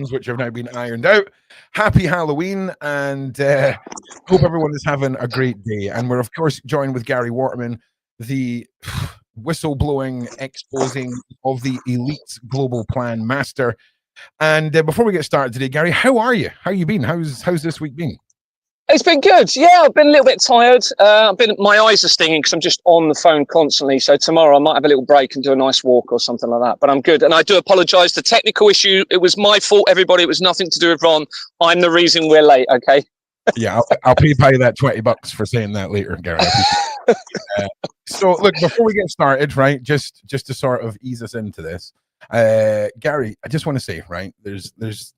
things which have now been ironed out. Happy Halloween, and hope everyone is having a great day. And we're, of course, joined with Gary Waterman, the whistleblowing, exposing of the elite global plan master. And before we get started today, Gary, how are you? How you been? How's this week been? It's been good. Yeah, I've been a little bit tired. My eyes are stinging because I'm just on the phone constantly. So tomorrow I might have a little break and do a nice walk or something like that. But I'm good. And I do apologise. The technical issue, it was my fault, everybody. It was nothing to do with Ron. I'm the reason we're late, okay? Yeah, I'll prepay that $20 for saying that later, Gary. So, look, before we get started, right, just to sort of ease us into this, Gary, I just want to say, right, there's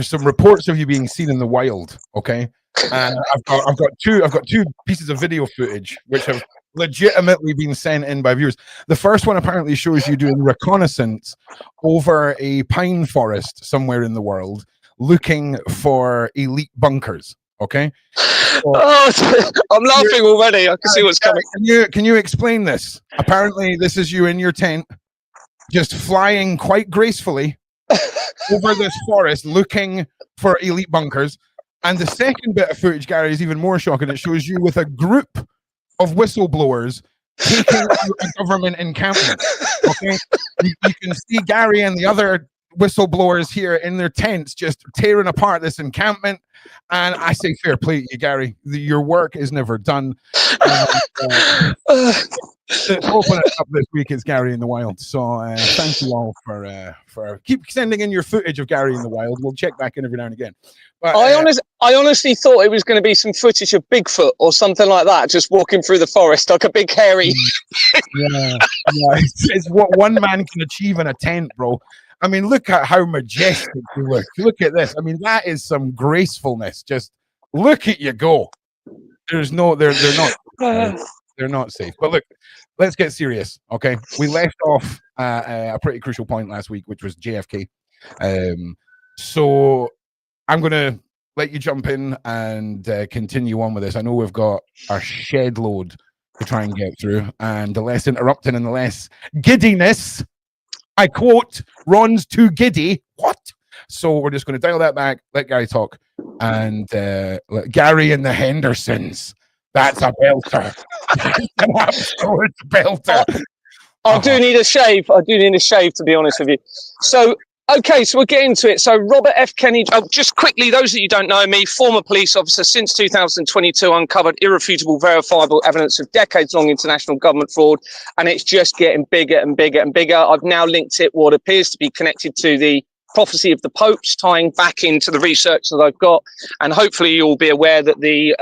some reports of you being seen in the wild, okay? And I've got two pieces of video footage which have legitimately been sent in by viewers. The first one apparently shows you doing reconnaissance over a pine forest somewhere in the world, looking for elite bunkers. Okay. So, I'm laughing already. I can see what's coming. Can you explain this? Apparently, this is you in your tent, just flying quite gracefully over this forest, looking for elite bunkers. And the second bit of footage, Gary, is even more shocking. It shows you with a group of whistleblowers taking out a government encampment. Okay, you can see Gary and the other whistleblowers here in their tents just tearing apart this encampment. And I say fair play to you, Gary. Your work is never done. To open it up this week is Gary in the Wild. So thank you all for keep sending in your footage of Gary in the Wild. We'll check back in every now and again. But, I honestly thought it was going to be some footage of Bigfoot or something like that, just walking through the forest like a big hairy. Yeah. It's what one man can achieve in a tent, bro. I mean, look at how majestic you look. Look at this. I mean, that is some gracefulness. Just look at you go. They're not. They're not safe. But look, let's get serious, okay? We left off a pretty crucial point last week, which was JFK. So I'm going to let you jump in and continue on with this. I know we've got a shed load to try and get through, and the less interrupting and the less giddiness, I quote, Ron's too giddy. What? So we're just going to dial that back, let Gary talk, and let Gary and the Hendersons. That's a belter. That's an absolute belter. I do need a shave. To be honest with you. So, okay, so we'll get into it. So Robert F. Kennedy, just quickly, those that you don't know me, former police officer since 2022, uncovered irrefutable, verifiable evidence of decades-long international government fraud, and it's just getting bigger and bigger and bigger. I've now linked it, what appears to be connected to the prophecy of the popes, tying back into the research that I've got. And hopefully you'll be aware that the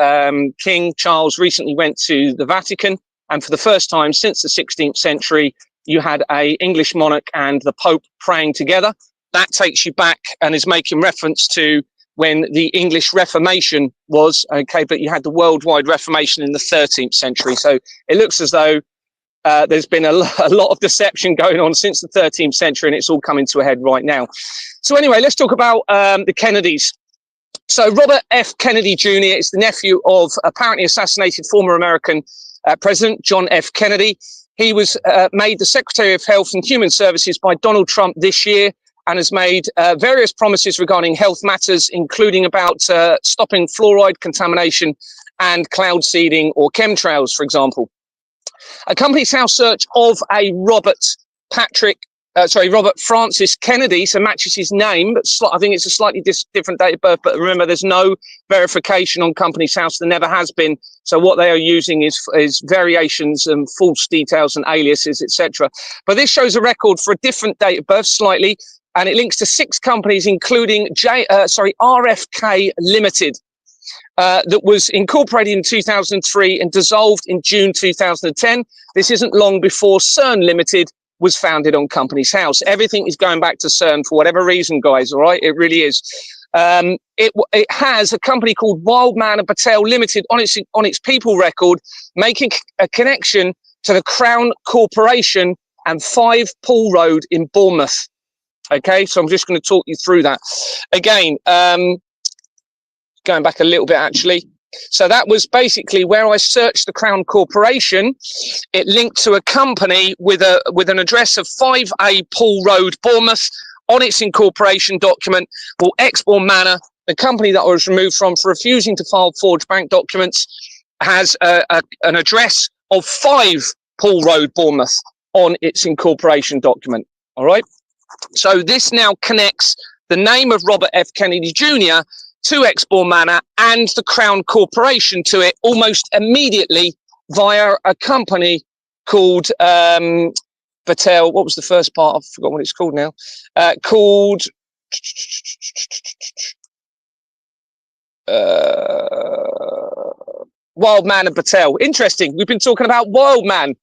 King Charles recently went to the Vatican, and for the first time since the 16th century, you had a English monarch and the Pope praying together. That takes you back and is making reference to when the English Reformation was, okay, but you had the worldwide Reformation in the 13th century. So it looks as though there's been a lot of deception going on since the 13th century, and it's all coming to a head right now. So anyway, let's talk about the Kennedys. So Robert F. Kennedy Jr. is the nephew of apparently assassinated former American President John F. Kennedy. He was made the Secretary of Health and Human Services by Donald Trump this year, and has made various promises regarding health matters, including about stopping fluoride contamination and cloud seeding or chemtrails, for example. A Company's House search of a Robert Francis Kennedy, so matches his name, but I think it's a slightly different date of birth. But remember, there's no verification on Company's House. There never has been. So what they are using is variations and false details and aliases, etc. But this shows a record for a different date of birth, slightly, and it links to 6 companies, including RFK Limited. That was incorporated in 2003 and dissolved in June 2010. This isn't long before CERN Limited was founded on Company's House. Everything is going back to CERN for whatever reason, guys, all right? It really is. It has a company called Wildman and Patel Limited on its people record, making a connection to the Crown Corporation and 5 Pool Road in Bournemouth. Okay, so I'm just going to talk you through that. Again, going back a little bit, actually. So that was basically where I searched the Crown Corporation. It linked to a company with an address of 5A Pool Road, Bournemouth, on its incorporation document. Well, Exbourne Manor, the company that I was removed from for refusing to file forged bank documents, has an address of 5 Paul Road, Bournemouth, on its incorporation document. All right. So this now connects the name of Robert F. Kennedy Jr. to Exbourne Manor and the Crown Corporation to it almost immediately via a company called Battelle. What was the first part? I've forgotten what it's called now. Called Wild Man and Battelle. Interesting. We've been talking about Wild Man.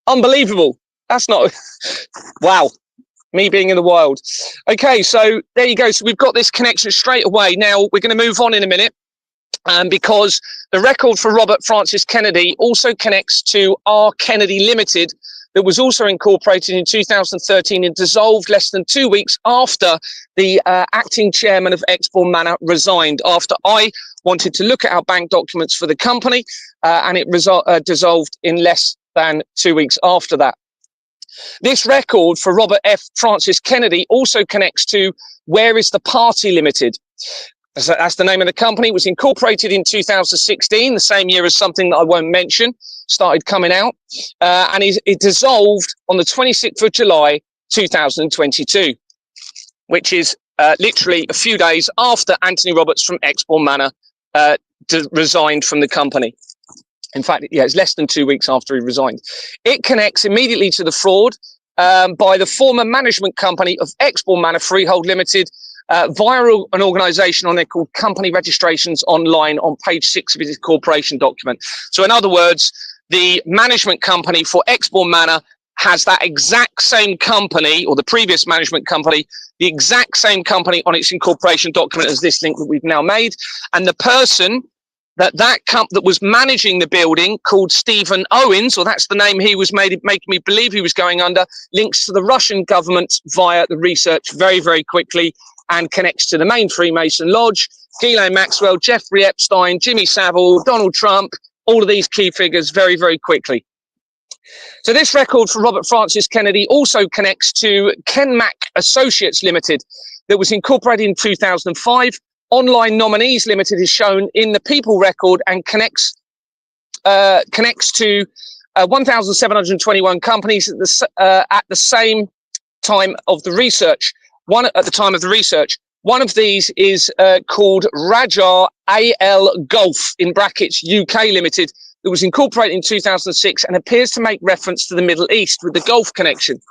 Unbelievable. That's not... Wow. Me being in the wild. Okay, so there you go. So we've got this connection straight away. Now, we're going to move on in a minute because the record for Robert Francis Kennedy also connects to R. Kennedy Limited, that was also incorporated in 2013 and dissolved less than 2 weeks after the acting chairman of Exbourne Manor resigned, after I wanted to look at our bank documents for the company, and it dissolved in less than 2 weeks after that. This record for Robert F. Francis Kennedy also connects to Where is the Party Limited. That's the name of the company. It was incorporated in 2016, the same year as something that I won't mention started coming out, and it dissolved on the 26th of July 2022, which is literally a few days after Anthony Roberts from Exbourne Manor resigned from the company. In fact, yeah, it's less than 2 weeks after he resigned. It connects immediately to the fraud by the former management company of Exbourne Manor Freehold Limited via an organisation on there called Company Registrations Online on page 6 of his corporation document. So in other words, the management company for Exbourne Manor has that exact same company, or the previous management company, the exact same company on its incorporation document as this link that we've now made. And the person that was managing the building, called Stephen Owens, or that's the name he was making me believe he was going under, links to the Russian government via the research very, very quickly, and connects to the main Freemason Lodge, Ghislaine Maxwell, Jeffrey Epstein, Jimmy Savile, Donald Trump, all of these key figures very, very quickly. So this record for Robert Francis Kennedy also connects to Kenmac Associates Limited, that was incorporated in 2005. Online Nominees Limited is shown in the People record and connects to 1,721 companies at the same time of the research. At the time of the research, one of these is called Rajar AL Golf in brackets UK Limited, that was incorporated in 2006 and appears to make reference to the Middle East with the Gulf connection.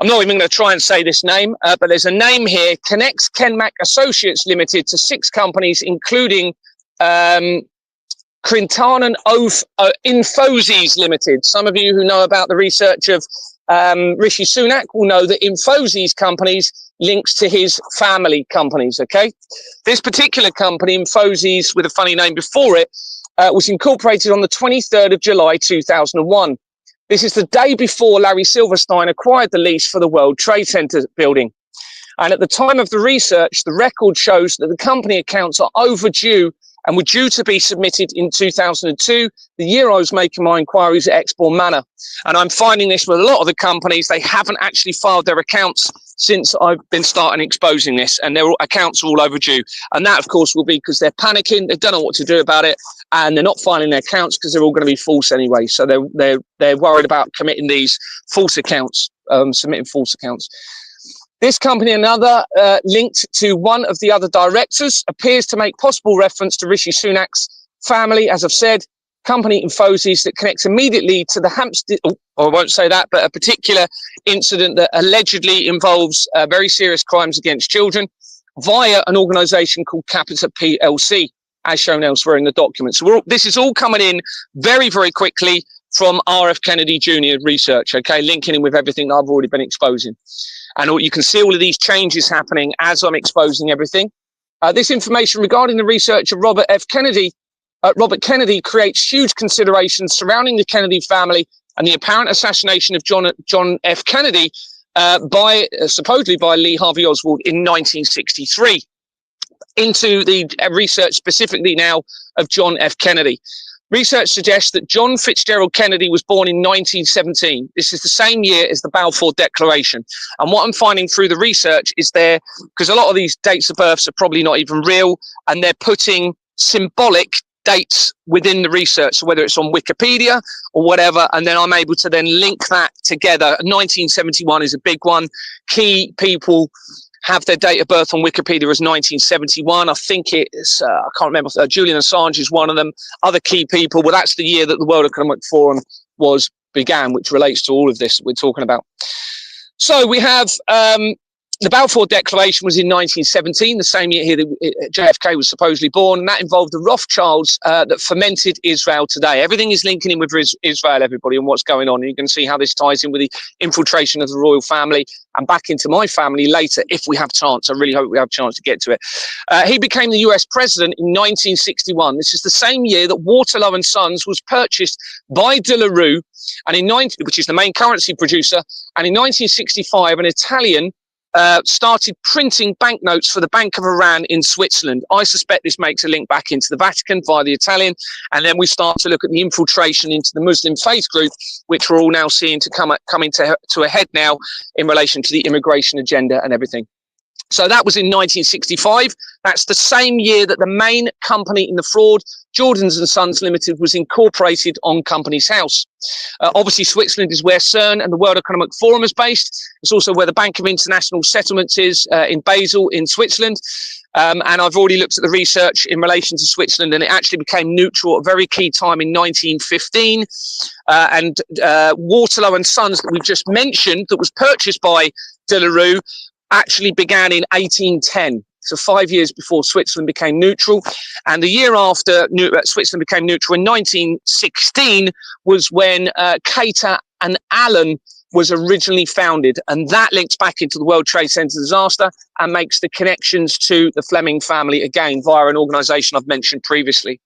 I'm not even going to try and say this name, but there's a name here, connects Kenmac Associates Limited to 6 companies, including Crintanan Infosys Limited. Some of you who know about the research of Rishi Sunak will know that Infosys companies links to his family companies, okay? This particular company, Infosys, with a funny name before it, was incorporated on the 23rd of July 2001. This is the day before Larry Silverstein acquired the lease for the World Trade Center building. And at the time of the research, the record shows that the company accounts are overdue and were due to be submitted in 2002, the year I was making my inquiries at Exbourne Manor. And I'm finding this with a lot of the companies, they haven't actually filed their accounts since I've been starting exposing this, and their accounts are all overdue. And that, of course, will be because they're panicking, they don't know what to do about it, and they're not filing their accounts because they're all going to be false anyway. So they're worried about committing these false accounts, submitting false accounts. This company, another linked to one of the other directors, appears to make possible reference to Rishi Sunak's family, as I've said. Company Infosys that connects immediately to the Hampstead, I won't say that, but a particular incident that allegedly involves very serious crimes against children via an organisation called Capita PLC, as shown elsewhere in the documents. So this is all coming in very, very quickly from RF Kennedy Jr. research, okay, linking in with everything that I've already been exposing. And you can see all of these changes happening as I'm exposing everything. This information regarding the research of Robert Kennedy creates huge considerations surrounding the Kennedy family and the apparent assassination of John F. Kennedy supposedly by Lee Harvey Oswald in 1963, into the research specifically now of John F. Kennedy. Research suggests that John Fitzgerald Kennedy was born in 1917. This is the same year as the Balfour Declaration. And what I'm finding through the research is because a lot of these dates of births are probably not even real, and they're putting symbolic dates within the research, so whether it's on Wikipedia or whatever, and then I'm able to then link that together. 1971 is a big one. Key people have their date of birth on Wikipedia as 1971. I think it's, I can't remember, Julian Assange is one of them. Other key people, well, that's the year that the World Economic Forum began, which relates to all of this we're talking about. So we have the Balfour Declaration was in 1917, the same year here that JFK was supposedly born, and that involved the Rothschilds that fermented Israel today. Everything is linking in with Israel, everybody, and what's going on. And you can see how this ties in with the infiltration of the royal family and back into my family later, if we have chance. I really hope we have a chance to get to it. He became the US president in 1961. This is the same year that Waterman and Sons was purchased by De La Rue, which is the main currency producer. And in 1965, an Italian started printing banknotes for the Bank of Iran in Switzerland. I suspect this makes a link back into the Vatican via the Italian, and then we start to look at the infiltration into the Muslim faith group, which we're all now seeing to coming to a head now in relation to the immigration agenda and everything. So that was in 1965. That's the same year that the main company in the fraud, Jordans and Sons Limited, was incorporated on Companies House. Obviously, Switzerland is where CERN and the World Economic Forum is based. It's also where the Bank of International Settlements is in Basel in Switzerland. And I've already looked at the research in relation to Switzerland, and it actually became neutral at a very key time in 1915. And Waterlow and Sons, that we've just mentioned, that was purchased by De La Rue, actually began in 1810. So 5 years before Switzerland became neutral. And the year after Switzerland became neutral in 1916 was when Cater and Allen was originally founded. And that links back into the World Trade Center disaster and makes the connections to the Fleming family again via an organization I've mentioned previously.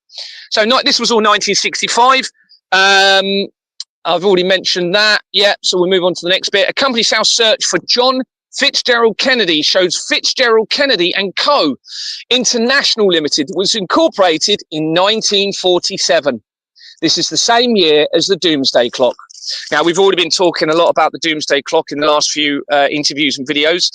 So this was all 1965. I've already mentioned that. Yeah, so we'll move on to the next bit. A Companies House search for John Fitzgerald Kennedy shows Fitzgerald Kennedy and Co. International Limited was incorporated in 1947. This is the same year as the Doomsday Clock. Now, we've already been talking a lot about the Doomsday Clock in the last few interviews and videos.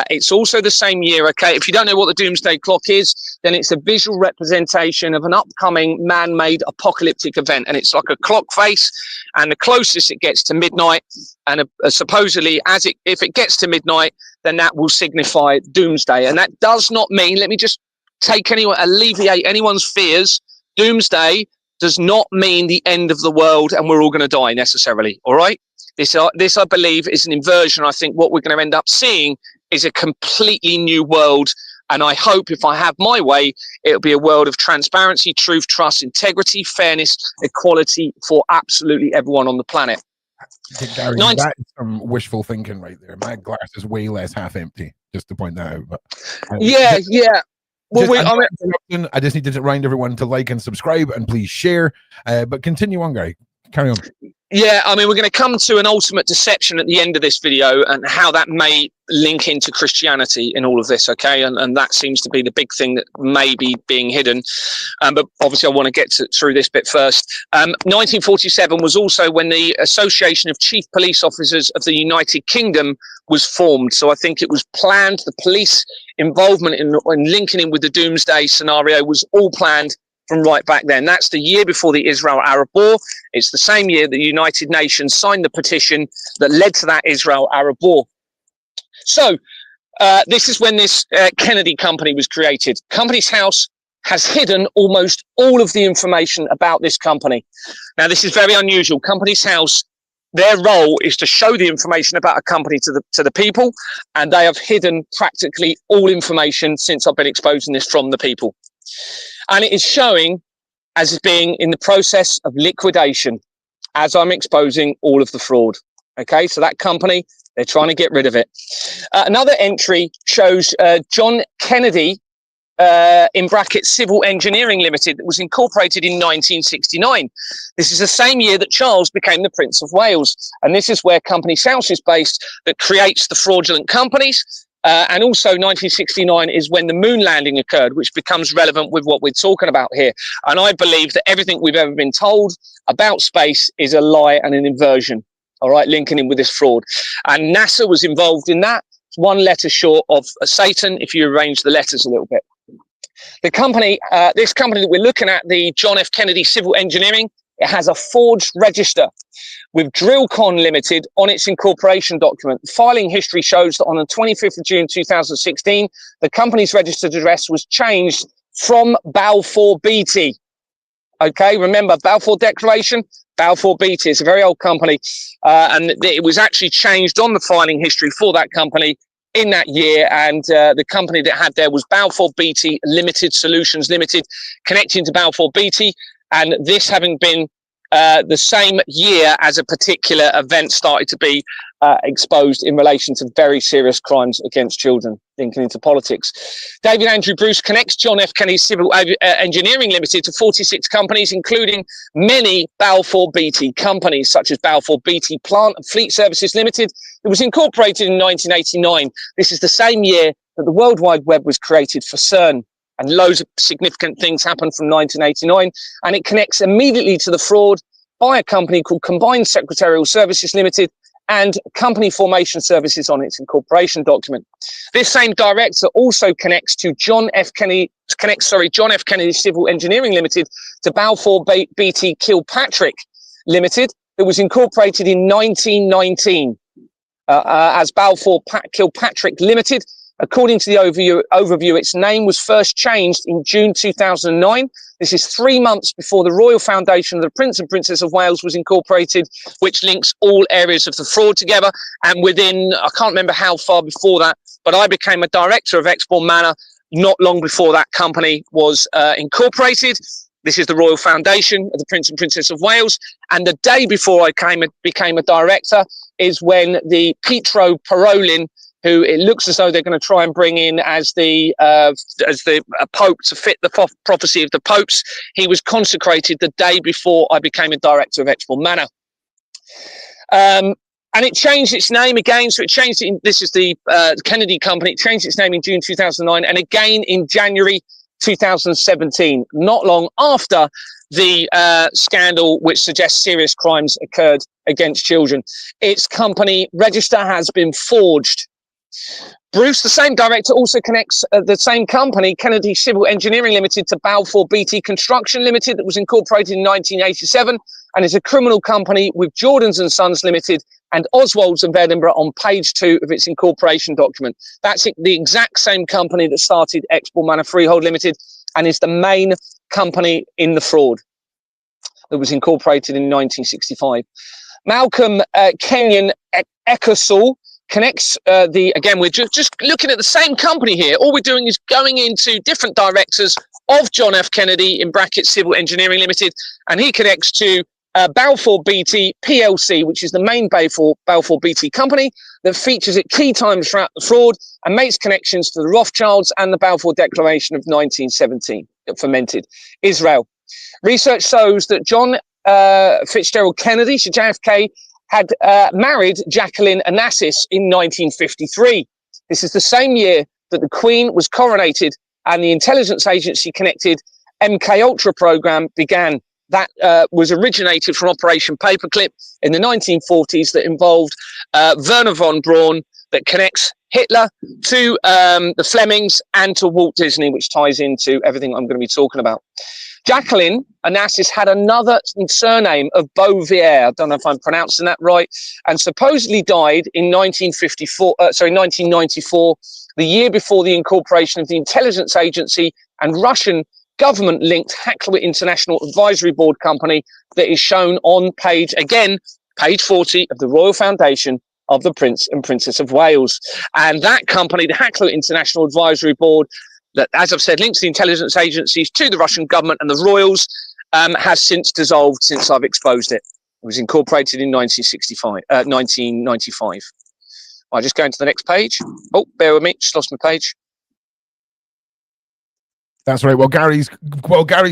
It's also the same year, okay? If you don't know what the Doomsday Clock is, then it's a visual representation of an upcoming man-made apocalyptic event. And it's like a clock face, and the closest it gets to midnight, and supposedly if it gets to midnight, then that will signify doomsday. And that does not mean, let me just alleviate anyone's fears. Doomsday does not mean the end of the world and we're all going to die necessarily. All right. This, I believe, is an inversion. I think what we're going to end up seeing is a completely new world. And I hope, if I have my way, it'll be a world of transparency, truth, trust, integrity, fairness, equality for absolutely everyone on the planet. Gary, that is some wishful thinking right there. My glass is way less half empty, just to point that out. But yeah. Well, I just need to remind everyone to like and subscribe, and please share. But continue on, Gary. Carry on. Yeah, I mean, we're going to come to an ultimate deception at the end of this video and how that may link into Christianity in all of this, okay? And that seems to be the big thing that may be being hidden. But obviously, I want to get through this bit first. 1947 was also when the Association of Chief Police Officers of the United Kingdom was formed. So I think it was planned. The police involvement in linking in with the Doomsday scenario was all planned from right back then. That's the year before the Israel-Arab War. It's the same year the United Nations signed the petition that led to that Israel-Arab War. So this is when this Kennedy company was created. Companies House has hidden almost all of the information about this company. Now, this is very unusual. Companies House, their role is to show the information about a company to the people, and they have hidden practically all information since I've been exposing this from the people. And it is showing as being in the process of liquidation as I'm exposing all of the fraud. Okay, so that company, they're trying to get rid of it. Another entry shows John Kennedy, in brackets, Civil Engineering Limited, that was incorporated in 1969. This is the same year that Charles became the Prince of Wales. And this is where Companies House is based, that creates the fraudulent companies. And also 1969 is when the moon landing occurred, which becomes relevant with what we're talking about here. And I believe that everything we've ever been told about space is a lie and an inversion. All right, linking in with this fraud. And NASA was involved in that. It's one letter short of Satan if you arrange the letters a little bit. The company, this company that we're looking at, the John F. Kennedy Civil Engineering, it has a forged register with Drillcon Limited on its incorporation document. The filing history shows that on the 25th of June 2016, the company's registered address was changed from Balfour Beatty. Okay, remember Balfour Declaration? Balfour Beatty. It's a very old company, and it was actually changed on the filing history for that company in that year, and the company that had there was Balfour Beatty Limited Solutions Limited, connecting to Balfour Beatty, and this having been the same year as a particular event started to be exposed in relation to very serious crimes against children, linking into politics. David Andrew Bruce connects John F. Kennedy Civil Engineering Limited to 46 companies, including many Balfour Beatty companies, such as Balfour Beatty Plant and Fleet Services Limited. It was incorporated in 1989. This is the same year that the World Wide Web was created for CERN. And loads of significant things happened from 1989. And it connects immediately to the fraud by a company called Combined Secretarial Services Limited and Company Formation Services on its incorporation document. This same director also connects to John F. Kennedy Civil Engineering Limited to Balfour Beatty Kilpatrick Limited that was incorporated in 1919 as Balfour Kilpatrick Limited. According to the overview, its name was first changed in June 2009. This is 3 months before the Royal Foundation of the Prince and Princess of Wales was incorporated, which links all areas of the fraud together. And within, I can't remember how far before that, but I became a director of Exbourne Manor not long before that company was incorporated. This is the Royal Foundation of the Prince and Princess of Wales. And the day before I became a director is when the Pietro Parolin, who it looks as though they're going to try and bring in as the Pope to fit the prophecy of the popes. He was consecrated the day before I became a director of Exbourne Manor. And it changed its name again. So it changed it. This is the Kennedy Company. It changed its name in June 2009 and again in January 2017, not long after the scandal which suggests serious crimes occurred against children. Its company register has been forged. Bruce, the same director, also connects the same company, Kennedy Civil Engineering Limited, to Balfour Beatty Construction Limited that was incorporated in 1987 and is a criminal company with Jordan's and Sons Limited and Oswald's of Edinburgh on page 2 of its incorporation document. That's the exact same company that started Exbourne Manor Freehold Limited and is the main company in the fraud that was incorporated in 1965. Malcolm Kenyon Eckersall connects again, we're just looking at the same company here. All we're doing is going into different directors of John F. Kennedy, in brackets Civil Engineering Limited, and he connects to Balfour Beatty PLC, which is the main Balfour Beatty company that features at key times throughout the fraud and makes connections to the Rothschilds and the Balfour Declaration of 1917 that fermented Israel. Research shows that John Fitzgerald Kennedy, so JFK, had married Jacqueline Onassis in 1953. This is the same year that the Queen was coronated and the intelligence agency connected MK Ultra program began. That was originated from Operation Paperclip in the 1940s that involved Werner von Braun, that connects Hitler to the Flemings and to Walt Disney, which ties into everything I'm going to be talking about. Jacqueline Onassis had another surname of Beauvier. I don't know if I'm pronouncing that right, and supposedly died in 1994, the year before the incorporation of the intelligence agency and Russian government-linked Hackler International Advisory Board company that is shown on page 40 of the Royal Foundation of the Prince and Princess of Wales. And that company, the Hackler International Advisory Board, that, as I've said, links the intelligence agencies to the Russian government and the royals, has since dissolved since I've exposed it. It was incorporated in 1995. I'll just go into the next page. Oh, bear with me, just lost my page. That's right. Well, Gary,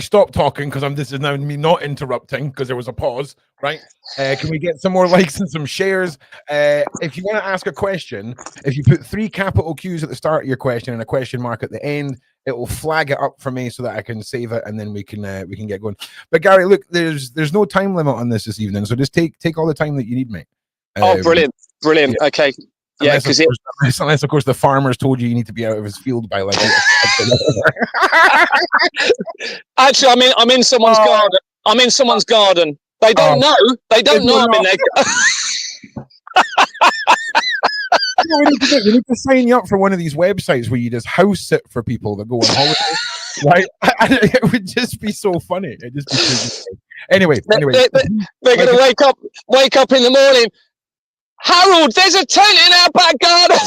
stop talking because this is now me not interrupting because there was a pause. Right? Can we get some more likes and some shares? If you want to ask a question, if you put 3 capital Q's at the start of your question and a question mark at the end, it will flag it up for me so that I can save it and then we can get going. But Gary, look, there's no time limit on this evening, so just take all the time that you need, mate. Oh, brilliant. Yeah. Okay. Yeah, because unless of course the farmers told you need to be out of his field by like. Actually, I'm in someone's garden. I'm in someone's garden. They don't know. They don't know I'm in their. We need to sign you up for one of these websites where you just house sit for people that go on holiday. Right? It would just be so funny. It'd just be so anyway. They're going to wake up in the morning. Harold, there's a tent in our back garden.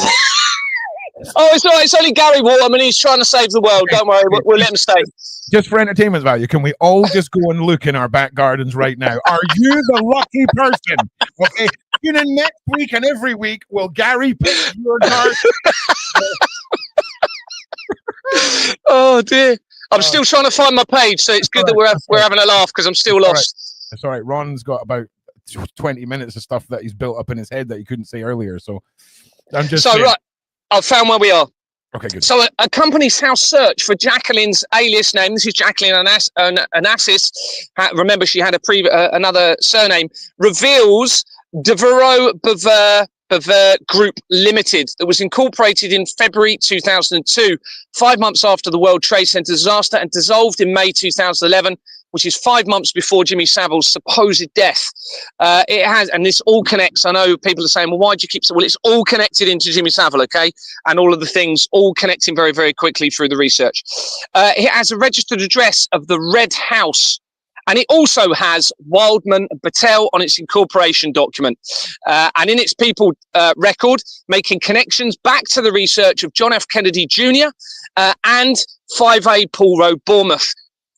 Oh, it's all right. It's only Gary Waterman. He's trying to save the world. Don't worry. We'll let him stay. Just for entertainment value, can we all just go and look in our back gardens right now? Are you the lucky person? Okay. Next week and every week, will Gary pick your garden? Oh, dear. I'm still trying to find my page, so it's good that we're having a laugh because I'm still lost. It's all right. Ron's got about 20 minutes of stuff that he's built up in his head that he couldn't say earlier. So I'm just saying. Right. I've found where we are. Okay, good. So a company's house search for Jacqueline's alias name. This is Jacqueline Onassis. Remember, she had another surname. Reveals Devereux Bever Group Limited that was incorporated in February 2002, 5 months after the World Trade Center disaster, and dissolved in May 2011, which is 5 months before Jimmy Savile's supposed death. It has, and this all connects. I know people are saying, well, why do you keep saying? Well, it's all connected into Jimmy Savile, okay? And all of the things all connecting very, very quickly through the research. It has a registered address of the Red House, and it also has Wildman Battelle on its incorporation document. And in its people record, making connections back to the research of John F. Kennedy Jr. And 5A Paul Road, Bournemouth.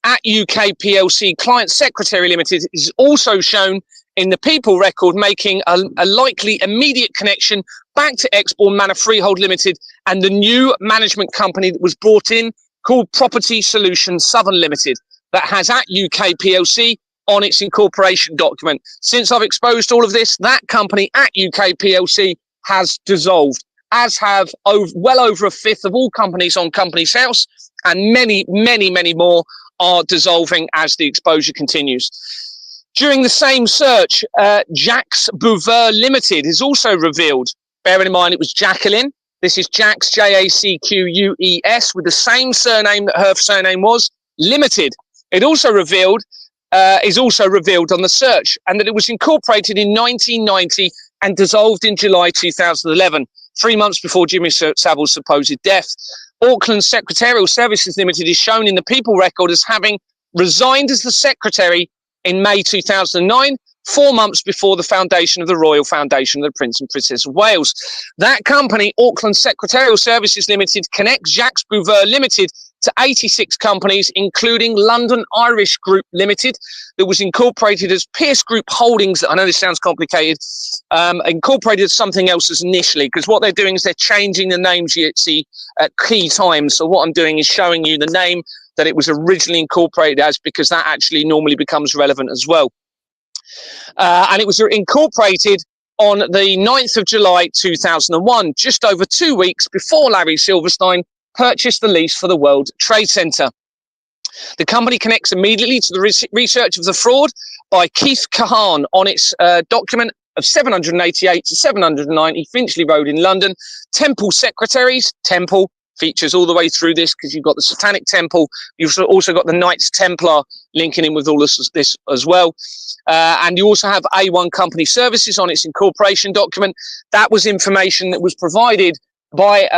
At UK PLC Client Secretary Limited is also shown in the people record, making a likely immediate connection back to Exborn Manor Freehold Limited and the new management company that was brought in called Property Solutions Southern Limited that has at UK PLC on its incorporation document. Since I've exposed all of this, that company at UK PLC has dissolved, as have well over a fifth of all companies on Companies House, and many, many, many more are dissolving as the exposure continues. During the same search, Jacques Bouver Limited is also revealed. Bearing in mind it was Jacqueline. This is Jacques, Jacqueus, with the same surname that her surname was, Limited. It also is also revealed on the search, and that it was incorporated in 1990 and dissolved in July 2011, 3 months before Jimmy Savile's supposed death. Auckland Secretarial Services Limited is shown in the people record as having resigned as the secretary in May 2009, 4 months before the foundation of the Royal Foundation of the Prince and Princess of Wales. That company, Auckland Secretarial Services Limited, connects Jacques Bouver Limited to 86 companies, including London Irish Group Limited, that was incorporated as Pierce Group Holdings. I know this sounds complicated, incorporated as something else as initially, because what they're doing is they're changing the names you see at key times. So what I'm doing is showing you the name that it was originally incorporated as, because that actually normally becomes relevant as well. And it was incorporated on the 9th of July 2001, just over 2 weeks before Larry Silverstein purchased the lease for the World Trade Center. The company connects immediately to the research of the fraud by Keith Kahan on its document of 788 to 790 Finchley Road in London. Temple Secretaries, Temple features all the way through this because you've got the Satanic Temple. You've also got the Knights Templar linking in with all this as well. And you also have A1 Company Services on its incorporation document. That was information that was provided by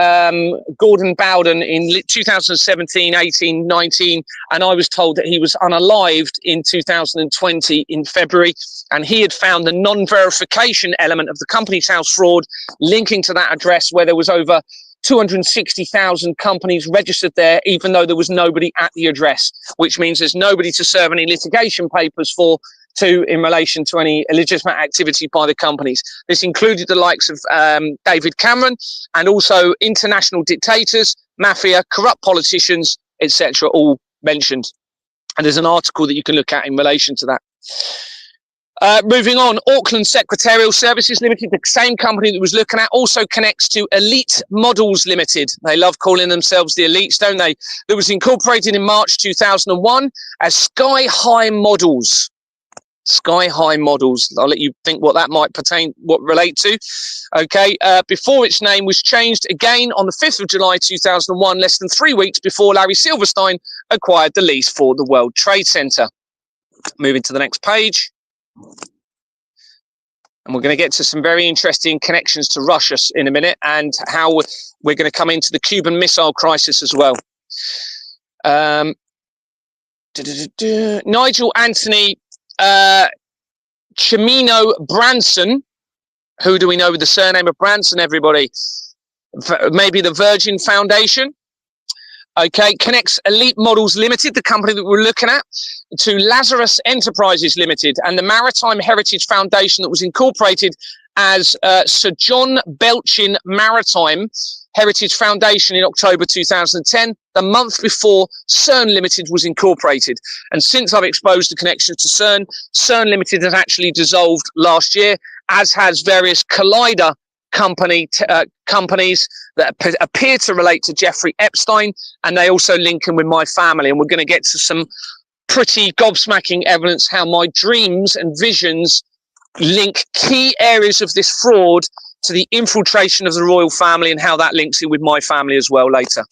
Gordon Bowden in 2017, 18, 19, and I was told that he was unalived in 2020 in February, and he had found the non-verification element of the Companies House fraud linking to that address where there was over 260,000 companies registered there, even though there was nobody at the address, which means there's nobody to serve any litigation papers in relation to any illegitimate activity by the companies. This included the likes of David Cameron and also international dictators, mafia, corrupt politicians, etc., all mentioned. And there's an article that you can look at in relation to that. Moving on, Auckland Secretarial Services Limited, the same company that was looking at, also connects to Elite Models Limited. They love calling themselves the Elites, don't they? That was incorporated in March 2001 as Sky High Models. Sky High Models. I'll let you think what that might relate to. Okay, before its name was changed again on the 5th of July 2001, less than 3 weeks before Larry Silverstein acquired the lease for the World Trade Center. Moving to the next page. And we're going to get to some very interesting connections to Russia in a minute, and how we're going to come into the Cuban Missile Crisis as well. Nigel Anthony Chimino Branson. Who do we know with the surname of Branson, everybody? Maybe the Virgin Foundation. Okay, connects Elite Models Limited, the company that we're looking at, to Lazarus Enterprises Limited and the Maritime Heritage Foundation that was incorporated as Sir John Belchin Maritime Heritage Foundation in October 2010, the month before CERN Limited was incorporated. And since I've exposed the connection to CERN, CERN Limited has actually dissolved last year, as has various Collider companies that appear to relate to Jeffrey Epstein, and they also link in with my family. And we're going to get to some pretty gobsmacking evidence how my dreams and visions link key areas of this fraud to the infiltration of the royal family, and how that links in with my family as well later,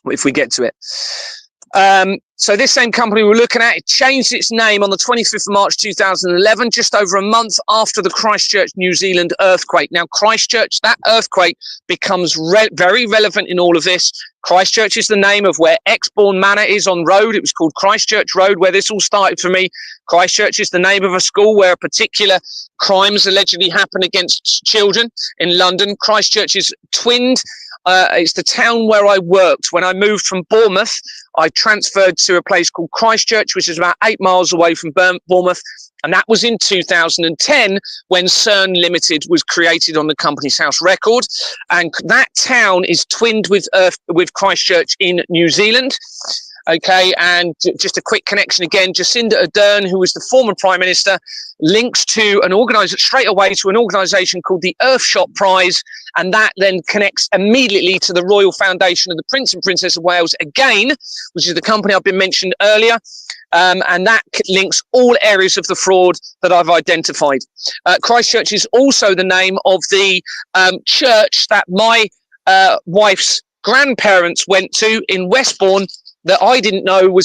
if we get to it. So this same company we're looking at, it changed its name on the 25th of March 2011, just over a month after the Christchurch, New Zealand earthquake. Now, Christchurch, that earthquake becomes very relevant in all of this. Christchurch is the name of where Exbourne Manor is on road. It was called Christchurch Road, where this all started for me. Christchurch is the name of a school where particular crimes allegedly happened against children in London. Christchurch is twinned. It's the town where I worked. When I moved from Bournemouth, I transferred to a place called Christchurch, which is about 8 miles away from Bournemouth. And that was in 2010 when CERN Limited was created on the Company's House record. And that town is twinned with Christchurch in New Zealand. Okay, and just a quick connection again, Jacinda Ardern, who was the former Prime Minister, links to straight away to an organisation called the Earthshot Prize, and that then connects immediately to the Royal Foundation of the Prince and Princess of Wales again, which is the company I've been mentioned earlier, and that links all areas of the fraud that I've identified. Christchurch is also the name of the church that my wife's grandparents went to in Westbourne, that I didn't know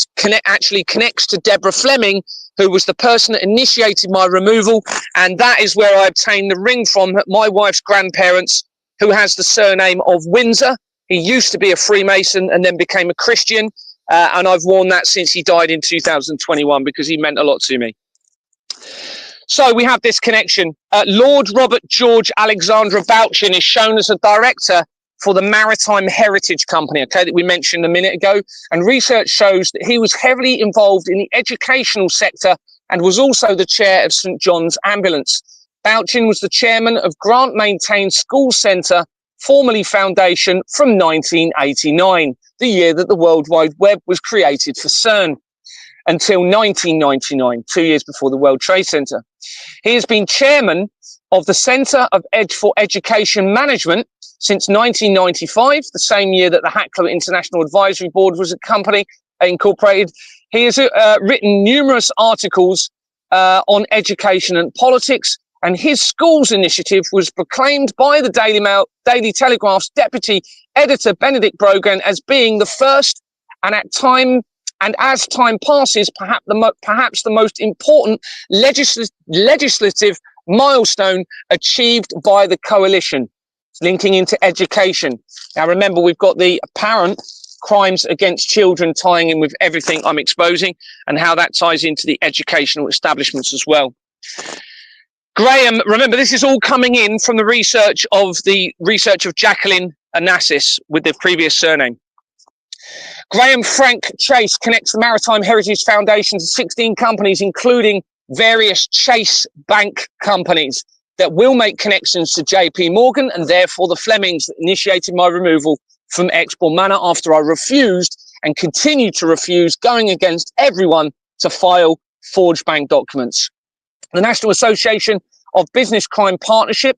actually connects to Deborah Fleming, who was the person that initiated my removal. And that is where I obtained the ring from my wife's grandparents, who has the surname of Windsor. He used to be a Freemason and then became a Christian. And I've worn that since he died in 2021 because he meant a lot to me. So we have this connection. Lord Robert George Alexandra Bouchin is shown as a director for the Maritime Heritage Company, okay, that we mentioned a minute ago. And research shows that he was heavily involved in the educational sector and was also the chair of St John's Ambulance. Bouchin was the chairman of Grant Maintained School Centre, formerly Foundation, from 1989, the year that the World Wide Web was created for CERN, until 1999, 2 years before the World Trade Center. He has been chairman of the Centre for Education Management since 1995, the same year that the Hackler International Advisory Board was incorporated. He has written numerous articles on education and politics, and his schools initiative was proclaimed by the Daily Telegraph's deputy editor, Benedict Brogan, as being the first, and as time passes, perhaps the most important legislative milestone achieved by the coalition, linking into education. Now, remember, we've got the apparent crimes against children tying in with everything I'm exposing, and how that ties into the educational establishments as well. Graham, remember, this is all coming in from the research of Jacqueline Onassis with the previous surname. Graham Frank Chase connects the Maritime Heritage Foundation to 16 companies, including various Chase Bank companies that will make connections to JP Morgan and therefore the Flemings that initiated my removal from Exbourne Manor after I refused and continue to refuse, going against everyone to file forged bank documents. The National Association of Business Crime Partnership,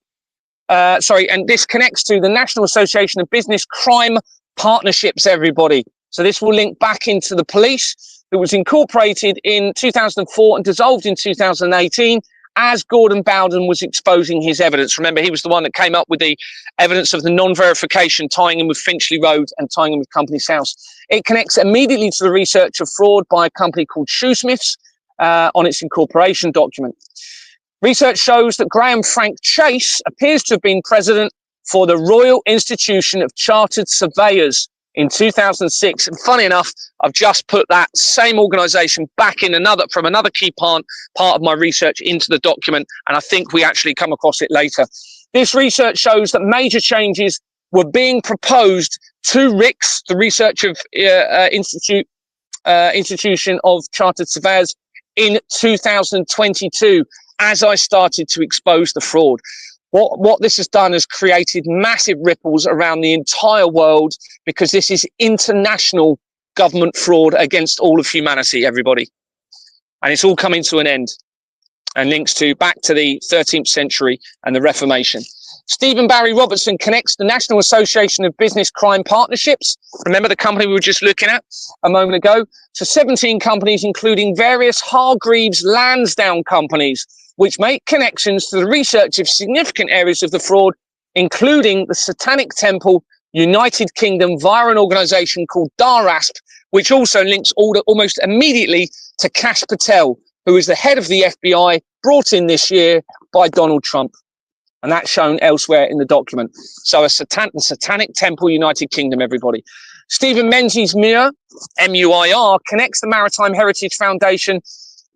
and this connects to the National Association of Business Crime Partnerships, everybody. So this will link back into the police. It was incorporated in 2004 and dissolved in 2018 as Gordon Bowden was exposing his evidence. Remember, he was the one that came up with the evidence of the non-verification, tying him with Finchley Road and tying him with Company's House. It connects immediately to the research of fraud by a company called Shoesmiths on its incorporation document. Research shows that Graham Frank Chase appears to have been president for the Royal Institution of Chartered Surveyors in 2006. And funny enough, I've just put that same organisation back in from another key part of my research into the document, and I think we actually come across it later. This research shows that major changes were being proposed to RICS, the Research of Institution of Chartered Surveyors, in 2022, as I started to expose the fraud. What this has done is created massive ripples around the entire world, because this is international government fraud against all of humanity, everybody. And it's all coming to an end, and links back to the 13th century and the Reformation. Stephen Barry Robertson connects the National Association of Business Crime Partnerships, remember the company we were just looking at a moment ago, to 17 companies, including various Hargreaves Lansdowne companies, which make connections to the research of significant areas of the fraud, including the Satanic Temple, United Kingdom, via an organisation called DARASP, which also links almost immediately to Kash Patel, who is the head of the FBI, brought in this year by Donald Trump. And that's shown elsewhere in the document. So the Satanic Temple, United Kingdom, everybody. Stephen Menzies Muir, M-U-I-R, connects the Maritime Heritage Foundation,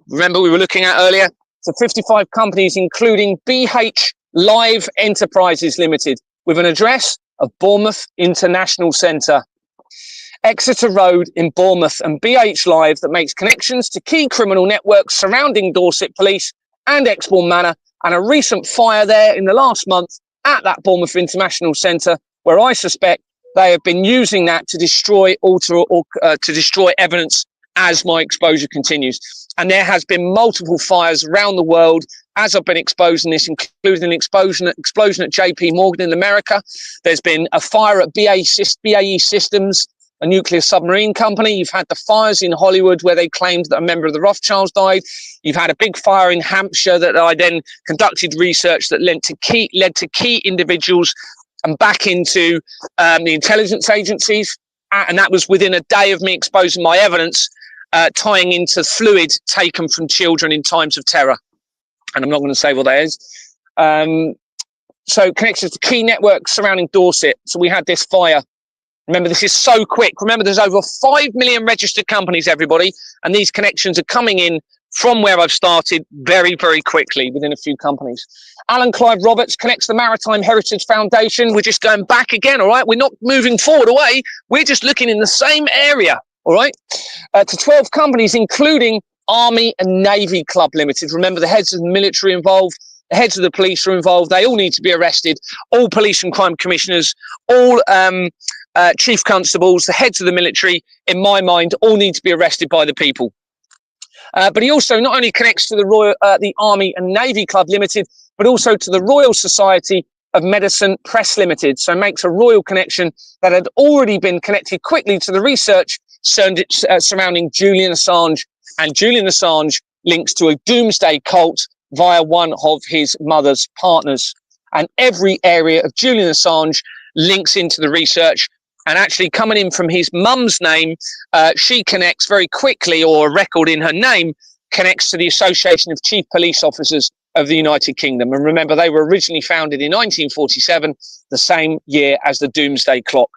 remember we were looking at earlier, to 55 companies, including BH Live Enterprises Limited, with an address of Bournemouth International Centre, Exeter Road in Bournemouth, and BH Live, that makes connections to key criminal networks surrounding Dorset Police and Exbourne Manor, and a recent fire there in the last month at that Bournemouth International Centre, where I suspect they have been using that to destroy evidence as my exposure continues. And there has been multiple fires around the world as I've been exposing this, including an explosion at JP Morgan in America. There's been a fire at BAE Systems, a nuclear submarine company. You've had the fires in Hollywood where they claimed that a member of the Rothschilds died. You've had a big fire in Hampshire that I then conducted research that led to key individuals and back into the intelligence agencies. And that was within a day of me exposing my evidence, tying into fluid taken from children in times of terror. And I'm not going to say what that is. So connections to key networks surrounding Dorset. So we had this fire. Remember, this is so quick. Remember, there's over 5 million registered companies, everybody. And these connections are coming in from where I've started very, very quickly within a few companies. Alan Clive Roberts connects the Maritime Heritage Foundation. We're just going back again, all right? We're not moving forward away. We're just looking in the same area, all right? To 12 companies, including Army and Navy Club Limited. Remember, the heads of the military involved, the heads of the police are involved. They all need to be arrested. All police and crime commissioners, all chief constables, the heads of the military, in my mind, all need to be arrested by the people. But he also not only connects to the Army and Navy Club Limited, but also to the Royal Society of Medicine Press Limited. So makes a royal connection that had already been connected quickly to the research surrounding Julian Assange. And Julian Assange links to a doomsday cult via one of his mother's partners. And every area of Julian Assange links into the research. And actually coming in from his mum's name, she connects very quickly, or a record in her name connects to the Association of Chief Police Officers of the United Kingdom. And remember, they were originally founded in 1947, the same year as the Doomsday Clock.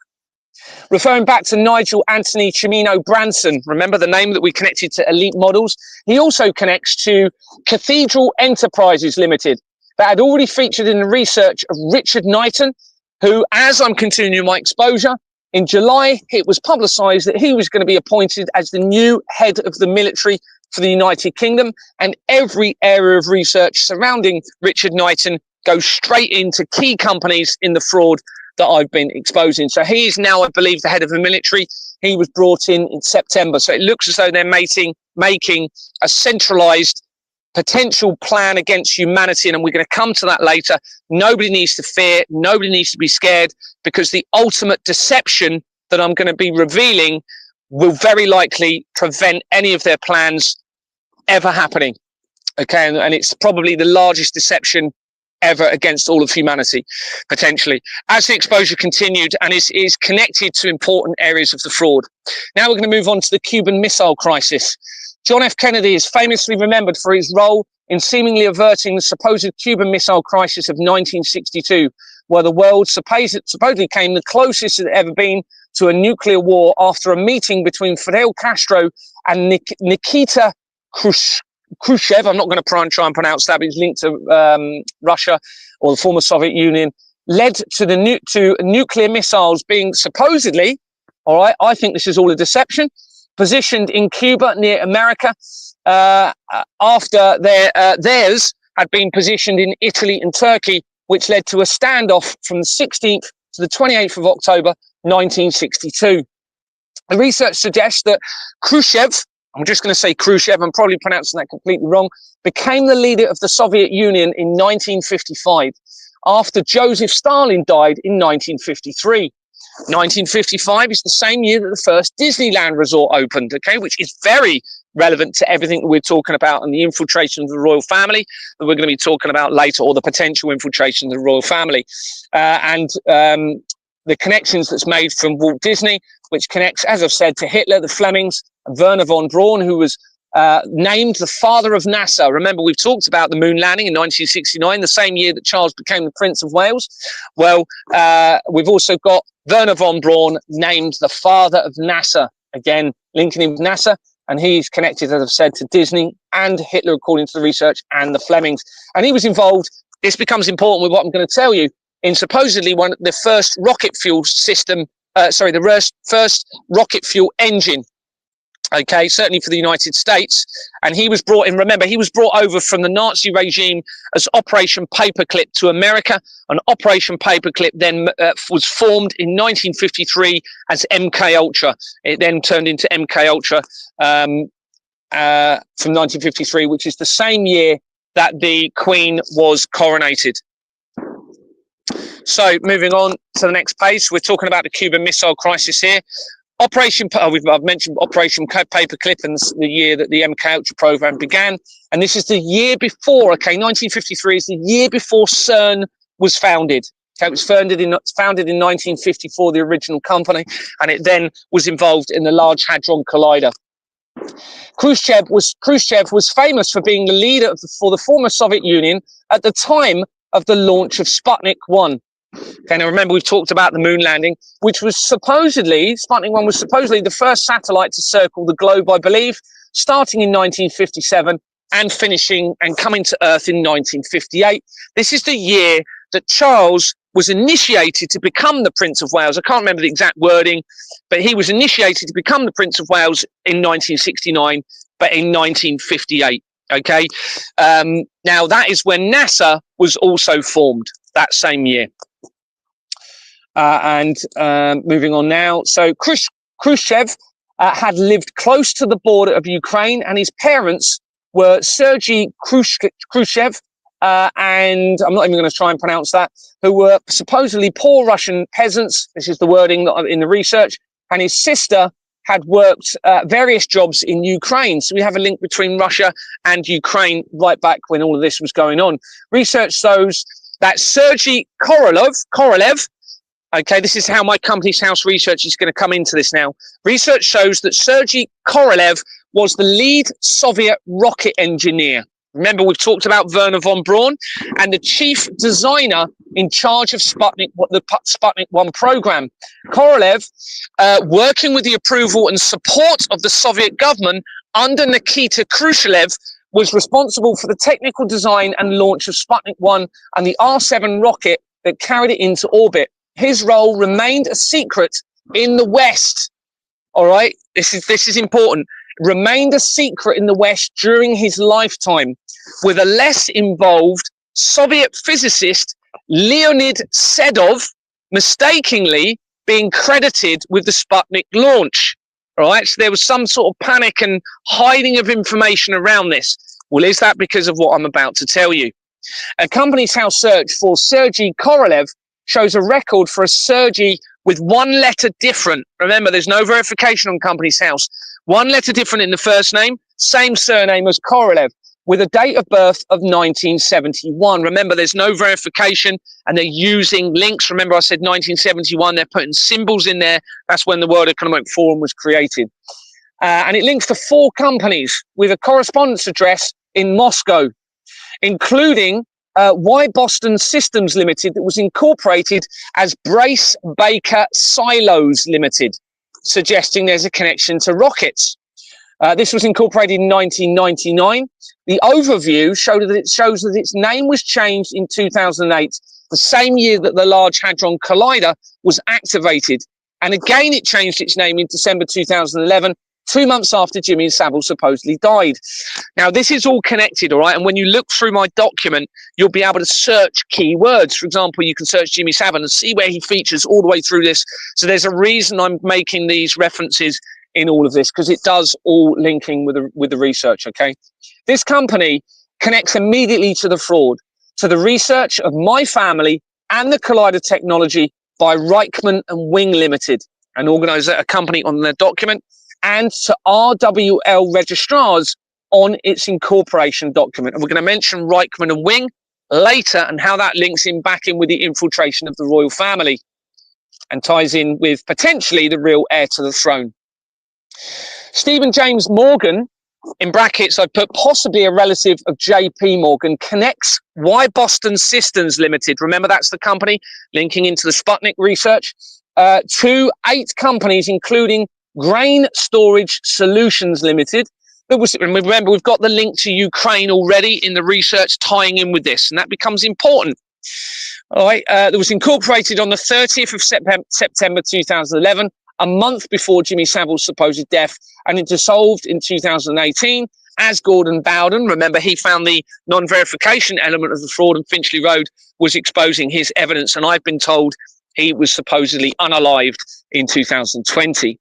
Referring back to Nigel Anthony Chimino Branson, remember the name that we connected to Elite Models? He also connects to Cathedral Enterprises Limited, that had already featured in the research of Richard Knighton, who, as I'm continuing my exposure, in July, it was publicised that he was going to be appointed as the new head of the military for the United Kingdom, and every area of research surrounding Richard Knighton goes straight into key companies in the fraud that I've been exposing. So he is now, I believe, the head of the military. he was brought in September. So it looks as though they're making a centralized potential plan against humanity, and we're going to come to that later. Nobody needs to fear, nobody needs to be scared, because the ultimate deception that I'm going to be revealing will very likely prevent any of their plans ever happening. Okay, and it's probably the largest deception ever against all of humanity, potentially, as the exposure continued, and is connected to important areas of the fraud. Now we're going to move on to the Cuban Missile Crisis. John F. Kennedy is famously remembered for his role in seemingly averting the supposed Cuban Missile Crisis of 1962, where the world supposedly came the closest it had ever been to a nuclear war after a meeting between Fidel Castro and Nikita Khrushchev. I'm not going to try and pronounce that, but he's linked to Russia or the former Soviet Union, led to nuclear missiles being supposedly, all right, I think this is all a deception, positioned in Cuba near America after theirs had been positioned in Italy and Turkey, which led to a standoff from the 16th to the 28th of October 1962. The research suggests that Khrushchev, I'm just going to say Khrushchev, I'm probably pronouncing that completely wrong, became the leader of the Soviet Union in 1955 after Joseph Stalin died in 1953. 1955 is the same year that the first Disneyland resort opened, okay, which is very relevant to everything that we're talking about and the infiltration of the royal family that we're going to be talking about later, or the potential infiltration of the royal family. And the connections that's made from Walt Disney, which connects, as I've said, to Hitler, the Flemings, and Werner von Braun, who was named the father of NASA. Remember, we've talked about the moon landing in 1969, the same year that Charles became the Prince of Wales. Well, we've also got Werner von Braun named the father of NASA, again, linking him with NASA, and he's connected, as I've said, to Disney and Hitler, according to the research, and the Flemings. And he was involved, this becomes important with what I'm going to tell you, in supposedly the first rocket fuel system, the first rocket fuel engine, okay, certainly for the United States. And he was brought in, remember, he was brought over from the Nazi regime as Operation Paperclip to America. And Operation Paperclip then was formed in 1953 as MK Ultra. It then turned into MK Ultra from 1953, which is the same year that the Queen was coronated. So moving on to the next page, we're talking about the Cuban Missile Crisis here. I've mentioned Operation Paperclip and the year that the MK Ultra program began. And this is the year before, okay, 1953 is the year before CERN was founded. Okay, it was founded in 1954, the original company, and it then was involved in the Large Hadron Collider. Khrushchev was famous for being the leader for the former Soviet Union at the time of the launch of Sputnik 1. Okay, now remember, we've talked about the moon landing, which was supposedly, Sputnik 1 was supposedly the first satellite to circle the globe, I believe, starting in 1957 and finishing and coming to Earth in 1958. This is the year that Charles was initiated to become the Prince of Wales. I can't remember the exact wording, but he was initiated to become the Prince of Wales in 1969, but in 1958. Okay, now that is when NASA was also formed that same year. Moving on now. So Khrushchev had lived close to the border of Ukraine, and his parents were Sergei Khrushchev, and I'm not even going to try and pronounce that, who were supposedly poor Russian peasants. This is the wording in the research. And his sister had worked various jobs in Ukraine. So we have a link between Russia and Ukraine right back when all of this was going on. Research shows that Sergei Korolev, okay, this is how my company's house research is going to come into this now. Research shows that Sergei Korolev was the lead Soviet rocket engineer. Remember, we've talked about Werner von Braun, and the chief designer in charge of the Sputnik 1 program. Korolev, working with the approval and support of the Soviet government under Nikita Khrushchev, was responsible for the technical design and launch of Sputnik 1 and the R-7 rocket that carried it into orbit. His role remained a secret in the West. All right, this is important. Remained a secret in the West during his lifetime, with a less involved Soviet physicist Leonid Sedov mistakenly being credited with the Sputnik launch. All right, so there was some sort of panic and hiding of information around this. Well, is that because of what I'm about to tell you? A Companies House search for Sergei Korolev shows a record for a Sergei with one letter different. Remember, there's no verification on Companies House. One letter different in the first name, same surname as Korolev, with a date of birth of 1971. Remember, there's no verification, and they're using links. Remember, I said 1971. They're putting symbols in there. That's when the World Economic Forum was created. And it links to 4 companies with a correspondence address in Moscow, including Y Boston Systems Limited, that was incorporated as Brace Baker Silos Limited, suggesting there's a connection to rockets. This was incorporated in 1999. The overview shows that its name was changed in 2008, the same year that the Large Hadron Collider was activated. And again, it changed its name in December 2011, 2 months after Jimmy Savile supposedly died. Now, this is all connected, all right? And when you look through my document, you'll be able to search keywords. For example, you can search Jimmy Savile and see where he features all the way through this. So there's a reason I'm making these references in all of this, because it does all linking with the research, okay? This company connects immediately to the fraud, to the research of my family and the Collider technology by Reichman and Wing Limited, an organizer, a company on their document, and to RWL registrars on its incorporation document. And we're going to mention Reichman and Wing later and how that links in back in with the infiltration of the royal family and ties in with potentially the real heir to the throne. Stephen James Morgan, in brackets, I put possibly a relative of J.P. Morgan, connects Y Boston Systems Limited. Remember, that's the company linking into the Sputnik research, to 8 companies, including Grain Storage Solutions Limited. Remember, we've got the link to Ukraine already in the research tying in with this, and that becomes important. All right, that was incorporated on the 30th of September 2011, a month before Jimmy Savile's supposed death, and it dissolved in 2018 as Gordon Bowden. Remember, he found the non-verification element of the fraud, and Finchley Road was exposing his evidence, and I've been told he was supposedly unalived in 2020.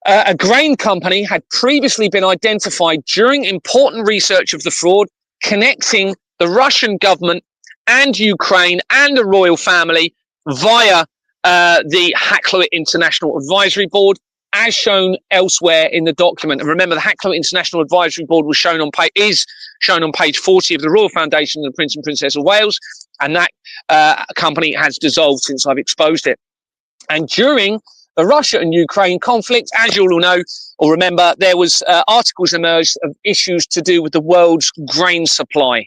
A grain company had previously been identified during important research of the fraud, connecting the Russian government and Ukraine and the royal family via the Hacklowitt International Advisory Board, as shown elsewhere in the document. And remember, the Hacklowitt International Advisory Board was shown on is shown on page 40 of the Royal Foundation of the Prince and Princess of Wales, and that company has dissolved since I've exposed it. And during the Russia and Ukraine conflict, as you all know or remember, there was articles emerged of issues to do with the world's grain supply.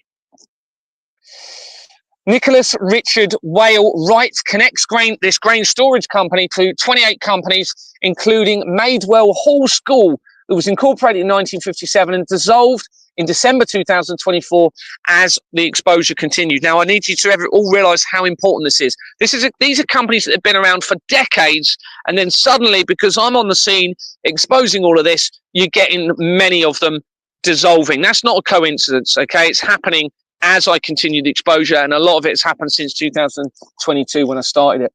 Nicholas Richard Whale Wright connects this grain storage company to 28 companies, including Madewell Hall School, that was incorporated in 1957 and dissolved in December 2024 as the exposure continued. Now, I need you to all realise how important this is. These are companies that have been around for decades, and then suddenly, because I'm on the scene exposing all of this, you're getting many of them dissolving. That's not a coincidence, okay? It's happening as I continue the exposure, and a lot of it has happened since 2022 when I started it.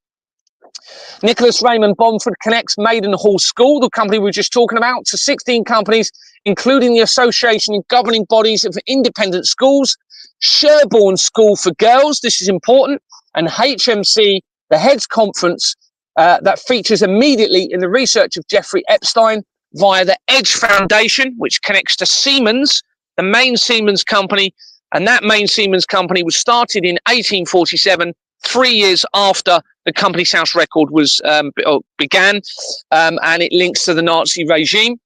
Nicholas Raymond Bomford connects Maidenhall School, the company we were just talking about, to 16 companies, including the Association of Governing Bodies of Independent Schools, Sherborne School for Girls, this is important, and HMC, the Heads Conference, that features immediately in the research of Jeffrey Epstein via the Edge Foundation, which connects to Siemens, the main Siemens company. And that main Siemens company was started in 1847, 3 years after the Companies House record was began, and it links to the Nazi regime.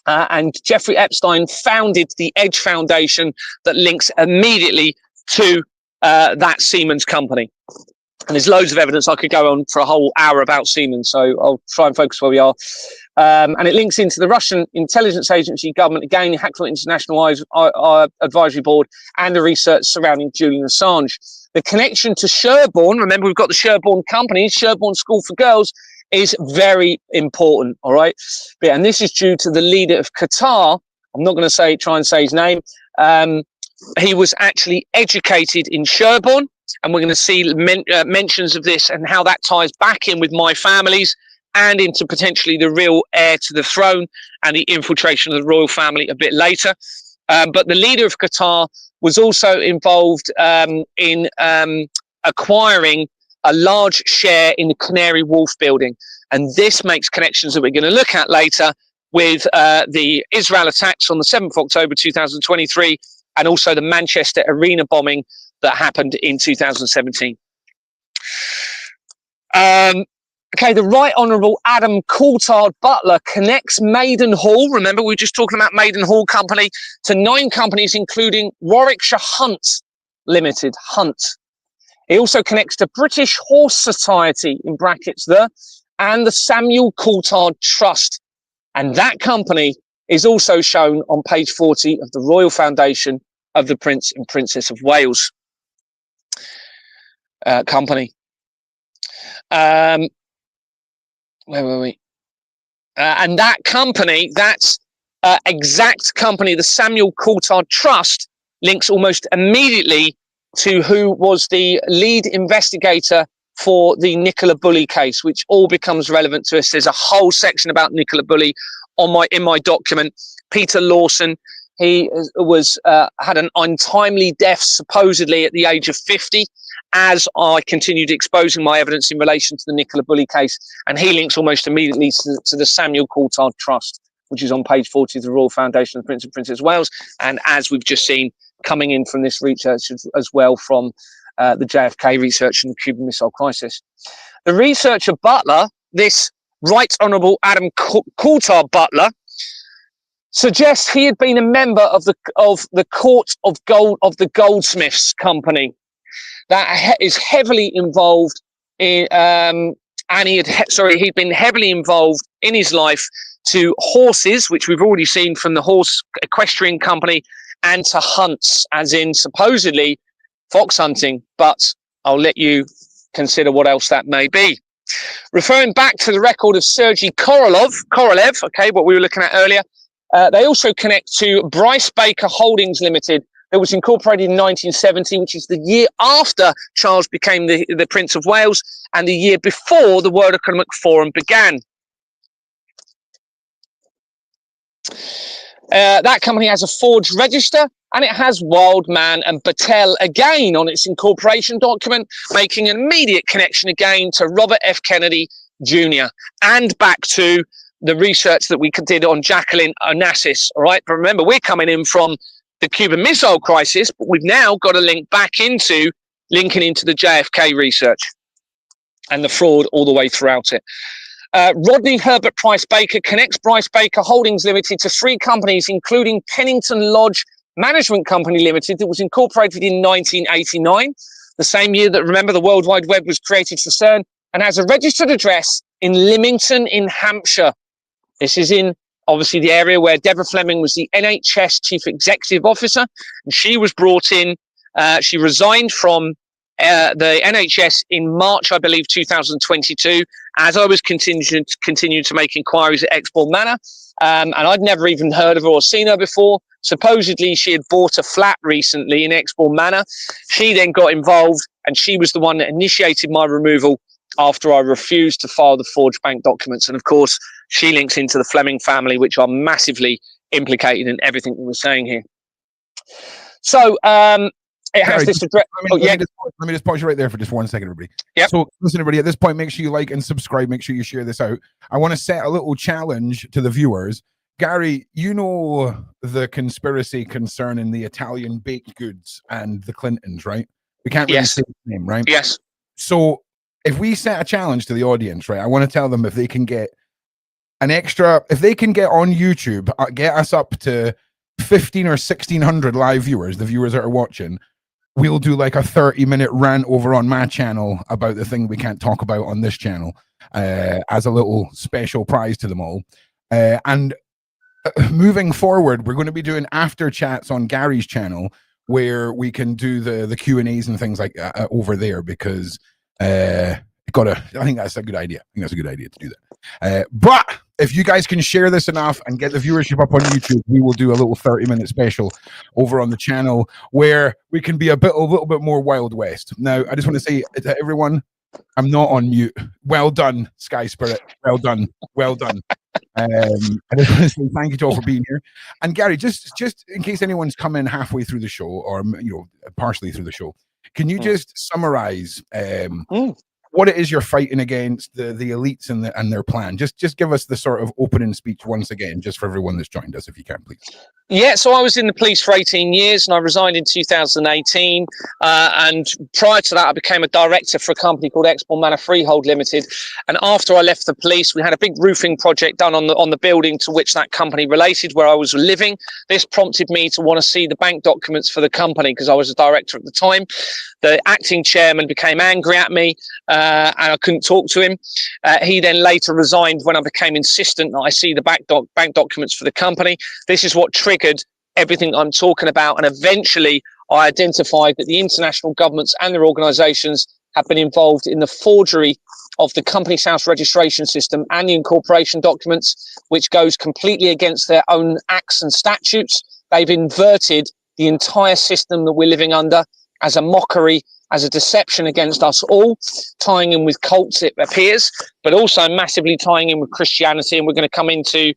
And Jeffrey Epstein founded the Edge Foundation that links immediately to that Siemens company. And there's loads of evidence. I could go on for a whole hour about Siemens, so I'll try and focus where we are. And it links into the Russian intelligence agency government, again, the Hacklowitt International Advisory Board, and the research surrounding Julian Assange. The connection to Sherborne, remember we've got the Sherborne company, Sherborne School for Girls, is very important, all right? And this is due to the leader of Qatar. I'm not going to try and say his name. He was actually educated in Sherborne, and we're going to see mentions of this and how that ties back in with my families and into potentially the real heir to the throne and the infiltration of the royal family a bit later. But the leader of Qatar was also involved in acquiring a large share in the Canary Wharf building. And this makes connections that we're going to look at later with the Israel attacks on the 7th of October 2023 and also the Manchester Arena bombing that happened in 2017. Okay, the Right Honourable Adam Coulthard-Butler connects Maidenhall, remember we were just talking about Maidenhall Company, to 9 companies including Warwickshire Hunt Limited, Hunt. He also connects to British Horse Society, in brackets and the Samuel Coulthard Trust. And that company is also shown on page 40 of the Royal Foundation of the Prince and Princess of Wales company. Where were we? And that company, that's exact company, the Samuel Coulthard Trust, links almost immediately to who was the lead investigator for the Nicola Bulley case, which all becomes relevant to us. There's a whole section about Nicola Bulley in my document. Peter Lawson, he was had an untimely death, supposedly at the age of 50, as I continued exposing my evidence in relation to the Nicola Bulley case, and he links almost immediately to the Samuel Coulthard Trust, which is on page 40 of the Royal Foundation of the Prince and Princess of Wales, and as we've just seen, coming in from this research as well from the JFK research and the Cuban Missile Crisis. The researcher Butler, this Right Honourable Adam Coulthard-Butler, suggests he had been a member of the Court of Gold of the Goldsmiths Company that is heavily involved in, and he'd been heavily involved in his life to horses, which we've already seen from the Horse Equestrian Company, and to hunts, as in supposedly fox hunting, but I'll let you consider what else that may be. Referring back to the record of Sergei Korolev, okay, what we were looking at earlier, they also connect to Bryce Baker Holdings Limited, that was incorporated in 1970, which is the year after Charles became the Prince of Wales and the year before the World Economic Forum began. That company has a forged register, and it has Wildman and Battelle again on its incorporation document, making an immediate connection again to Robert F. Kennedy Jr. and back to the research that we did on Jacqueline Onassis. All right, but remember, we're coming in from the Cuban Missile Crisis, but we've now got to link back into linking into the JFK research and the fraud all the way throughout it. Rodney Herbert Price Baker connects Bryce Baker Holdings Limited to 3 companies, including Pennington Lodge Management Company Limited, that was incorporated in 1989, the same year that, remember, the World Wide Web was created for CERN, and has a registered address in Lymington in Hampshire. This is in, obviously, the area where Deborah Fleming was the NHS Chief Executive Officer, and she was brought in, she resigned from the NHS in March, I believe, 2022, as I was continuing to make inquiries at Exbourne Manor, and I'd never even heard of her or seen her before. Supposedly, she had bought a flat recently in Exbourne Manor. She then got involved, and she was the one that initiated my removal after I refused to file the forged bank documents. And of course, she links into the Fleming family, which are massively implicated in everything we were saying here. So it has this address. Let me just pause you right there for just 1 second, everybody. Yep. So listen, everybody, at this point, make sure you like and subscribe. Make sure you share this out. I want to set a little challenge to the viewers. Gary, you know the conspiracy concerning the Italian baked goods and the Clintons, right? We can't really say his name, right? Yes. So if we set a challenge to the audience, right, I want to tell them if they can get if they can get on YouTube, get us up to 15 or 1600 live viewers, the viewers that are watching, we'll do like a 30-minute rant over on my channel about the thing we can't talk about on this channel, as a little special prize to them all. And moving forward, we're going to be doing after chats on Gary's channel where we can do the Q&As and things like that over there, because I think that's a good idea. I think that's a good idea to do that. But if you guys can share this enough and get the viewership up on YouTube, we will do a little 30-minute special over on the channel where we can be a little bit more Wild West. Now, I just want to say to everyone, I'm not on mute. Well done, Sky Spirit. Well done. Well done. I just want to say thank you to all for being here. And Gary, just in case anyone's come in halfway through the show or partially through the show, can you just summarize what it is you're fighting against, the elites and their plan? Just give us the sort of opening speech once again, just for everyone that's joined us, if you can, please. Yeah, so I was in the police for 18 years and I resigned in 2018. And prior to that, I became a director for a company called Exmoor Manor Freehold Limited. And after I left the police, we had a big roofing project done on the building to which that company related, where I was living. This prompted me to want to see the bank documents for the company because I was a director at the time. The acting chairman became angry at me and I couldn't talk to him. He then later resigned when I became insistent that I see the bank documents for the company. This is what triggered everything I'm talking about. And eventually I identified that the international governments and their organisations have been involved in the forgery of the Companies House registration system and the incorporation documents, which goes completely against their own acts and statutes. They've inverted the entire system that we're living under as a mockery, as a deception against us all, tying in with cults, it appears, but also massively tying in with Christianity. And we're going to come into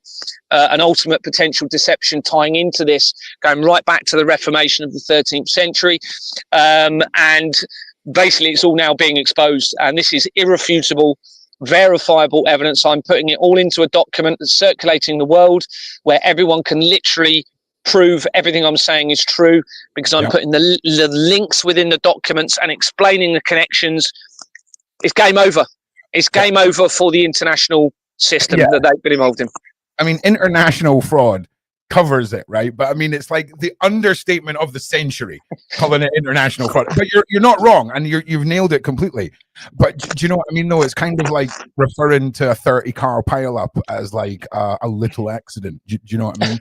an ultimate potential deception tying into this, going right back to the Reformation of the 13th century. And basically, it's all now being exposed. And this is irrefutable, verifiable evidence. I'm putting it all into a document that's circulating the world where everyone can literally prove everything I'm saying is true, because I'm putting the links within the documents and explaining the connections. It's game over. It's game over for the international system that they've been involved in. I mean, international fraud covers it, right? But I mean, it's like the understatement of the century, calling it international fraud. But you're not wrong, and you've nailed it completely. But do you know what I mean? No, it's kind of like referring to a 30-car pileup as like a little accident. Do you know what I mean?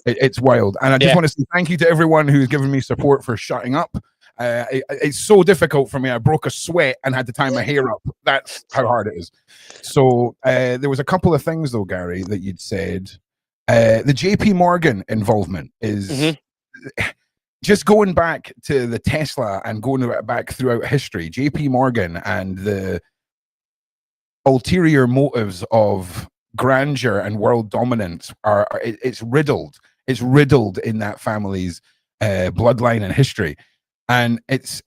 It's wild. And I just want to say thank you to everyone who's given me support for shutting up. It's so difficult for me. I broke a sweat and had to tie my hair up. That's how hard it is. So there was a couple of things though, Gary, that you'd said. The JP Morgan involvement is just going back to the Tesla and going back throughout history. JP Morgan and the ulterior motives of grandeur and world dominance it's riddled. It's riddled in that family's bloodline and history. And it's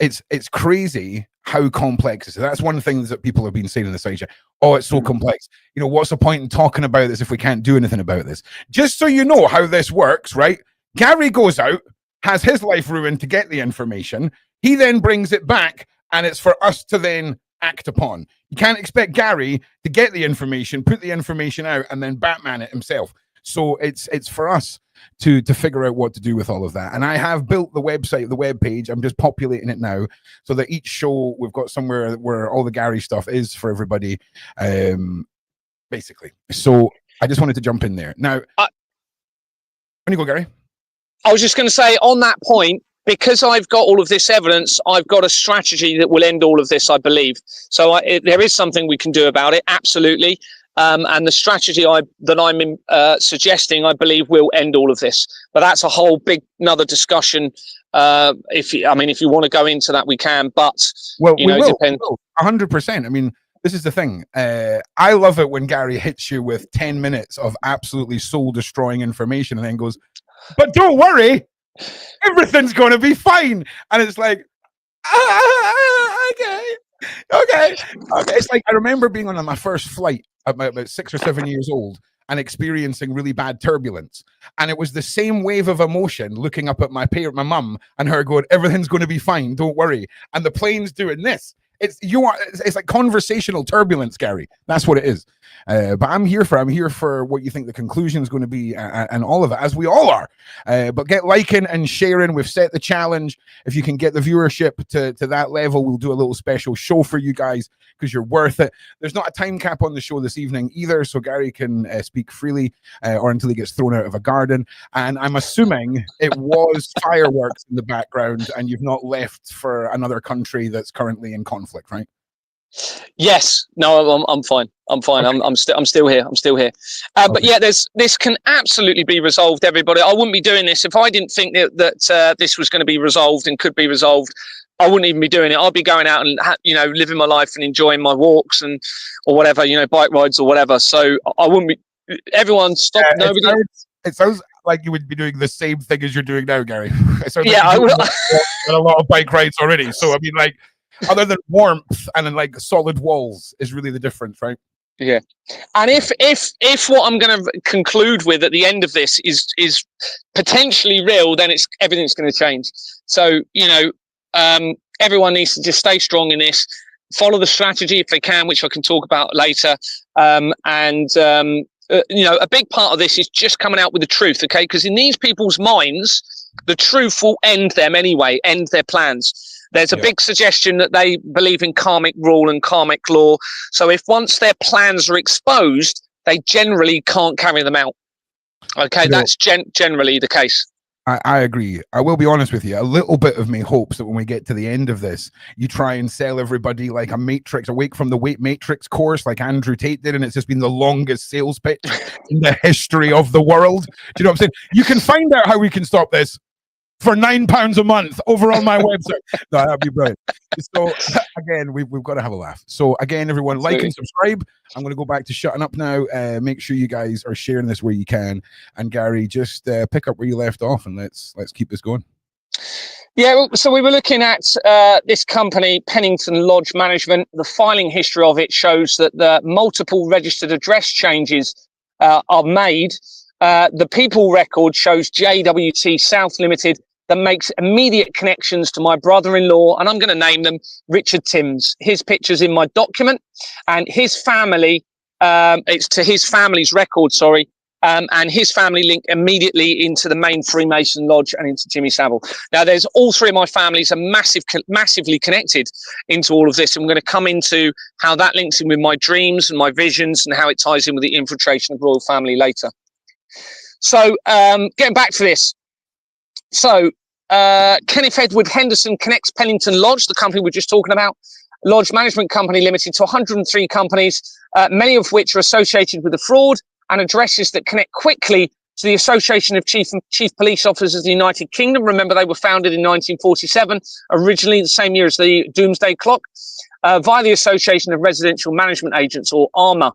crazy how complex it is. That's one of the things that people have been saying in the side chat. Oh, it's so complex. You know, what's the point in talking about this if we can't do anything about this? Just so you know how this works, right? Gary goes out, has his life ruined to get the information. He then brings it back, and it's for us to then act upon. You can't expect Gary to get the information, put the information out, and then Batman it himself. So it's for us to figure out what to do with all of that. And I have built the website, the web page. I'm just populating it now so that each show we've got somewhere where all the Gary stuff is for everybody, basically. So I just wanted to jump in there. Now, when you go, Gary? I was just going to say on that point, because I've got all of this evidence, I've got a strategy that will end all of this, I believe. So there is something we can do about it, absolutely. And the strategy that I'm suggesting, I believe, will end all of this. But that's a whole big another discussion. If you want to go into that, we can. But well, we will. 100%. I mean, this is the thing. I love it when Gary hits you with 10 minutes of absolutely soul-destroying information, and then goes, "But don't worry, everything's going to be fine." And it's like, okay. It's like I remember being on my first flight about 6 or 7 years old and experiencing really bad turbulence, and it was the same wave of emotion looking up at my mum and her going, "Everything's going to be fine, don't worry," and the plane's doing this. It's like conversational turbulence, Gary. That's what it is. But I'm here for what you think the conclusion is going to be, and all of it, as we all are. But get liking and sharing. We've set the challenge. If you can get the viewership to that level, we'll do a little special show for you guys because you're worth it. There's not a time cap on the show this evening either, so Gary can speak freely or until he gets thrown out of a garden. And I'm assuming it was fireworks in the background and you've not left for another country that's currently in conflict, right? Yes. No, I'm fine. I'm fine. Okay. I'm still here. But Okay. yeah, this can absolutely be resolved, everybody. I wouldn't be doing this if I didn't think that this was going to be resolved and could be resolved. I wouldn't even be doing it. I'd be going out and living my life and enjoying my walks or whatever, bike rides or whatever. So I wouldn't be. Everyone stop. Nobody. It sounds like you would be doing the same thing as you're doing now, Gary. It sounds Yeah, like I would. a lot of bike rides already. So I mean, like, other than warmth and then like solid walls is really the difference, right? Yeah. And if what I'm going to conclude with at the end of this is potentially real, then everything's going to change. So everyone needs to just stay strong in this, follow the strategy if they can, which I can talk about later. A big part of this is just coming out with the truth, okay? Because in these people's minds, the truth will end them anyway, end their plans. There's a big suggestion that they believe in karmic rule and karmic law. So if once their plans are exposed, they generally can't carry them out. Okay, that's generally the case. I agree. I will be honest with you. A little bit of me hopes that when we get to the end of this, you try and sell everybody like a Matrix, Awake from the Matrix course like Andrew Tate did, and it's just been the longest sales pitch in the history of the world. Do you know what I'm saying? You can find out how we can stop this for £9 a month over on my website. No, that'd be brilliant. So again, we've got to have a laugh. So again, everyone, like and subscribe. I'm going to go back to shutting up now. Make sure you guys are sharing this where you can. And Gary, just pick up where you left off, and let's keep this going. Yeah, so we were looking at this company, Pennington Lodge Management. The filing history of it shows that the multiple registered address changes are made. The people record shows JWT South Limited that makes immediate connections to my brother-in-law, and I'm going to name them Richard Timms. His picture's in my document, and his family, it's to his family's record, and his family link immediately into the main Freemason Lodge and into Jimmy Savile. Now, there's all three of my families are massively connected into all of this, and we're going to come into how that links in with my dreams and my visions and how it ties in with the infiltration of royal family later. So getting back to this. So Kenneth Edward Henderson connects Pennington Lodge, the company we're just talking about, Lodge Management Company Limited, to 103 companies, many of which are associated with the fraud, and addresses that connect quickly to the Association of Chief Police Officers of the United Kingdom. Remember, they were founded in 1947, originally the same year as the Doomsday Clock, via the Association of Residential Management Agents, or ARMA.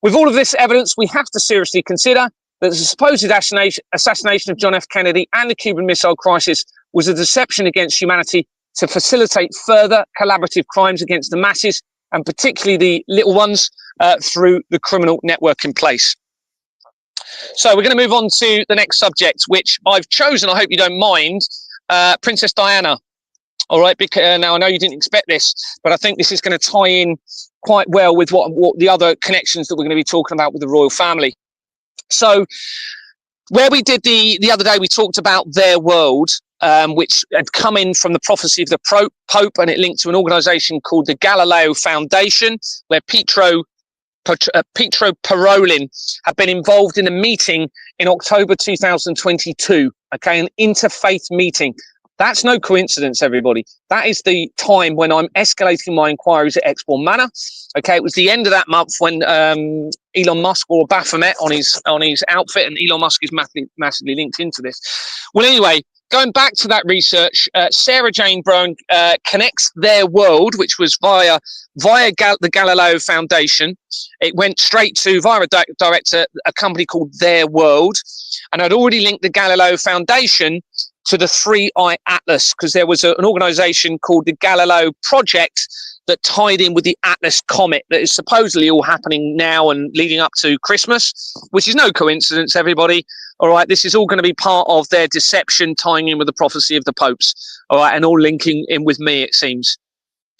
With all of this evidence, we have to seriously consider that the supposed assassination of John F. Kennedy and the Cuban Missile Crisis was a deception against humanity to facilitate further collaborative crimes against the masses, and particularly the little ones, through the criminal network in place. So we're going to move on to the next subject, which I've chosen, I hope you don't mind, Princess Diana. All right, because now I know you didn't expect this, but I think this is going to tie in quite well with what the other connections that we're going to be talking about with the royal family. So where we did the other day, we talked about their world, which had come in from the prophecy of the Pope, and it linked to an organization called the Galileo Foundation, where Pietro Parolin had been involved in a meeting in October 2022, okay, an interfaith meeting. That's no coincidence, everybody. That is the time when I'm escalating my inquiries at Exbourne Manor. Okay, it was the end of that month when Elon Musk wore Baphomet on his outfit, and Elon Musk is massively linked into this. Well, anyway, going back to that research, Sarah Jane Brown connects their world, which was via the Galileo Foundation. It went straight to, via a director, a company called Their World, and I'd already linked the Galileo Foundation to the 3-Eye Atlas, because there was an organization called the Galileo Project that tied in with the Atlas Comet that is supposedly all happening now and leading up to Christmas, which is no coincidence, everybody. All right, this is all going to be part of their deception, tying in with the prophecy of the popes. All right, and all linking in with me, it seems.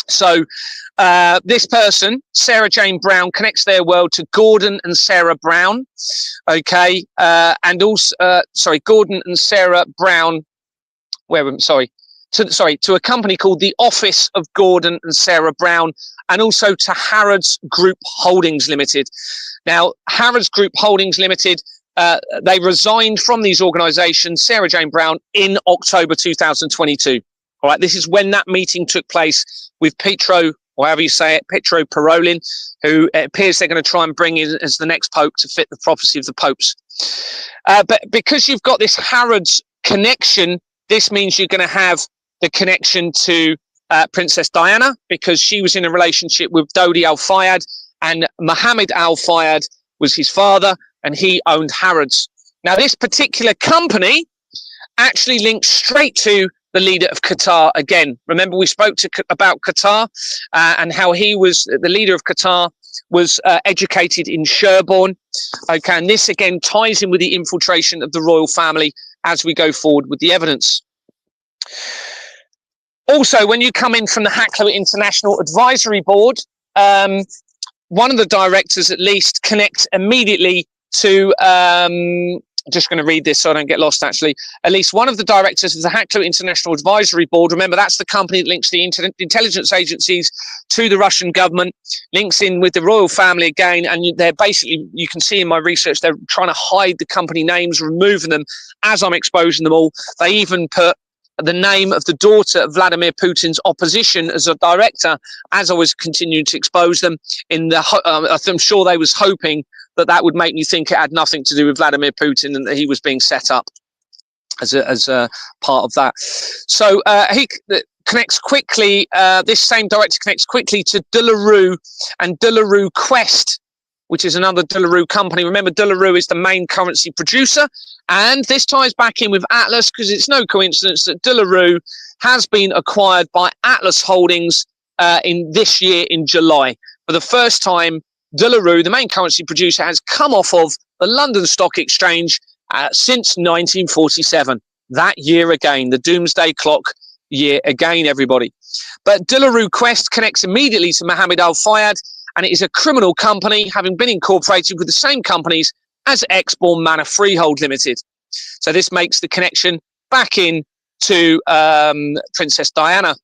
So this person, Sarah Jane Brown, connects their world to Gordon and Sarah Brown. Okay, and also, Gordon and Sarah Brown. To a company called the Office of Gordon and Sarah Brown, and also to Harrods Group Holdings Limited. Now, Harrods Group Holdings Limited, they resigned from these organisations, Sarah Jane Brown, in October 2022. All right, this is when that meeting took place with Pietro or however you say it, Pietro Parolin, who it appears they're going to try and bring in as the next pope to fit the prophecy of the popes. But because you've got this Harrods connection, this means you're going to have the connection to Princess Diana, because she was in a relationship with Dodi Al-Fayed, and Mohammed Al-Fayed was his father, and he owned Harrods. Now, this particular company actually links straight to the leader of Qatar again. Remember, we spoke about Qatar and how he was, the leader of Qatar was educated in Sherborne. Okay, and this again ties in with the infiltration of the royal family as we go forward with the evidence. Also, when you come in from the Hacklow International Advisory Board, one of the directors at least connects immediately to, just going to read this so I don't get lost actually, at least one of the directors of the Hacklow International Advisory Board, remember that's the company that links the intelligence agencies to the Russian government, links in with the royal family again, and they're basically, you can see in my research, they're trying to hide the company names, removing them as I'm exposing them all. They even put the name of the daughter of Vladimir Putin's opposition as a director, as I was continuing to expose them. I'm sure they was hoping that would make you think it had nothing to do with Vladimir Putin and that he was being set up as a part of that. So he connects quickly, this same director connects quickly to De La Rue and De La Rue Quest, which is another De La Rue company. Remember, De La Rue is the main currency producer. And this ties back in with Atlas, because it's no coincidence that De La Rue has been acquired by Atlas Holdings in this year in July. For the first time, De La Rue, the main currency producer, has come off of the London Stock Exchange since 1947. That year again, the doomsday clock year again, everybody. But De La Rue Quest connects immediately to Mohammed Al-Fayed, and it is a criminal company, having been incorporated with the same companies as Exborn Manor Freehold Limited. So this makes the connection back in to Princess Diana.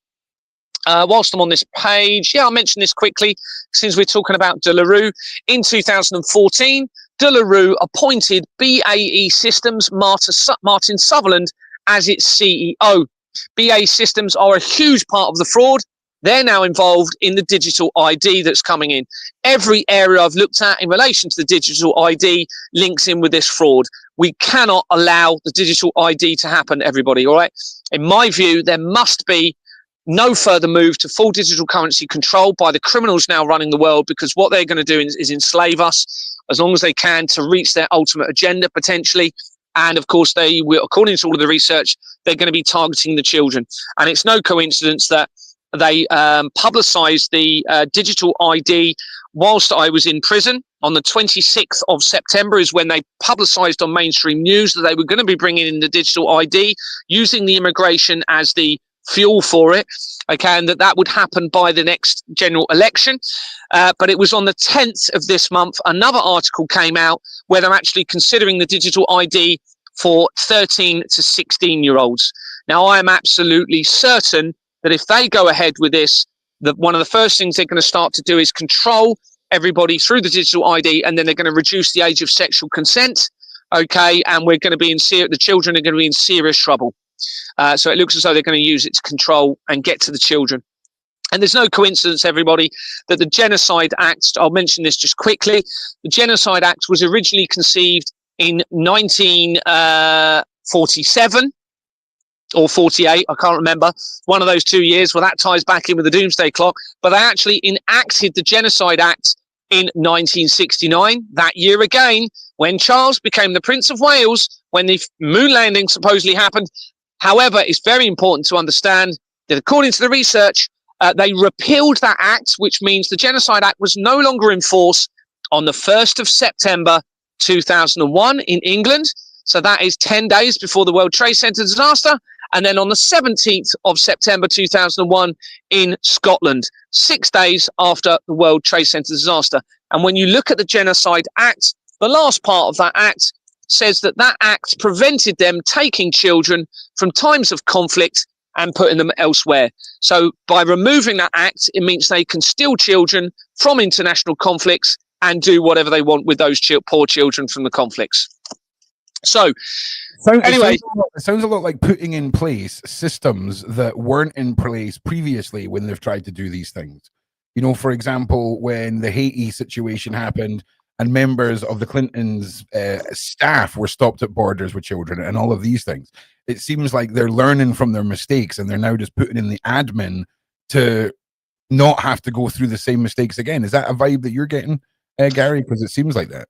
Whilst I'm on this page, I'll mention this quickly since we're talking about De La Rue. In 2014, De La Rue appointed BAE Systems Martin Sutherland as its CEO. BAE Systems are a huge part of the fraud. They're now involved in the digital ID that's coming in. Every area I've looked at in relation to the digital ID links in with this fraud. We cannot allow the digital ID to happen, everybody, all right? In my view, there must be no further move to full digital currency control by the criminals now running the world, because what they're going to do is enslave us as long as they can to reach their ultimate agenda, potentially. And of course, they will, according to all of the research, they're going to be targeting the children. And it's no coincidence that they publicized the digital ID whilst I was in prison. On the 26th of September is when they publicized on mainstream news that they were going to be bringing in the digital ID, using the immigration as the fuel for it, okay, and that would happen by the next general election. But it was on the 10th of this month, another article came out where they're actually considering the digital ID for 13 to 16-year-olds. Now, I am absolutely certain that if they go ahead with this, that one of the first things they're going to start to do is control everybody through the digital ID, and then they're going to reduce the age of sexual consent, okay, and we're going to be the children are going to be in serious trouble. So it looks as though they're going to use it to control and get to the children. And there's no coincidence, everybody, that the Genocide Act, I'll mention this just quickly, the Genocide Act was originally conceived in 1947 or 48, I can't remember, one of those 2 years. Well, that ties back in with the Doomsday Clock, but they actually enacted the Genocide Act in 1969, that year again, when Charles became the Prince of Wales, when the moon landing supposedly happened. However, it's very important to understand that according to the research, they repealed that act, which means the Genocide Act was no longer in force on the 1st of September 2001 in England. So that is 10 days before the World Trade Center disaster. And then on the 17th of September 2001 in Scotland, 6 days after the World Trade Center disaster. And when you look at the Genocide Act, the last part of that act says that act prevented them taking children from times of conflict and putting them elsewhere. So by removing that act, it means they can steal children from international conflicts and do whatever they want with those poor children from the conflicts. So anyway, it sounds a lot like putting in place systems that weren't in place previously when they've tried to do these things. You know, for example, when the Haiti situation happened and members of the Clintons' staff were stopped at borders with children and all of these things, it seems like they're learning from their mistakes and they're now just putting in the admin to not have to go through the same mistakes again. Is that a vibe that you're getting, Gary? Because it seems like that.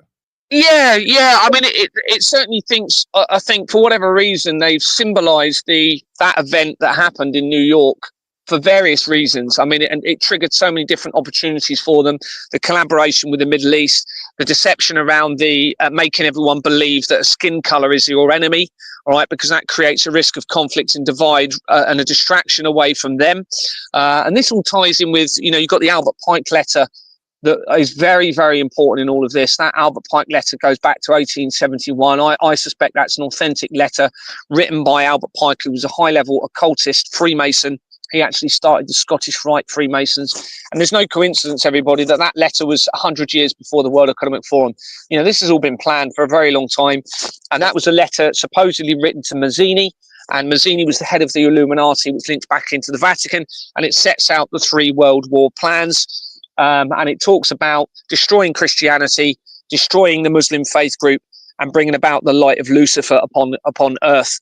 Yeah. I mean, it certainly thinks. I think for whatever reason they've symbolised that event that happened in New York for various reasons. I mean, it triggered so many different opportunities for them. The collaboration with the Middle East, the deception around the making everyone believe that a skin colour is your enemy. All right, because that creates a risk of conflict and divide and a distraction away from them. And this all ties in with, you've got the Albert Pike letter that is very, very important in all of this. That Albert Pike letter goes back to 1871. I suspect that's an authentic letter written by Albert Pike, who was a high-level occultist, Freemason. He actually started the Scottish Rite Freemasons. And there's no coincidence, everybody, that letter was 100 years before the World Economic Forum. This has all been planned for a very long time. And that was a letter supposedly written to Mazzini. And Mazzini was the head of the Illuminati, which linked back into the Vatican. And it sets out the 3 World War plans. And it talks about destroying Christianity, destroying the Muslim faith group, and bringing about the light of Lucifer upon earth.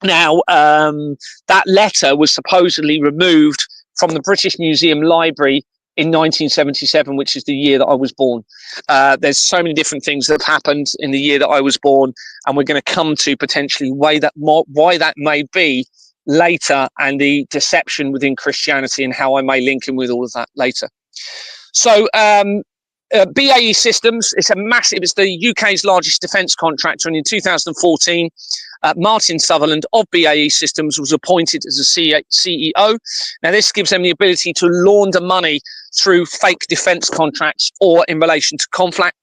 Now, that letter was supposedly removed from the British Museum Library in 1977, which is the year that I was born. There's so many different things that have happened in the year that I was born, and we're going to come to potentially why that may be later, and the deception within Christianity and how I may link in with all of that later. So BAE Systems, it's the UK's largest defence contractor, and in 2014, Martin Sutherland of BAE Systems was appointed as a CEO. Now, this gives them the ability to launder money through fake defence contracts or in relation to conflicts,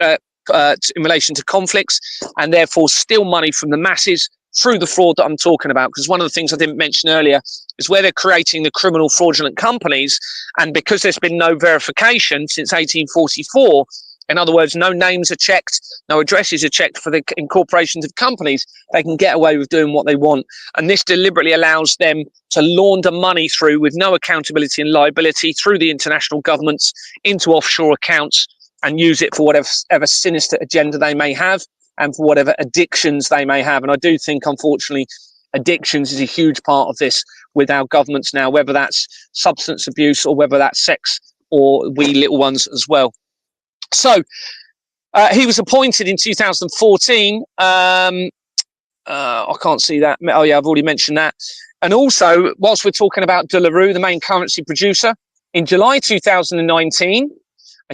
and therefore steal money from the masses through the fraud that I'm talking about. Because one of the things I didn't mention earlier is where they're creating the criminal fraudulent companies, and because there's been no verification since 1844, in other words, no names are checked, no addresses are checked for the incorporations of companies, they can get away with doing what they want. And this deliberately allows them to launder money through, with no accountability and liability, through the international governments into offshore accounts, and use it for whatever sinister agenda they may have and for whatever addictions they may have. And I do think, unfortunately, addictions is a huge part of this with our governments now, whether that's substance abuse or whether that's sex or we little ones as well. So he was appointed in 2014. I can't see that. Oh, yeah, I've already mentioned that. And also, whilst we're talking about De La Rue, the main currency producer, in July 2019,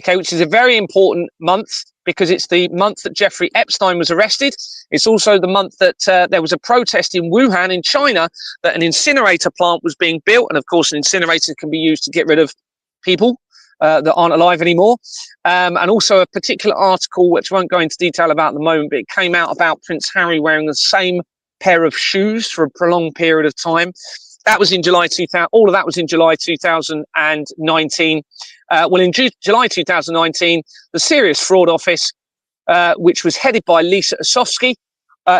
which is a very important month because it's the month that Jeffrey Epstein was arrested. It's also the month that there was a protest in Wuhan in China that an incinerator plant was being built. And of course, an incinerator can be used to get rid of people that aren't alive anymore. And also a particular article, which I won't go into detail about at the moment, but it came out about Prince Harry wearing the same pair of shoes for a prolonged period of time. That was in July 2000. All of that was in July 2019. Well, in July 2019, the Serious Fraud Office, which was headed by Lisa Osofsky,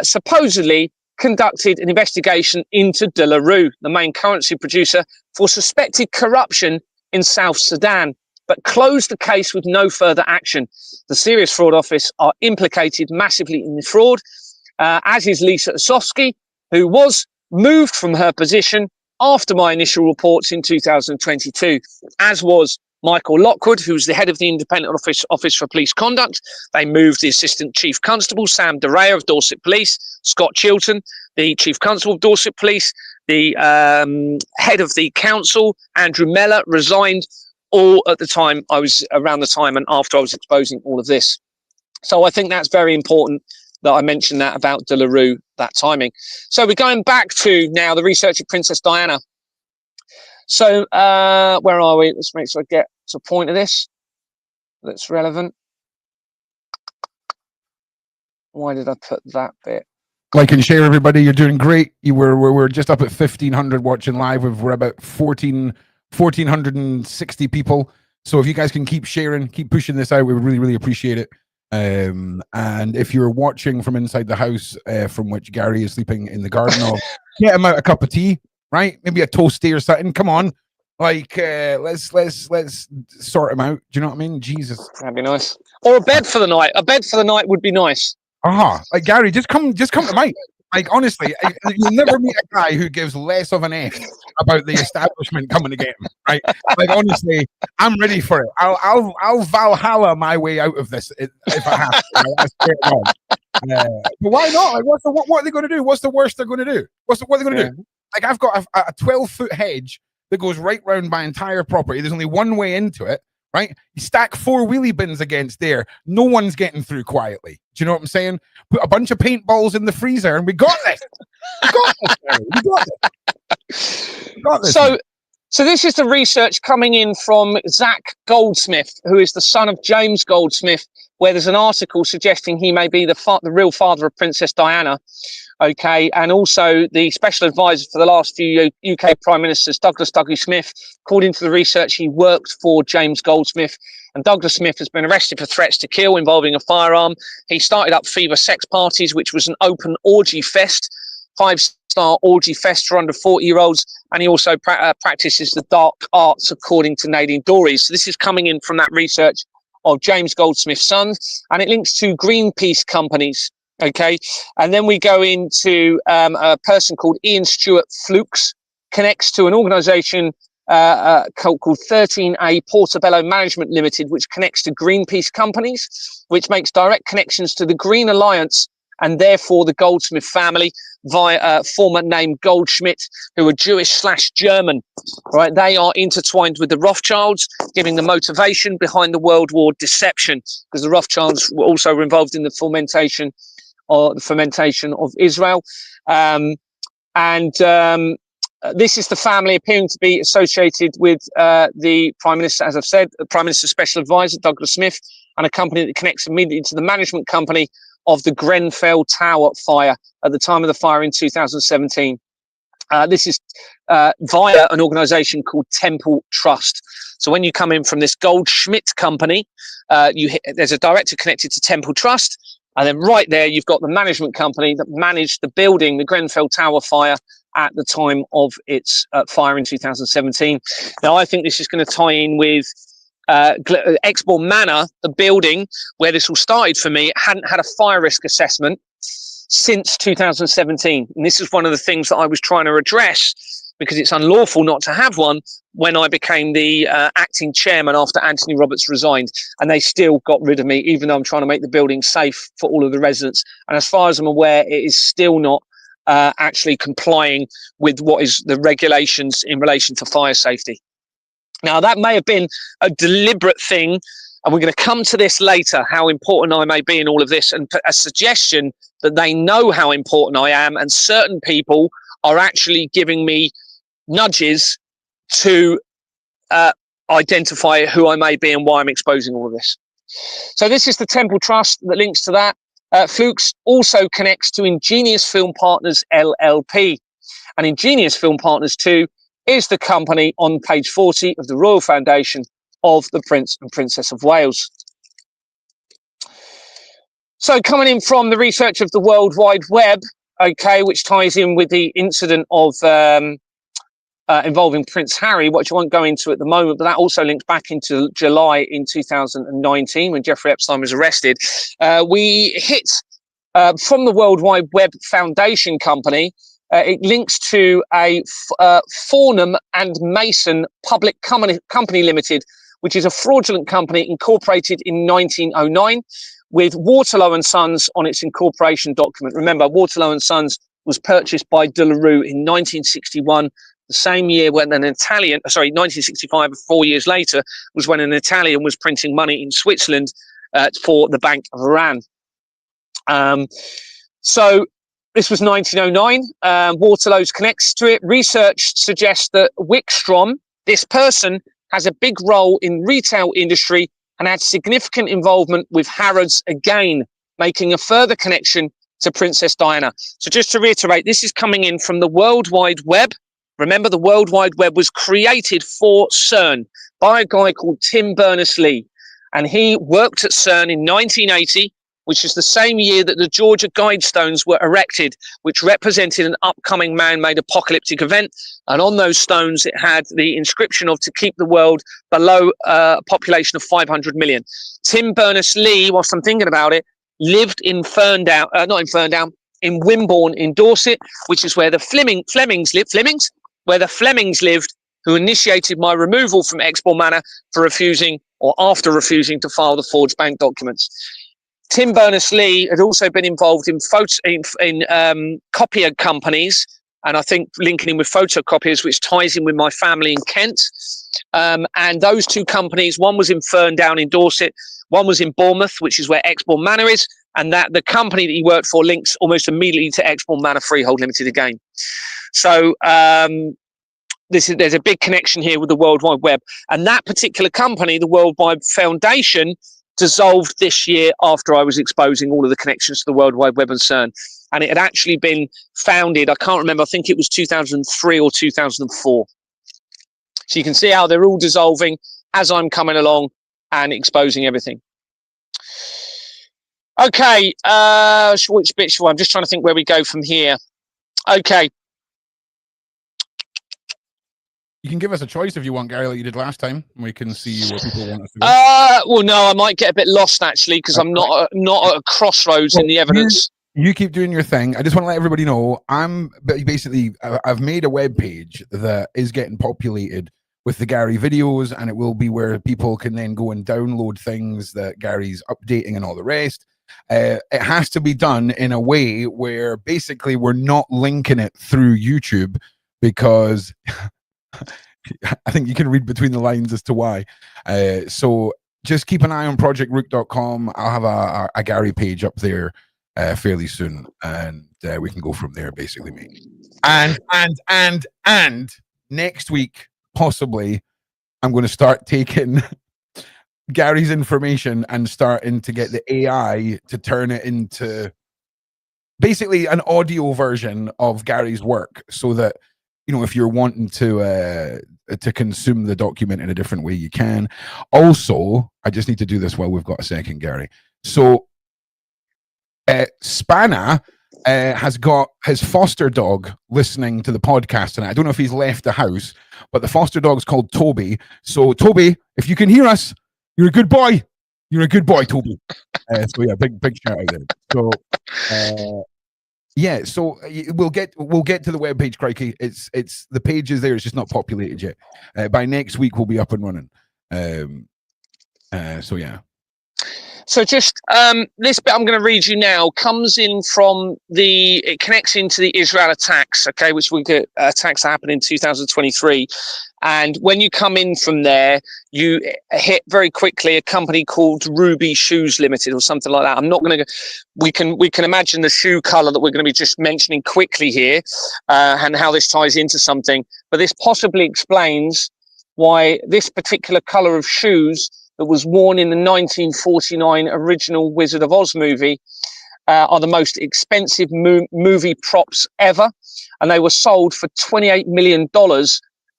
supposedly conducted an investigation into De La Rue, the main currency producer, for suspected corruption in South Sudan, but closed the case with no further action. The Serious Fraud Office are implicated massively in the fraud, as is Lisa Osofsky, who was moved from her position after my initial reports in 2022, as was Michael Lockwood, who's the head of the Independent Office for Police Conduct. They moved the Assistant Chief Constable, Sam Derea of Dorset Police, Scott Chilton, the Chief Constable of Dorset Police, the head of the council, Andrew Mellor, resigned all at the time around the time and after I was exposing all of this. So I think that's very important that I mentioned that about De La Rue, that timing. So we're going back to now the research of Princess Diana. So where are we? Let's make sure I get to the point of this that's relevant. Why did I put that bit? Like and share, everybody. You're doing great. We're just up at 1,500 watching live. We're about 1,460 people. So if you guys can keep sharing, keep pushing this out, we would really, really appreciate it. And if you're watching from inside the house, from which Gary is sleeping in the garden of, get him out a cup of tea, right? Maybe a toasty or something. Come on. Like, let's sort him out. Do you know what I mean? Jesus. That'd be nice. Or a bed for the night. A bed for the night would be nice. Like Gary, just come to Mike. Like, honestly, you'll never meet a guy who gives less of an F about the establishment coming to get him. Right? Like, honestly, I'm ready for it. I'll Valhalla my way out of this if I have to. You know, I swear to God. But why not? Like, what are they going to do? What's the worst they're going to do? What are they going to do? Like, I've got a 12-foot hedge that goes right round my entire property. There's only one way into it. Right? You stack 4 wheelie bins against there. No one's getting through quietly. Do you know what I'm saying? Put a bunch of paintballs in the freezer and we got this. We got this. So this is the research coming in from Zach Goldsmith, who is the son of James Goldsmith, where there's an article suggesting he may be the real father of Princess Diana. Okay, and also the special advisor for the last few UK Prime Ministers, Douglas Smith. According to the research, he worked for James Goldsmith, and Douglas Smith has been arrested for threats to kill involving a firearm. He started up Fever Sex Parties, which was an open orgy fest, 5-star orgy fest for under 40-year-olds, and he also practices the dark arts, according to Nadine Dorries. So this is coming in from that research of James Goldsmith's son, and it links to Greenpeace companies. Okay, and then we go into a person called Ian Stewart Flukes, connects to an organisation called 13A Portobello Management Limited, which connects to Greenpeace companies, which makes direct connections to the Green Alliance and therefore the Goldsmith family via former name Goldschmidt, who are Jewish/German. Right, they are intertwined with the Rothschilds, giving the motivation behind the World War deception, because the Rothschilds were also involved in the fermentation of Israel. This is the family appearing to be associated with the Prime Minister, as I've said, the Prime Minister's Special Advisor, Douglas Smith, and a company that connects immediately to the management company of the Grenfell Tower fire at the time of the fire in 2017. This is via an organisation called Temple Trust. So when you come in from this Goldschmidt company, there's a director connected to Temple Trust. And then right there, you've got the management company that managed the building, the Grenfell Tower fire, at the time of its fire in 2017. Now, I think this is going to tie in with Exbourne Manor, the building where this all started for me. It hadn't had a fire risk assessment since 2017. And this is one of the things that I was trying to address, because it's unlawful not to have one, when I became the acting chairman after Anthony Roberts resigned. And they still got rid of me, even though I'm trying to make the building safe for all of the residents. And as far as I'm aware, it is still not actually complying with what is the regulations in relation to fire safety. Now, that may have been a deliberate thing, and we're going to come to this later, how important I may be in all of this, and a suggestion that they know how important I am, and certain people are actually giving me nudges to identify who I may be and why I'm exposing all of this. So this is the Temple Trust that links to that. Flukes also connects to Ingenious Film Partners LLP. And Ingenious Film Partners 2 is the company on page 40 of the Royal Foundation of the Prince and Princess of Wales. So coming in from the research of the World Wide Web, okay, which ties in with the incident of involving Prince Harry, which I won't go into at the moment, but that also links back into July in 2019 when Jeffrey Epstein was arrested. We hit from the World Wide Web Foundation company. It links to a Farnham and Mason Public Company Limited, which is a fraudulent company incorporated in 1909 with Waterlow and Sons on its incorporation document. Remember, Waterlow and Sons was purchased by De La Rue in 1961, the same year when 1965, 4 years later, was when an Italian was printing money in Switzerland for the Bank of Iran. So this was 1909. Waterlow's connects to it. Research suggests that Wickstrom, this person, has a big role in retail industry and had significant involvement with Harrods again, making a further connection to Princess Diana. So just to reiterate, this is coming in from the World Wide Web. Remember, the World Wide Web was created for CERN by a guy called Tim Berners-Lee, and he worked at CERN in 1980 which is the same year that the Georgia Guidestones were erected, which represented an upcoming man-made apocalyptic event. And on those stones, it had the inscription of "to keep the world below a population of 500 million." Tim Berners-Lee, whilst I'm thinking about it, lived in in Wimborne in Dorset, which is where the Flemings lived, who initiated my removal from Exmoor Manor after refusing to file the forged bank documents. Tim Berners-Lee had also been involved in copier companies, and I think linking in with photocopiers, which ties in with my family in Kent. And those two companies, one was in Ferndown in Dorset, one was in Bournemouth, which is where Exmoor Manor is, and that the company that he worked for links almost immediately to Exmoor Manor Freehold Limited again. So there's a big connection here with the World Wide Web, and that particular company, the World Wide Foundation, dissolved this year after I was exposing all of the connections to the World Wide Web and CERN. And it had actually been founded, I can't remember, I think it was 2003 or 2004. So you can see how they're all dissolving as I'm coming along and exposing everything. Okay, which bit I'm just trying to think where we go from here. Okay. You can give us a choice if you want, Gary, like you did last time. We can see where people want us to go. Well, no, I might get a bit lost, actually, because I'm not at a crossroads in the evidence. You keep doing your thing. I just want to let everybody know I've made a web page that is getting populated with the Gary videos, and it will be where people can then go and download things that Gary's updating and all the rest. It has to be done in a way where basically we're not linking it through YouTube, because I think you can read between the lines as to why. So just keep an eye on projectrook.com. I'll have a Gary page up there fairly soon, and we can go from there, basically, mate. And next week, possibly, I'm going to start taking Gary's information and starting to get the AI to turn it into basically an audio version of Gary's work, so that, you know, if you're wanting to consume the document in a different way, you can. Also, I just need to do this while we've got a second, Gary. So Spanner has got his foster dog listening to the podcast, and I don't know if he's left the house, but the foster dog's called Toby. So Toby, if you can hear us, you're a good boy. You're a good boy, Toby. So yeah, big shout out there. So yeah, so we'll get to the webpage, crikey. It's the page is there, it's just not populated yet. By next week we'll be up and running. So yeah. So just this bit I'm going to read you now comes in from it connects into the Israel attacks, okay, which we get attacks that happened in 2023. And when you come in from there, you hit very quickly a company called Ruby Shoes Limited or something like that. I'm not going to. We can imagine the shoe color that we're going to be just mentioning quickly here, and how this ties into something. But this possibly explains why this particular color of shoes that was worn in the 1949 original Wizard of Oz movie are the most expensive movie props ever, and they were sold for $28 million.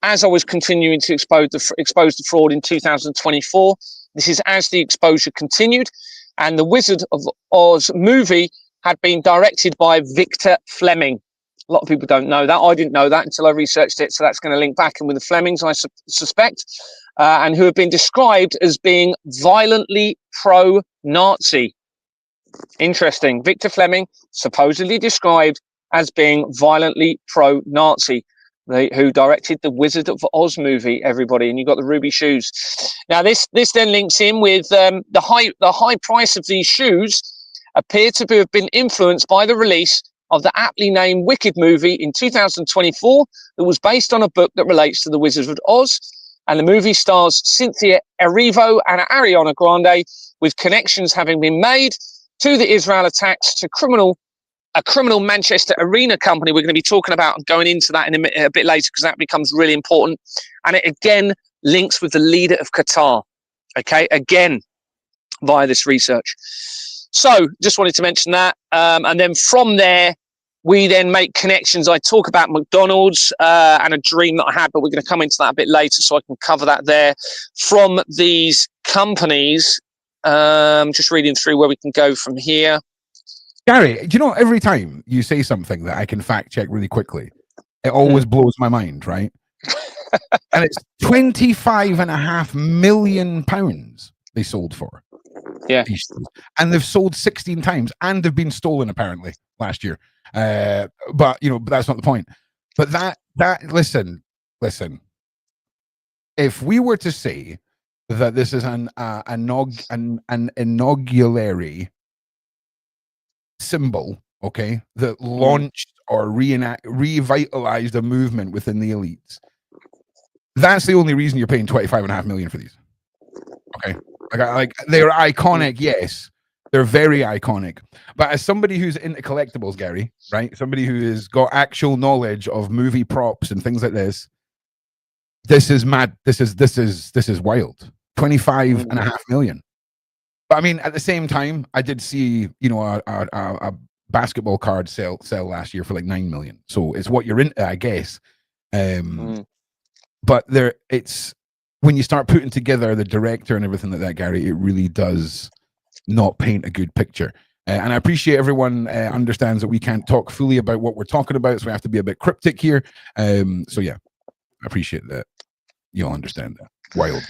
As I was continuing to expose the fraud in 2024, this is as the exposure continued, and the Wizard of Oz movie had been directed by Victor Fleming. A lot of people don't know that. I didn't know that until I researched it, so that's going to link back in with the Flemings, I suspect, and who have been described as being violently pro-Nazi. Interesting. Victor Fleming, supposedly described as being violently pro-Nazi. Who directed the Wizard of Oz movie, everybody, and you've got the ruby shoes. Now, this then links in with the high price of these shoes appear to have been influenced by the release of the aptly named Wicked movie in 2024 that was based on a book that relates to the Wizard of Oz, and the movie stars Cynthia Erivo and Ariana Grande, with connections having been made to the Israel attacks to a criminal Manchester arena company we're going to be talking about and going into that in a bit later, because that becomes really important. And it again links with the leader of Qatar, okay, again, via this research. So just wanted to mention that. And then from there, we then make connections. I talk about McDonald's and a dream that I had, but we're going to come into that a bit later, so I can cover that there. From these companies, Just reading through where we can go from here. Gary, do you know, every time you say something that I can fact check really quickly, it always blows my mind, right? And it's £25.5 million they sold for. Yeah. And they've sold 16 times, and they've been stolen apparently last year. But that's not the point. But listen. If we were to say that this is an inauguratory symbol, okay, that launched or revitalized a movement within the elites, that's the only reason you're paying $25.5 million for these. Okay, like they're iconic, yes, they're very iconic. But as somebody who's into collectibles, Gary, right, somebody who has got actual knowledge of movie props and things like this, this is mad. This is wild. $25.5 million. But I mean, at the same time, I did see, a basketball card sell last year for like $9 million. So it's what you're into, I guess. But it's when you start putting together the director and everything like that, Gary, it really does not paint a good picture. And I appreciate everyone understands that we can't talk fully about what we're talking about, so we have to be a bit cryptic here. So yeah, I appreciate that. You'll understand that. Wild.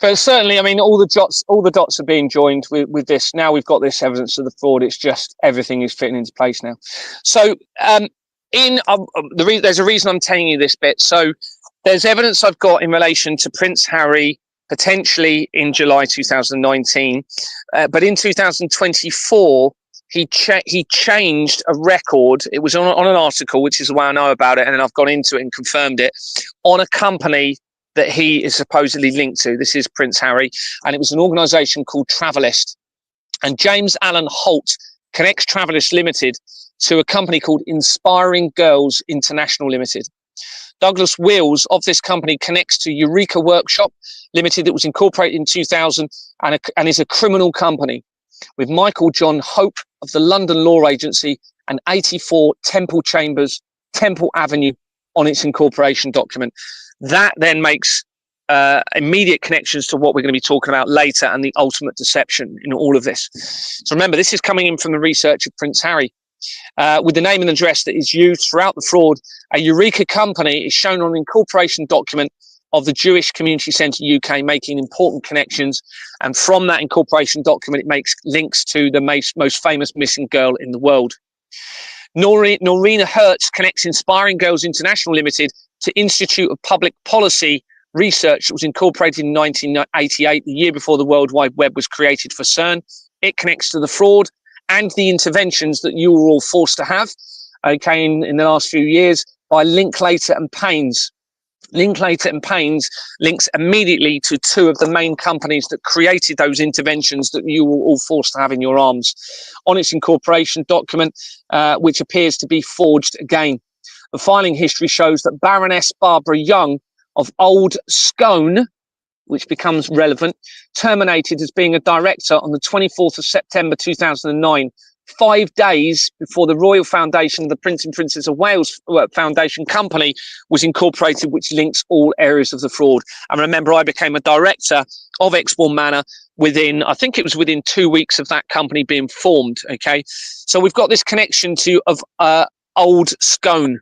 But certainly, I mean, all the dots are being joined with this. Now we've got this evidence of the fraud. It's just everything is fitting into place now. So there's a reason I'm telling you this bit. So there's evidence I've got in relation to Prince Harry, potentially in July 2019. But in 2024, he changed a record. It was on an article, which is the way I know about it. And then I've gone into it and confirmed it on a company that he is supposedly linked to. This is Prince Harry. And it was an organisation called Travelist. And James Allen Holt connects Travelist Limited to a company called Inspiring Girls International Limited. Douglas Wills of this company connects to Eureka Workshop Limited that was incorporated in 2000 and is a criminal company, with Michael John Hope of the London Law Agency and 84 Temple Chambers, Temple Avenue on its incorporation document. That then makes immediate connections to what we're going to be talking about later and the ultimate deception in all of this. So remember, this is coming in from the research of Prince Harry. With the name and address that is used throughout the fraud, a Eureka company is shown on an incorporation document of the Jewish Community Centre UK, making important connections. And from that incorporation document, it makes links to the most famous missing girl in the world. Norina Hertz connects Inspiring Girls International Limited to Institute of Public Policy Research that was incorporated in 1988, the year before the World Wide Web was created for CERN. It connects to the fraud and the interventions that you were all forced to have, okay, in the last few years by Linklater and Paynes. Linklater and Paynes links immediately to two of the main companies that created those interventions that you were all forced to have in your arms. On its incorporation document, which appears to be forged again. The filing history shows that Baroness Barbara Young of Old Scone, which becomes relevant, terminated as being a director on the 24th of September 2009, 5 days before the Royal Foundation, the Prince and Princess of Wales Foundation company, was incorporated, which links all areas of the fraud. And remember, I became a director of Exbourne Manor within 2 weeks of that company being formed. Okay, so we've got this connection of Old Scone.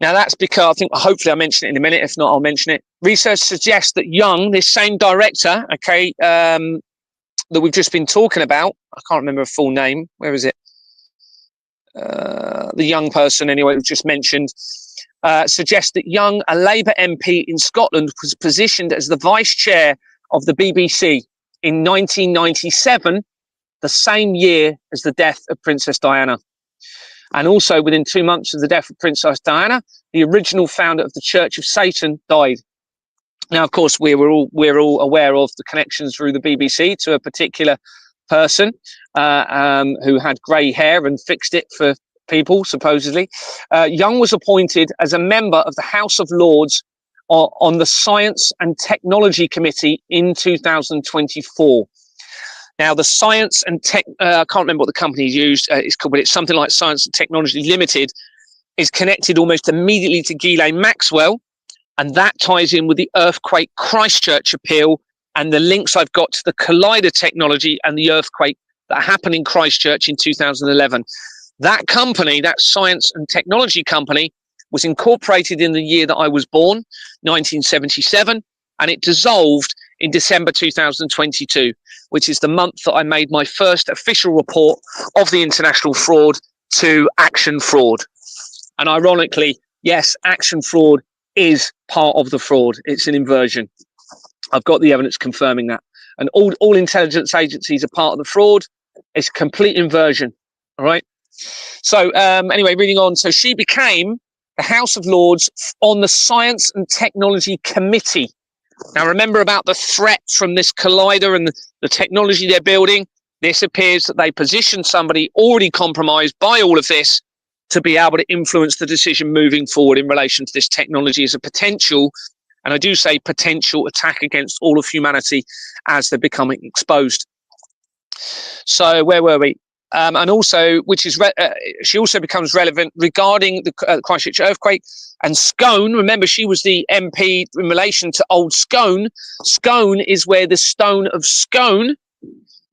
Now, that's because hopefully I'll mention it in a minute. If not, I'll mention it. Research suggests that Young, this same director, okay, that we've just been talking about, I can't remember her full name. Where is it? The young person, anyway, we've just mentioned, suggests that Young, a Labour MP in Scotland, was positioned as the vice chair of the BBC in 1997, the same year as the death of Princess Diana. And also within 2 months of the death of Princess Diana, the original founder of the Church of Satan died. Now, of course, we're all aware of the connections through the BBC to a particular person who had grey hair and fixed it for people, supposedly. Young was appointed as a member of the House of Lords on the Science and Technology Committee in 2024. Now, the Science and Tech, I can't remember what the company used, but it's something like Science and Technology Limited, is connected almost immediately to Ghislaine Maxwell, and that ties in with the Earthquake Christchurch appeal and the links I've got to the Collider technology and the earthquake that happened in Christchurch in 2011. That company, that science and technology company, was incorporated in the year that I was born, 1977, and it dissolved in December 2022, which is the month that I made my first official report of the international fraud to Action Fraud. And ironically, yes, Action Fraud is part of the fraud. It's an inversion. I've got the evidence confirming that. And all intelligence agencies are part of the fraud. It's a complete inversion. All right. So anyway, reading on. So she became the House of Lords on the Science and Technology Committee. Now, remember about the threats from this Collider and the technology they're building. This appears that they positioned somebody already compromised by all of this to be able to influence the decision moving forward in relation to this technology as a potential, and I do say potential, attack against all of humanity as they're becoming exposed. So where were we? And also, which is she also becomes relevant regarding the Christchurch earthquake and Scone. Remember, she was the MP in relation to Old Scone. Scone is where the stone of Scone,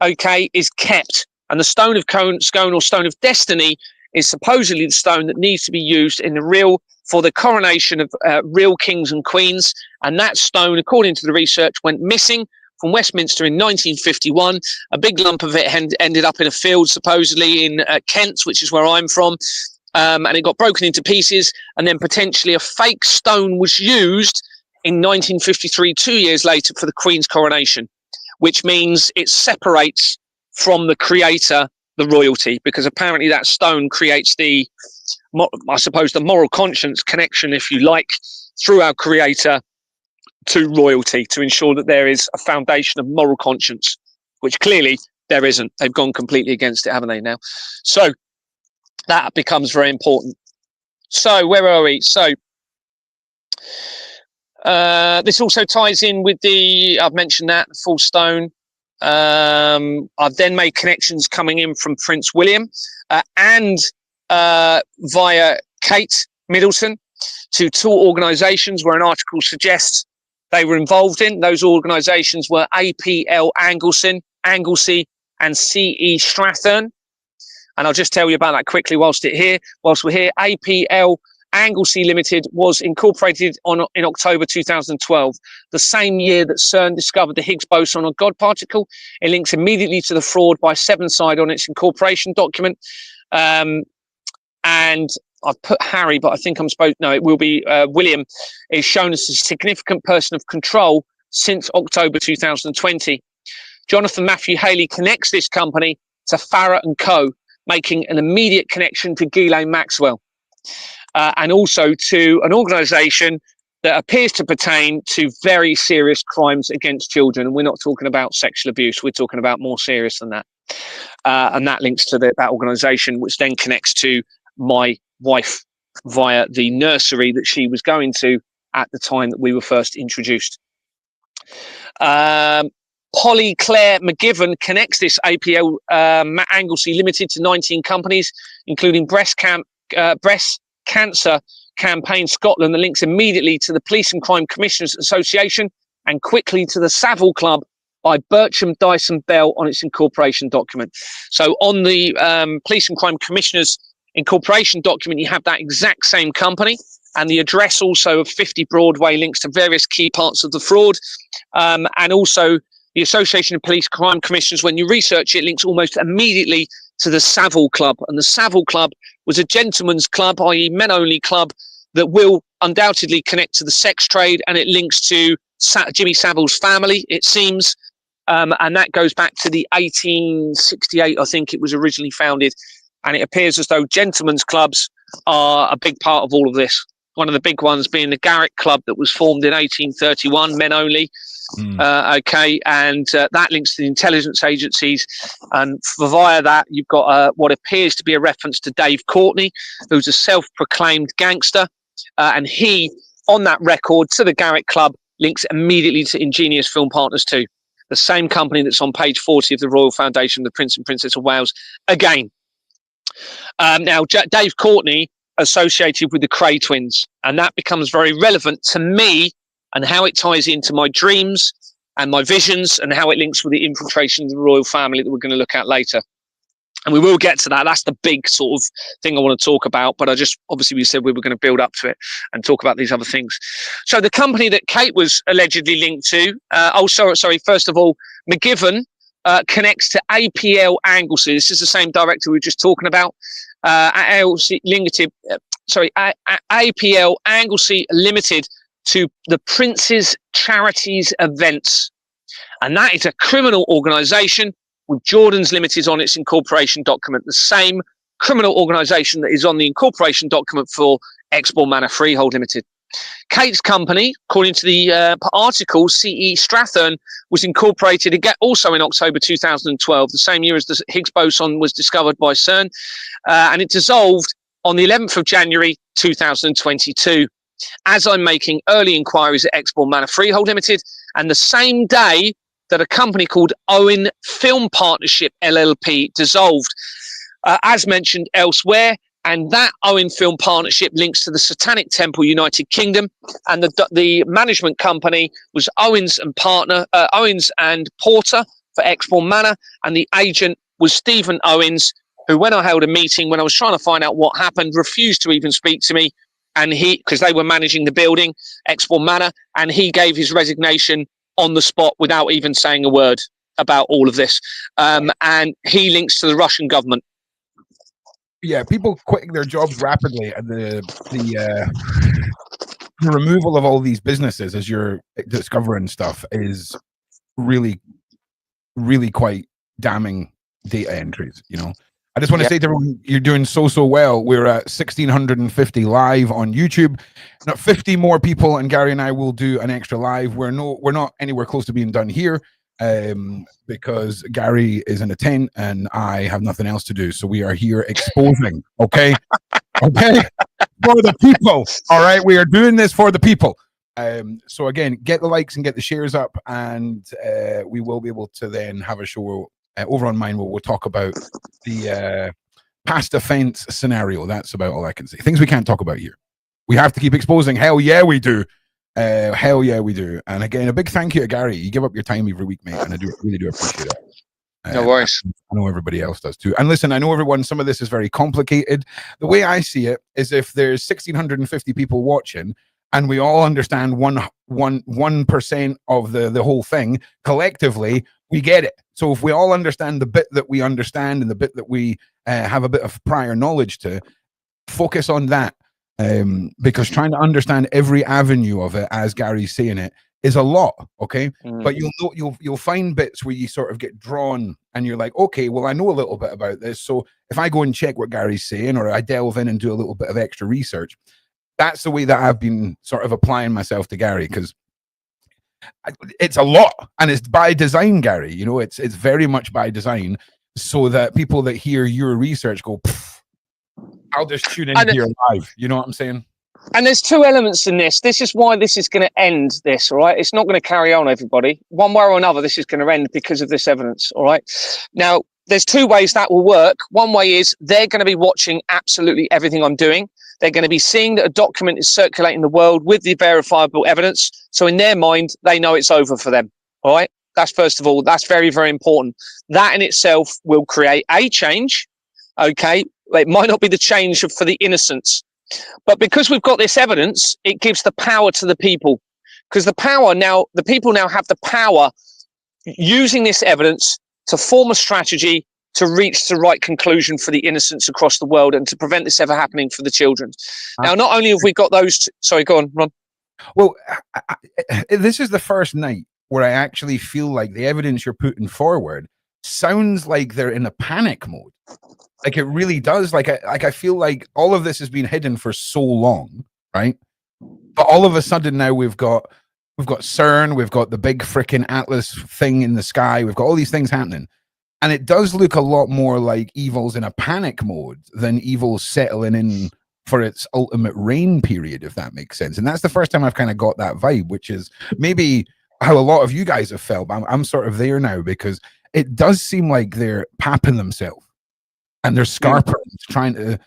okay, is kept, and the stone of Scone or stone of destiny is supposedly the stone that needs to be used in for the coronation of real kings and queens. And that stone, according to the research, went missing from Westminster in 1951. A big lump of it ended up in a field, supposedly in Kent, which is where I'm from. And it got broken into pieces. And then potentially a fake stone was used in 1953, 2 years later, for the Queen's coronation, which means it separates from the creator, the royalty, because apparently that stone creates the moral conscience connection, if you like, through our creator to royalty, to ensure that there is a foundation of moral conscience, which clearly there isn't. They've gone completely against it, haven't they now? So that becomes very important. So where are we? So this also ties in with I've mentioned that, the full stone. I've then made connections coming in from Prince William and via Kate Middleton to two organisations where an article suggests they were involved in. Those organisations were APL Anglesey and CE Strathern. And I'll just tell you about that quickly whilst we're here. APL Anglesey Limited was incorporated in October 2012, the same year that CERN discovered the Higgs boson or God particle. It links immediately to the fraud by Sevenside on its incorporation document. And I've put Harry, but I think it will be William, is shown as a significant person of control since October 2020. Jonathan Matthew Haley connects this company to Farah & Co., making an immediate connection to Ghislaine Maxwell. And also to an organisation that appears to pertain to very serious crimes against children. And we're not talking about sexual abuse. We're talking about more serious than that. And that links to that organisation, which then connects to my wife via the nursery that she was going to at the time that we were first introduced. Polly Claire McGivern connects this APL Anglesey Limited to 19 companies, including Breast Cancer Campaign Scotland, that links immediately to the Police and Crime Commissioners Association and quickly to the Savile Club by Bertram Dyson Bell on its incorporation document. So on the Police and Crime Commissioners incorporation document, you have that exact same company, and the address also of 50 Broadway links to various key parts of the fraud, and also the Association of Police Crime Commissioners, when you research it, links almost immediately to the Savile Club. And the Savile Club was a gentleman's club, i.e. men-only club, that will undoubtedly connect to the sex trade, and it links to Jimmy Savile's family, it seems, and that goes back to the 1868, I think it was originally founded, and it appears as though gentlemen's clubs are a big part of all of this. One of the big ones being the Garrick Club that was formed in 1831, men only. Okay, and that links to the intelligence agencies, and via that you've got what appears to be a reference to Dave Courtney, who's a self-proclaimed gangster, and he, on that record to the Garrick Club, links immediately to Ingenious Film Partners too, the same company that's on page 40 of the Royal Foundation of the Prince and Princess of Wales. Again, now Dave Courtney associated with the Cray twins, and that becomes very relevant to me and how it ties into my dreams and my visions and how it links with the infiltration of the royal family that we're going to look at later. And we will get to that. That's the big sort of thing I want to talk about. But obviously we said we were going to build up to it and talk about these other things. So the company that Kate was allegedly linked to, first of all, McGivern connects to APL Anglesey. This is the same director we were just talking about. APL Anglesey Limited to the Prince's Charities Events. And that is a criminal organisation with Jordan's Limited on its incorporation document, the same criminal organisation that is on the incorporation document for Exbourne Manor Freehold Limited. Kate's company, according to the article, CE Strathern, was incorporated again also in October 2012, the same year as the Higgs boson was discovered by CERN, and it dissolved on the 11th of January 2022. As I'm making early inquiries at Exbourne Manor Freehold Limited, and the same day that a company called Owen Film Partnership LLP dissolved, as mentioned elsewhere. And that Owen Film Partnership links to the Satanic Temple United Kingdom, and the management company was Owens and Porter for Exbourne Manor, and the agent was Stephen Owens, who, when I held a meeting, when I was trying to find out what happened, refused to even speak to me, and because they were managing the building, Exbourne Manor, and he gave his resignation on the spot without even saying a word about all of this. And he links to the Russian government. Yeah, people quitting their jobs rapidly, and the removal of all these businesses as you're discovering stuff is really, really quite damning data entries. You know, I just want to say to everyone, you're doing so well. We're at 1,650 live on YouTube. Not 50 more people, and Gary and I will do an extra live. We're not anywhere close to being done here, because Gary is in a tent and I have nothing else to do. So we are here exposing. Okay, for the people. All right, we are doing this for the people. So again, get the likes and get the shares up, and we will be able to then have a show over on mine where we'll talk about the past offense scenario. That's about all I can say. Things we can't talk about here. We have to keep exposing. Hell yeah, we do. Hell yeah, we do. And again, a big thank you to Gary. You give up your time every week, mate, and I really do appreciate it. No worries. I know everybody else does too. And listen, I know everyone, some of this is very complicated. The way I see it is, if there's 1,650 people watching and we all understand 1% of the whole thing, collectively, we get it. So if we all understand the bit that we understand and the bit that we have a bit of prior knowledge to, focus on that. Because trying to understand every avenue of it, as Gary's saying it, is a lot. Okay. But you'll find bits where you sort of get drawn and you're like, okay, well, I know a little bit about this. So if I go and check what Gary's saying, or I delve in and do a little bit of extra research, that's the way that I've been sort of applying myself to Gary, because it's a lot, and it's by design, Gary. You know, it's very much by design, so that people that hear your research go, I'll just tune into your live. You know what I'm saying? And there's two elements in this. This is why this is going to end this, all right? It's not going to carry on, everybody. One way or another, this is going to end because of this evidence, all right? Now, there's two ways that will work. One way is they're going to be watching absolutely everything I'm doing. They're going to be seeing that a document is circulating the world with the verifiable evidence. So in their mind, they know it's over for them, all right? That's first of all, that's very, very important. That in itself will create a change, okay? It might not be the change for the innocents, but because we've got this evidence, it gives the power to the people, because the people now have the power, using this evidence, to form a strategy to reach the right conclusion for the innocents across the world, and to prevent this ever happening for the children. Now, not only have we got those, sorry, go on, Ron. Well, this is the first night where I actually feel like the evidence you're putting forward sounds like they're in a panic mode. Like, it really does. Like I feel like all of this has been hidden for so long, right? But all of a sudden now we've got CERN, we've got the big freaking Atlas thing in the sky, we've got all these things happening, and it does look a lot more like evil's in a panic mode than evil's settling in for its ultimate reign period, if that makes sense. And that's the first time I've kind of got that vibe, which is maybe how a lot of you guys have felt. But I'm sort of there now, because it does seem like they're papping themselves. And they're scarpers, trying to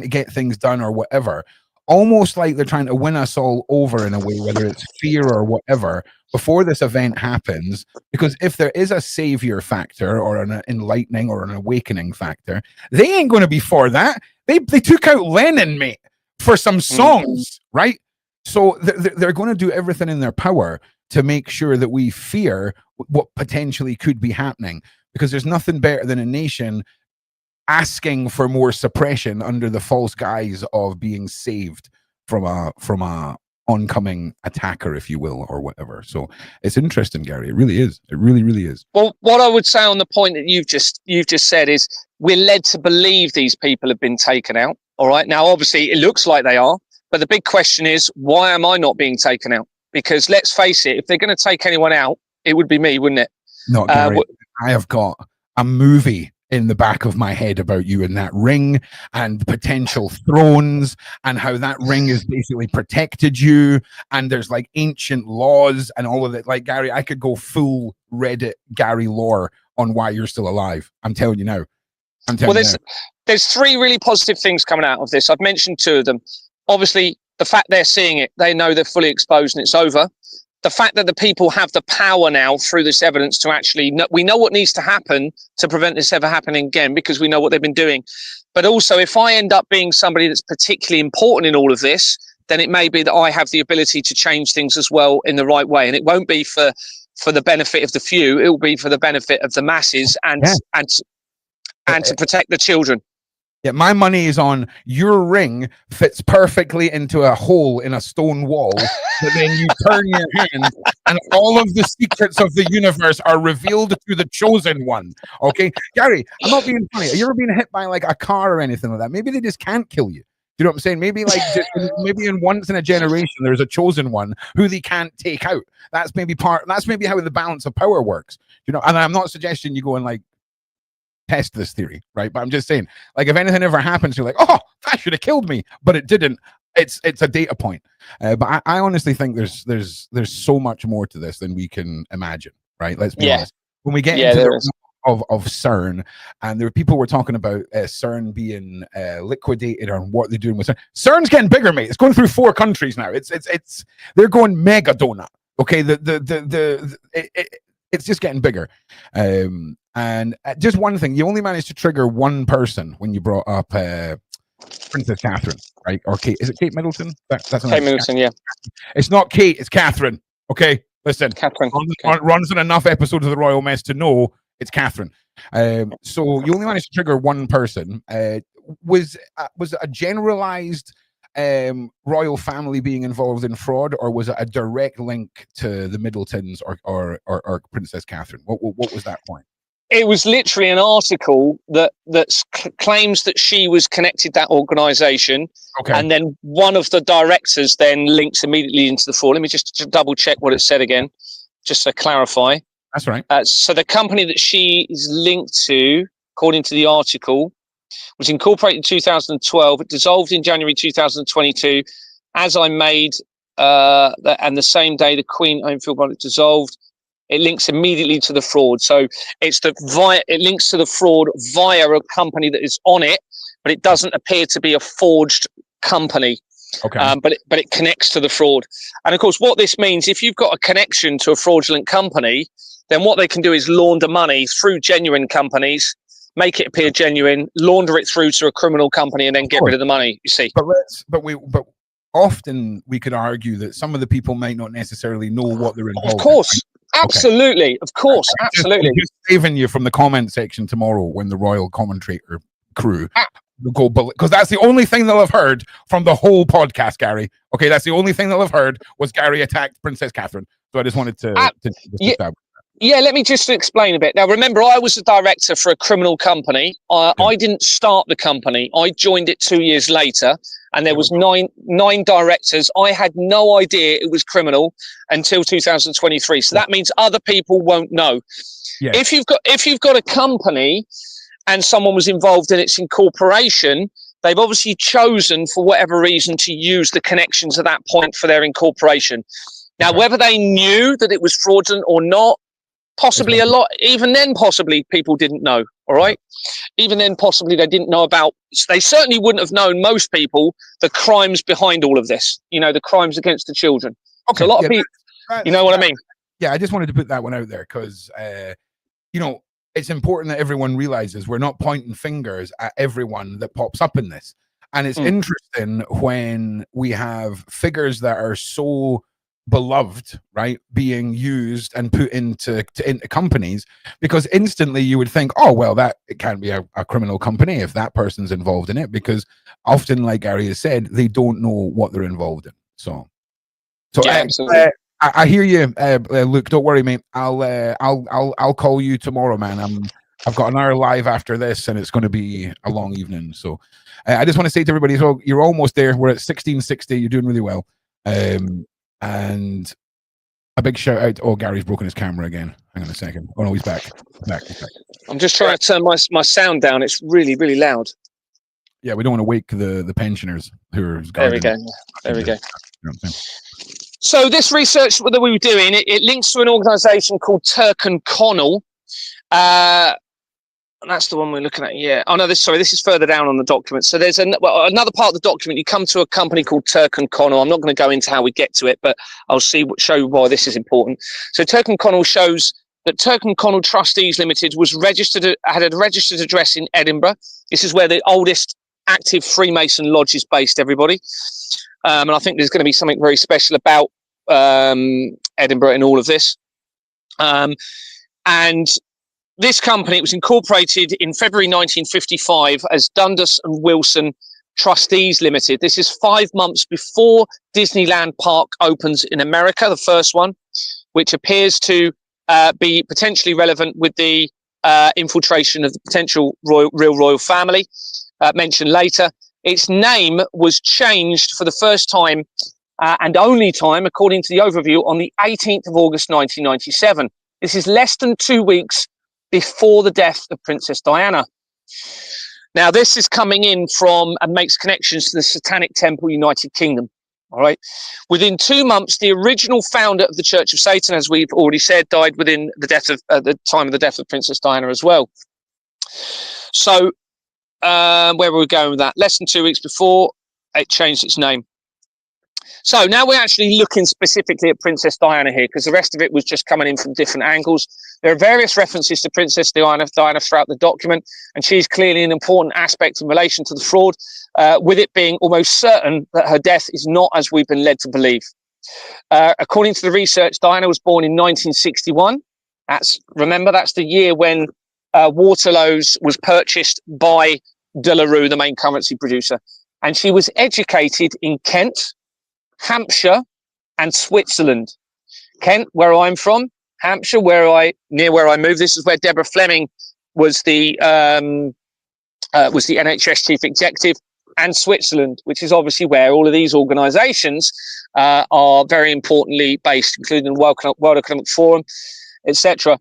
get things done or whatever. Almost like they're trying to win us all over in a way, whether it's fear or whatever. before this event happens, because if there is a savior factor or an enlightening or an awakening factor, they ain't going to be for that. They took out Lenin, mate, for some songs, right? So they're going to do everything in their power to make sure that we fear what potentially could be happening, because there's nothing better than a nation asking for more suppression under the false guise of being saved from a oncoming attacker, if you will, or whatever. So it's interesting, Gary. It really is. It really, really is. Well, what I would say on the point that you've just said is we're led to believe these people have been taken out. All right. Now, obviously, it looks like they are, but the big question is, why am I not being taken out? Because let's face it, if they're going to take anyone out, it would be me, wouldn't it? No, Gary, I have got a movie in the back of my head about you in that ring and potential thrones and how that ring has basically protected you, and there's like ancient laws and all of it. Like, Gary, I could go full Reddit Gary lore on why you're still alive. I'm telling you now. There's 3 really positive things coming out of this. I've mentioned 2 of them. Obviously, the fact they're seeing it, they know they're fully exposed and it's over. The fact that the people have the power now through this evidence to actually we know what needs to happen to prevent this ever happening again, because we know what they've been doing. But also, if I end up being somebody that's particularly important in all of this, then it may be that I have the ability to change things as well in the right way. And it won't be for the benefit of the few. It will be for the benefit of the masses and to protect the children. Yeah, my money is on your ring fits perfectly into a hole in a stone wall, but then you turn your hand and all of the secrets of the universe are revealed to the chosen one. Okay, Gary, I'm not being funny. Have you ever been hit by like a car or anything like that? Maybe they just can't kill you. You know what I'm saying? Maybe like maybe in once in a generation there's a chosen one who they can't take out. That's maybe how the balance of power works. You know, and I'm not suggesting you go and like test this theory, right? But I'm just saying, like, if anything ever happens, you're like, oh, that should have killed me, but it didn't. It's a data point. But I honestly think there's so much more to this than we can imagine, right? Let's be honest. When we get into the of CERN, and there were people were talking about CERN being liquidated or what they're doing with CERN. CERN's getting bigger, mate. It's going through 4 countries now. It's they're going mega donut. Okay, it's just getting bigger. And just one thing, you only managed to trigger one person when you brought up Princess Catherine, right? Or Kate? Is it Kate Middleton? That's Kate Middleton, yeah. It's not Kate, it's Catherine. Okay, listen. Catherine runs on enough episodes of the Royal Mess to know it's Catherine. So you only managed to trigger one person. Was it a generalized royal family being involved in fraud, or was it a direct link to the Middletons or Princess Catherine? What was that point? It was literally an article that claims that she was connected to that organisation, and then one of the directors then links immediately into the fraud. Let me just double check what it said again, just to clarify. That's right. So the company that she is linked to, according to the article, was incorporated in 2012. It dissolved in January 2022. As I made, and the same day the Queen Homefield Bond dissolved, it links immediately to the fraud. So it links to the fraud via a company that is on it, but it doesn't appear to be a forged company. Okay. But it connects to the fraud. And of course, what this means, if you've got a connection to a fraudulent company, then what they can do is launder money through genuine companies, make it appear genuine, launder it through to a criminal company, and then get rid of the money. You see. But often we could argue that some of the people might not necessarily know what they're involved in. Of course. Absolutely. Of course. Absolutely. I'm just saving you from the comment section tomorrow when the royal commentator crew go, because that's the only thing they'll have heard from the whole podcast, Gary. Okay, that's the only thing they'll have heard was Gary attacked Princess Catherine. So I just wanted to yeah, let me just explain a bit. Now, remember, I was a director for a criminal company. I didn't start the company. I joined it 2 years later, and there was nine directors. I had no idea it was criminal until 2023. So that means other people won't know. Yeah. If you've got a company and someone was involved in its incorporation, they've obviously chosen, for whatever reason, to use the connections at that point for their incorporation. Now, whether they knew that it was fraudulent or not, possibly a lot. Even then, possibly people didn't know. All right. Even then, possibly they didn't know about. They certainly wouldn't have known, most people, the crimes behind all of this. You know, the crimes against the children. Okay. So a lot of people. You know what I mean? yeah, I just wanted to put that one out there because, you know, it's important that everyone realizes we're not pointing fingers at everyone that pops up in this. And it's interesting when we have figures that are so beloved, right, being used and put into companies, because instantly you would think, oh, well, that it can't be a criminal company if that person's involved in it, because often, like Gary has said, they don't know what they're involved in. So yeah, absolutely. I hear you, Luke. Don't worry, mate. I'll call you tomorrow, man. I've got an hour live after this, and it's going to be a long evening. So, I just want to say to everybody, so you're almost there. We're at 1660. You're doing really well. And a big shout out. Oh, Gary's broken his camera again. Hang on a second. Oh no, he's back. He's back. I'm just trying to turn my sound down. It's really, really loud. Yeah, we don't want to wake the pensioners who are. There we go. There we go. So this research that we were doing, it links to an organisation called Turk and Connell. And that's the one we're looking at. Yeah. Oh no, this is further down on the document. So there's another part of the document. You come to a company called Turk and Connell. I'm not going to go into how we get to it, but I'll show you why this is important. So Turk and Connell shows that Turk and Connell Trustees Limited had a registered address in Edinburgh. This is where the oldest active Freemason lodge is based, everybody. And I think there's going to be something very special about Edinburgh in all of this. And this company, it was incorporated in February 1955 as Dundas and Wilson Trustees Limited. This is 5 months before Disneyland Park opens in America, the first one, which appears to be potentially relevant with the infiltration of the potential real royal family mentioned later. Its name was changed for the first time and only time, according to the overview, on the 18th of August 1997. This is less than 2 weeks before the death of Princess Diana. Now, this is coming in from and makes connections to the Satanic Temple, United Kingdom. All right. Within 2 months, the original founder of the Church of Satan, as we've already said, died within the time of the death of Princess Diana as well. So, where were we going with that? Less than 2 weeks before it changed its name. So now we're actually looking specifically at Princess Diana here, because the rest of it was just coming in from different angles. There are various references to Princess Diana throughout the document, and she's clearly an important aspect in relation to the fraud, with it being almost certain that her death is not as we've been led to believe. According to the research, Diana was born in 1961. That's the year when Waterloo's was purchased by De La Rue, the main currency producer. And she was educated in Kent, Hampshire, and Switzerland. Kent, where I'm from; Hampshire, near where I moved. This is where Deborah Fleming was the NHS chief executive, and Switzerland, which is obviously where all of these organisations are very importantly based, including the World Economic Forum, etc.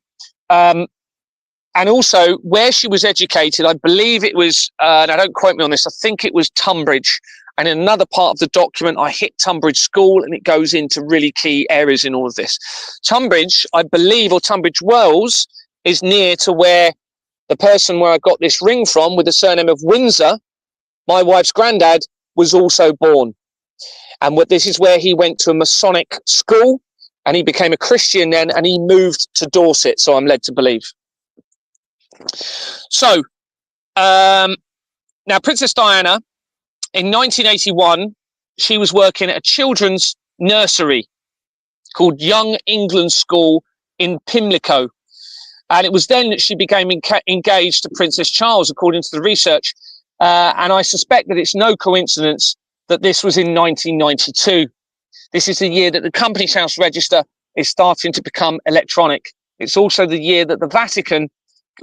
And also where she was educated, I believe it was, now don't quote me on this, I think it was Tunbridge. And in another part of the document, I hit Tunbridge School, and it goes into really key areas in all of this. Tunbridge, I believe, or Tunbridge Wells, is near to where the person where I got this ring from, with the surname of Windsor, my wife's granddad, was also born. And this is where he went to a Masonic school, and he became a Christian then, and he moved to Dorset, so I'm led to believe. So, now Princess Diana, in 1981, she was working at a children's nursery called Young England School in Pimlico. And it was then that she became engaged to Princess Charles, according to the research. And I suspect that it's no coincidence that this was in 1992. This is the year that the Companies House Register is starting to become electronic. It's also the year that the Vatican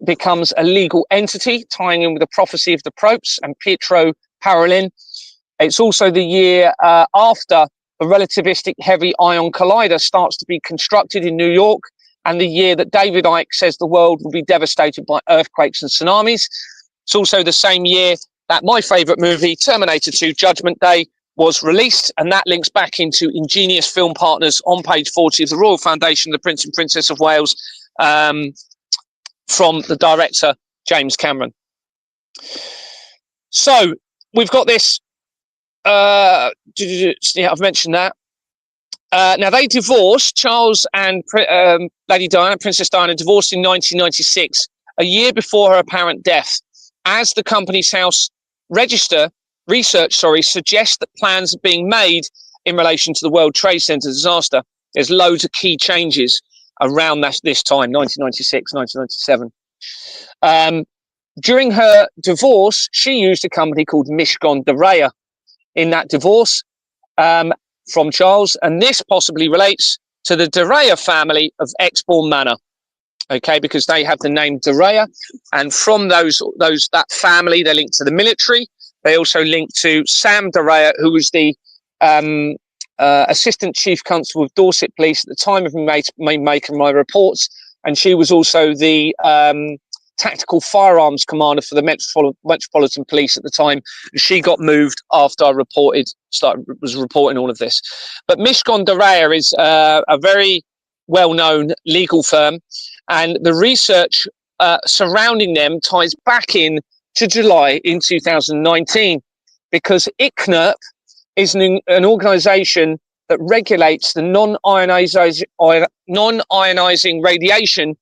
becomes a legal entity, tying in with the prophecy of the popes and Pietro Parolin. It's also the year after the relativistic heavy ion collider starts to be constructed in New York, and the year that David Icke says the world will be devastated by earthquakes and tsunamis. It's also the same year that my favourite movie, Terminator 2 Judgment Day, was released, and that links back into ingenious film partners on page 40 of the Royal Foundation, The Prince and Princess of Wales, from the director, James Cameron. So we've got this, I've mentioned that. Now, they divorced. Charles and Lady Diana, Princess Diana, divorced in 1996, a year before her apparent death, as the company's house research suggests that plans are being made in relation to the World Trade Center disaster. There's loads of key changes around this time, 1996, 1997. During her divorce, she used a company called Mishcon de Reya in that divorce from Charles, and this possibly relates to the de Reya family of Exbourne Manor, okay, because they have the name de Reya, and from that family, they're linked to the military. They also link to Sam de Reya, who was the Assistant Chief Constable of Dorset Police at the time of me making my reports, and she was also the tactical firearms commander for the Metropolitan Police at the time. She got moved after I was reporting all of this. But Mishcon de Reya is a very well-known legal firm, and the research surrounding them ties back in to July in 2019, because ICNIRP is an organisation that regulates the non-ionizing radiation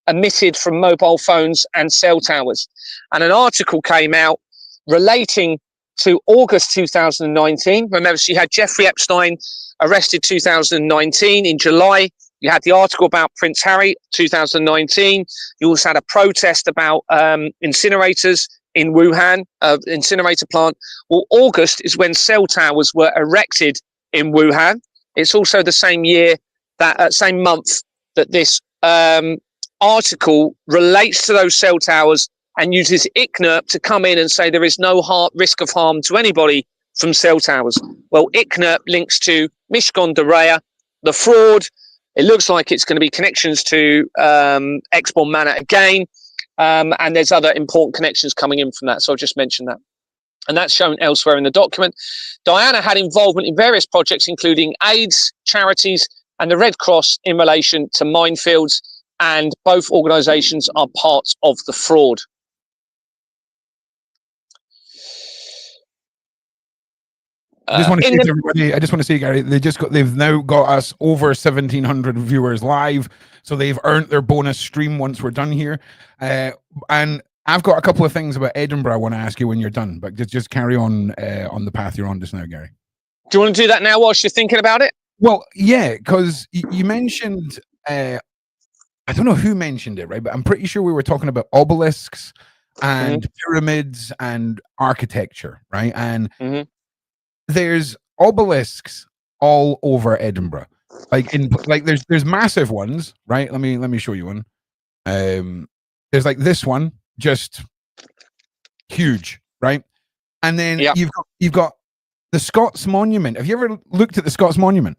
emitted from mobile phones and cell towers. And an article came out relating to August 2019. Remember, so you had Jeffrey Epstein arrested 2019 in July. You had the article about Prince Harry 2019. You also had a protest about incinerators in Wuhan, incinerator plant. Well, August is when cell towers were erected in Wuhan. It's also the same same month that this article relates to those cell towers and uses ICNIRP to come in and say there is no risk of harm to anybody from cell towers. Well, ICNIRP links to Mishcon de Reya, the fraud. It looks like it's going to be connections to Exbourne Manor again, and there's other important connections coming in from that. So I'll just mention that. And that's shown elsewhere in the document. Diana had involvement in various projects, including AIDS, charities, and the Red Cross in relation to minefields, and both organisations are parts of the fraud. I just want to say to everybody, Gary, they've now got us over 1,700 viewers live, so they've earned their bonus stream once we're done here. And I've got a couple of things about Edinburgh I want to ask you when you're done, but just carry on the path you're on just now, Gary. Do you want to do that now whilst you're thinking about it? Well, yeah, because you mentioned, I don't know who mentioned it, right? But I'm pretty sure we were talking about obelisks and pyramids and architecture, right? And there's obelisks all over Edinburgh. There's massive ones, right? Let me show you one. There's like this one, just huge, right? And then you've got the Scots Monument. Have you ever looked at the Scots Monument?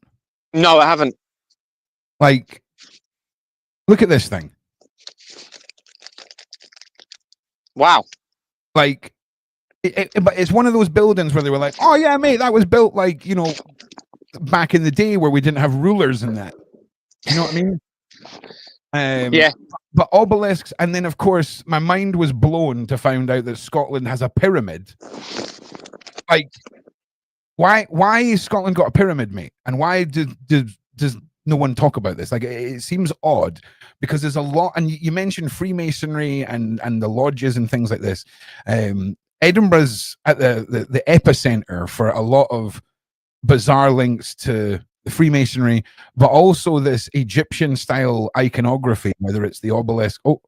No, I haven't. Like, look at this thing. Wow. Like, but it's one of those buildings where they were like, oh yeah, mate, that was built like, back in the day where we didn't have rulers and that. You know what I mean? Yeah. But obelisks, and then of course my mind was blown to find out that Scotland has a pyramid. Like, why has Scotland got a pyramid, mate? And why does no one talk about this? Like, it seems odd because there's a lot, and you mentioned Freemasonry and the lodges and things like this. Edinburgh's at the epicenter for a lot of bizarre links to the Freemasonry, but also this Egyptian style iconography, whether it's the obelisk. Oh,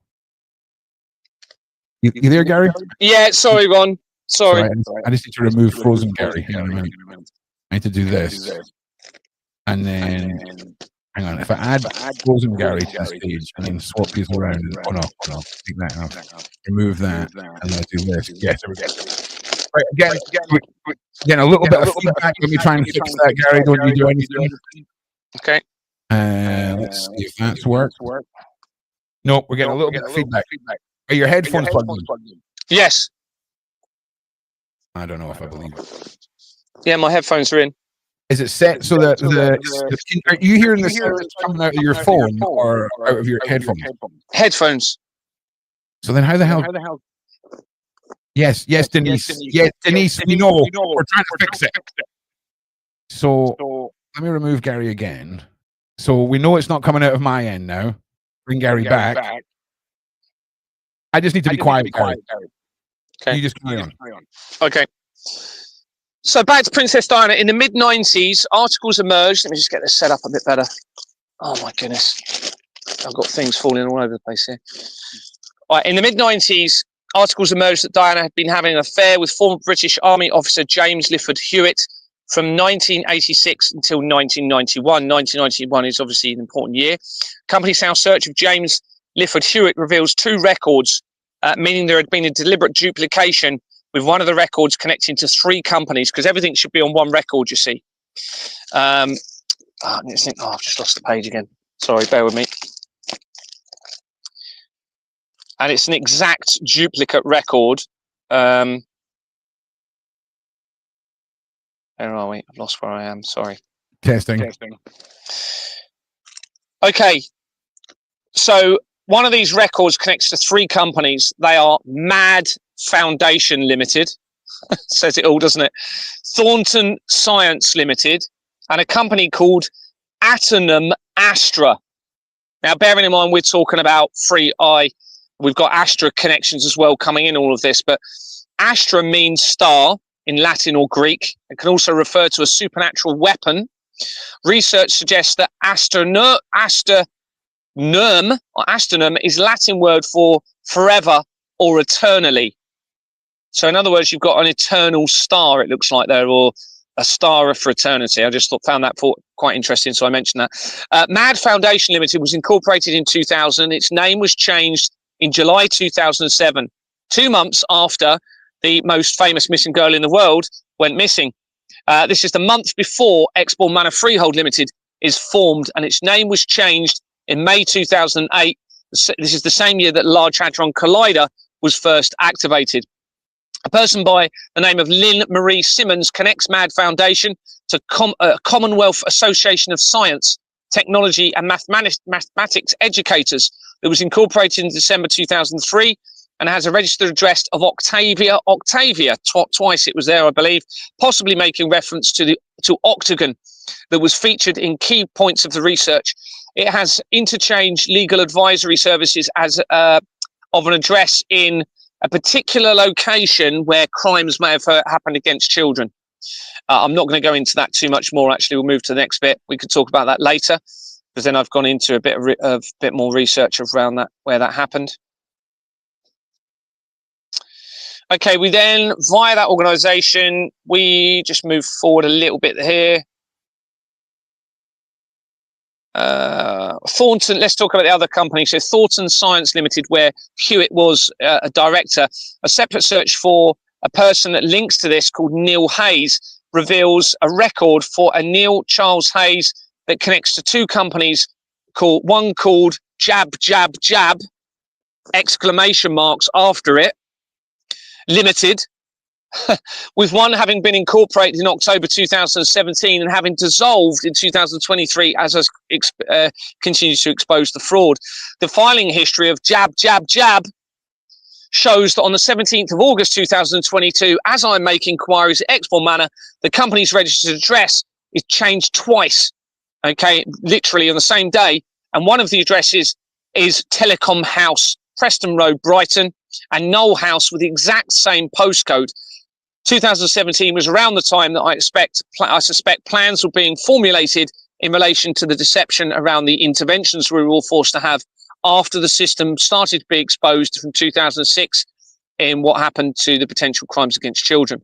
you there, Gary? Yeah, sorry, Ron. Sorry. I just need to remove Frozen Gary. Hang on a minute. I need to do this. And then, hang on, if I add Frozen Gary to the stage and then swap these around, oh no, take that out. Remove that, and then do this. Yes, there we go. Right, again, a little bit of feedback. Let me try and fix that, Gary. Don't you do anything? Okay. Let's see if that's worked. No, we're getting a little bit of feedback. Are your headphones plugged in? Yes. I don't know if I believe it. Yeah, my headphones are in. Is it set so that are you hearing the sound coming out of your phone or out of your headphones? Headphones. So then how the hell? Yes, Denise. Yes, Denise, we know. We're trying to fix it. So let me remove Gary again. So we know it's not coming out of my end now. Bring Gary back. I just need to be quiet, Gary. Okay. You just carry on. Okay. So back to Princess Diana. In the mid-90s, articles emerged. Let me just get this set up a bit better. Oh, my goodness. I've got things falling all over the place here. Right, in the mid-90s, articles emerged that Diana had been having an affair with former British Army officer James Lifford Hewitt from 1986 until 1991. 1991 is obviously an important year. Company's House search of James Lifford Hewitt reveals 2 records, meaning there had been a deliberate duplication with one of the records connecting to 3 companies, because everything should be on one record, you see. I've just lost the page again. Sorry, bear with me. And it's an exact duplicate record. Where are we? I've lost where I am. Sorry. Testing. Okay. So one of these records connects to 3 companies. They are Mad Foundation Limited. Says it all, doesn't it? Thornton Science Limited, and a company called Atonum Astra. Now, bearing in mind, we're talking about 3i. We've got Astra connections as well coming in all of this, but Astra means star in Latin or Greek. It can also refer to a supernatural weapon. Research suggests that astronum is Latin word for forever or eternally. So in other words, you've got an eternal star, it looks like there, or a star for eternity. I just found that quite interesting, so I mentioned that. Mad Foundation Limited was incorporated in 2000. Its name was changed in July 2007, 2 months after the most famous missing girl in the world went missing. This is the month before Exborn Manor Freehold Limited is formed, and its name was changed in May 2008. This is the same year that Large Hadron Collider was first activated. A person by the name of Lynn Marie Simmons connects Mad Foundation to Commonwealth Association of Science, Technology and Mathematics Educators that was incorporated in December 2003 and has a registered address of Octavia. Twice it was there, I believe, possibly making reference to Octagon that was featured in key points of the research. It has interchange legal advisory services as of an address in a particular location where crimes may have happened against children. I'm not going to go into that too much more. Actually, we'll move to the next bit. We could talk about that later, because then I've gone into a bit more research around that, where that happened. Okay, we then, via that organisation, we just move forward a little bit here. Thornton, let's talk about the other company. So Thornton Science Limited, where Hewitt was a director. A separate search for a person that links to this called Neil Hayes reveals a record for a Neil Charles Hayes that connects to 2 companies, one called Jab Jab Jab, exclamation marks after it, Limited, with one having been incorporated in October 2017 and having dissolved in 2023 as has continues to expose the fraud. The filing history of Jab Jab Jab shows that on the 17th of August 2022, as I make inquiries at Exborn Manor, the company's registered address is changed twice, okay, literally on the same day, and one of the addresses is Telecom House, Preston Road, Brighton, and Knoll House with the exact same postcode. 2017 was around the time that I suspect plans were being formulated in relation to the deception around the interventions we were all forced to have after the system started to be exposed from 2006 in what happened to the potential crimes against children.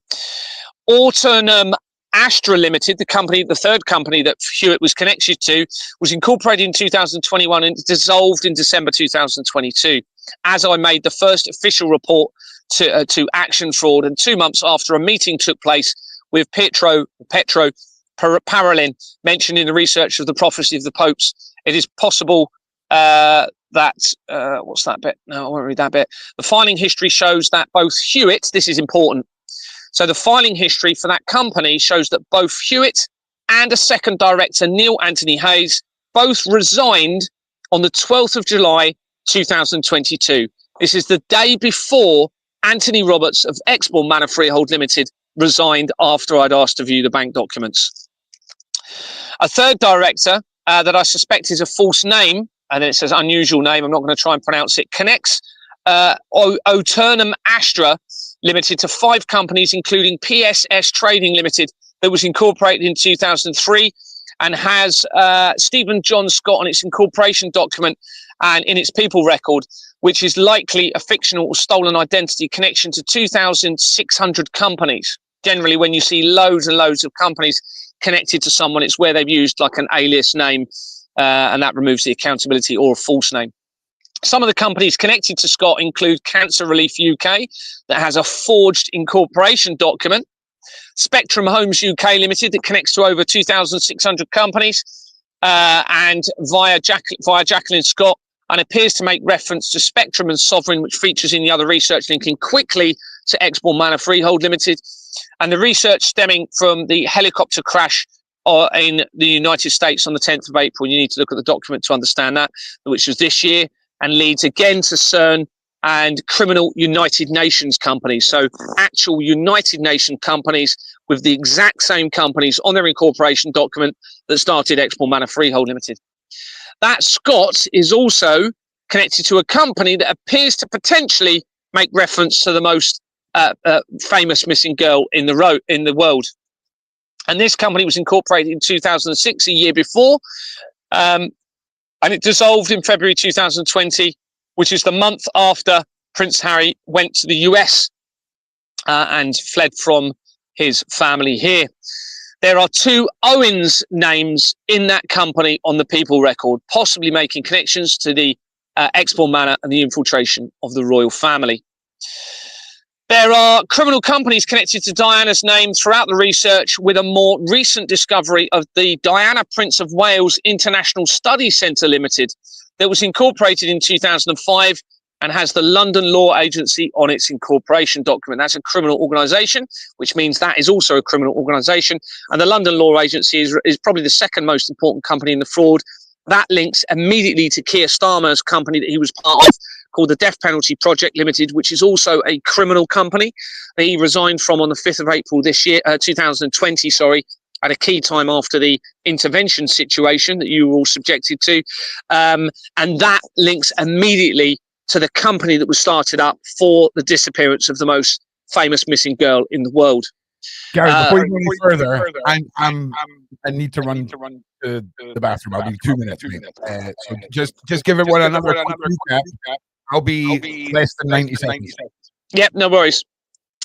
Atonum Astra Limited, the third company that Hewitt was connected to, was incorporated in 2021 and dissolved in December 2022. As I made the first official report to Action Fraud, and 2 months after a meeting took place with Petro Parolin, mentioned in the research of the prophecy of the popes, it is possible that what's that bit? No, I won't read that bit. The filing history shows that both Hewitt, this is important. So the filing history for that company shows that both Hewitt and a second director, Neil Anthony Hayes, both resigned on the 12th of July 2022. This is the day before Anthony Roberts of Exborn Manor Freehold Limited resigned after I'd asked to view the bank documents. A third director that I suspect is a false name, and then it says unusual name, I'm not going to try and pronounce it, connects Waterman Astra Limited to 5 companies, including PSS Trading Limited, that was incorporated in 2003 and has Stephen John Scott on its incorporation document and in its people record, which is likely a fictional or stolen identity connection to 2,600 companies. Generally, when you see loads and loads of companies connected to someone, it's where they've used like an alias name, and that removes the accountability, or a false name. Some of the companies connected to Scott include Cancer Relief UK, that has a forged incorporation document, Spectrum Homes UK Limited, that connects to over 2,600 companies, and via Jacqueline Scott, and appears to make reference to Spectrum and Sovereign, which features in the other research linking quickly to Exmoor Manor Freehold Limited, and the research stemming from the helicopter crash in the United States on the 10th of April. You need to look at the document to understand that, which was this year, and leads again to CERN and criminal United Nations companies. So actual United Nations companies with the exact same companies on their incorporation document that started Exmoor Manor Freehold Limited. That Scott is also connected to a company that appears to potentially make reference to the most famous missing girl in the world. And this company was incorporated in 2006, a year before, and it dissolved in February 2020, which is the month after Prince Harry went to the US and fled from his family here. There are 2 Owens names in that company on the people record, possibly making connections to the Exmoor Manor and the infiltration of the royal family. There are criminal companies connected to Diana's name throughout the research, with a more recent discovery of the Diana Prince of Wales International Study Centre Limited, that was incorporated in 2005 and has the London Law Agency on its incorporation document. That's a criminal organisation, which means that is also a criminal organisation. And the London Law Agency is probably the second most important company in the fraud. That links immediately to Keir Starmer's company that he was part of, called the Death Penalty Project Limited, which is also a criminal company that he resigned from on the 5th of April this year, 2020, at a key time after the intervention situation that you were all subjected to. And that links immediately to the company that was started up for the disappearance of the most famous missing girl in the world. Gary, before you go any further, I need to run to the bathroom. I'll be 2 minutes. So just give everyone another quick recap. I'll be less than 90 seconds. Yep, no worries.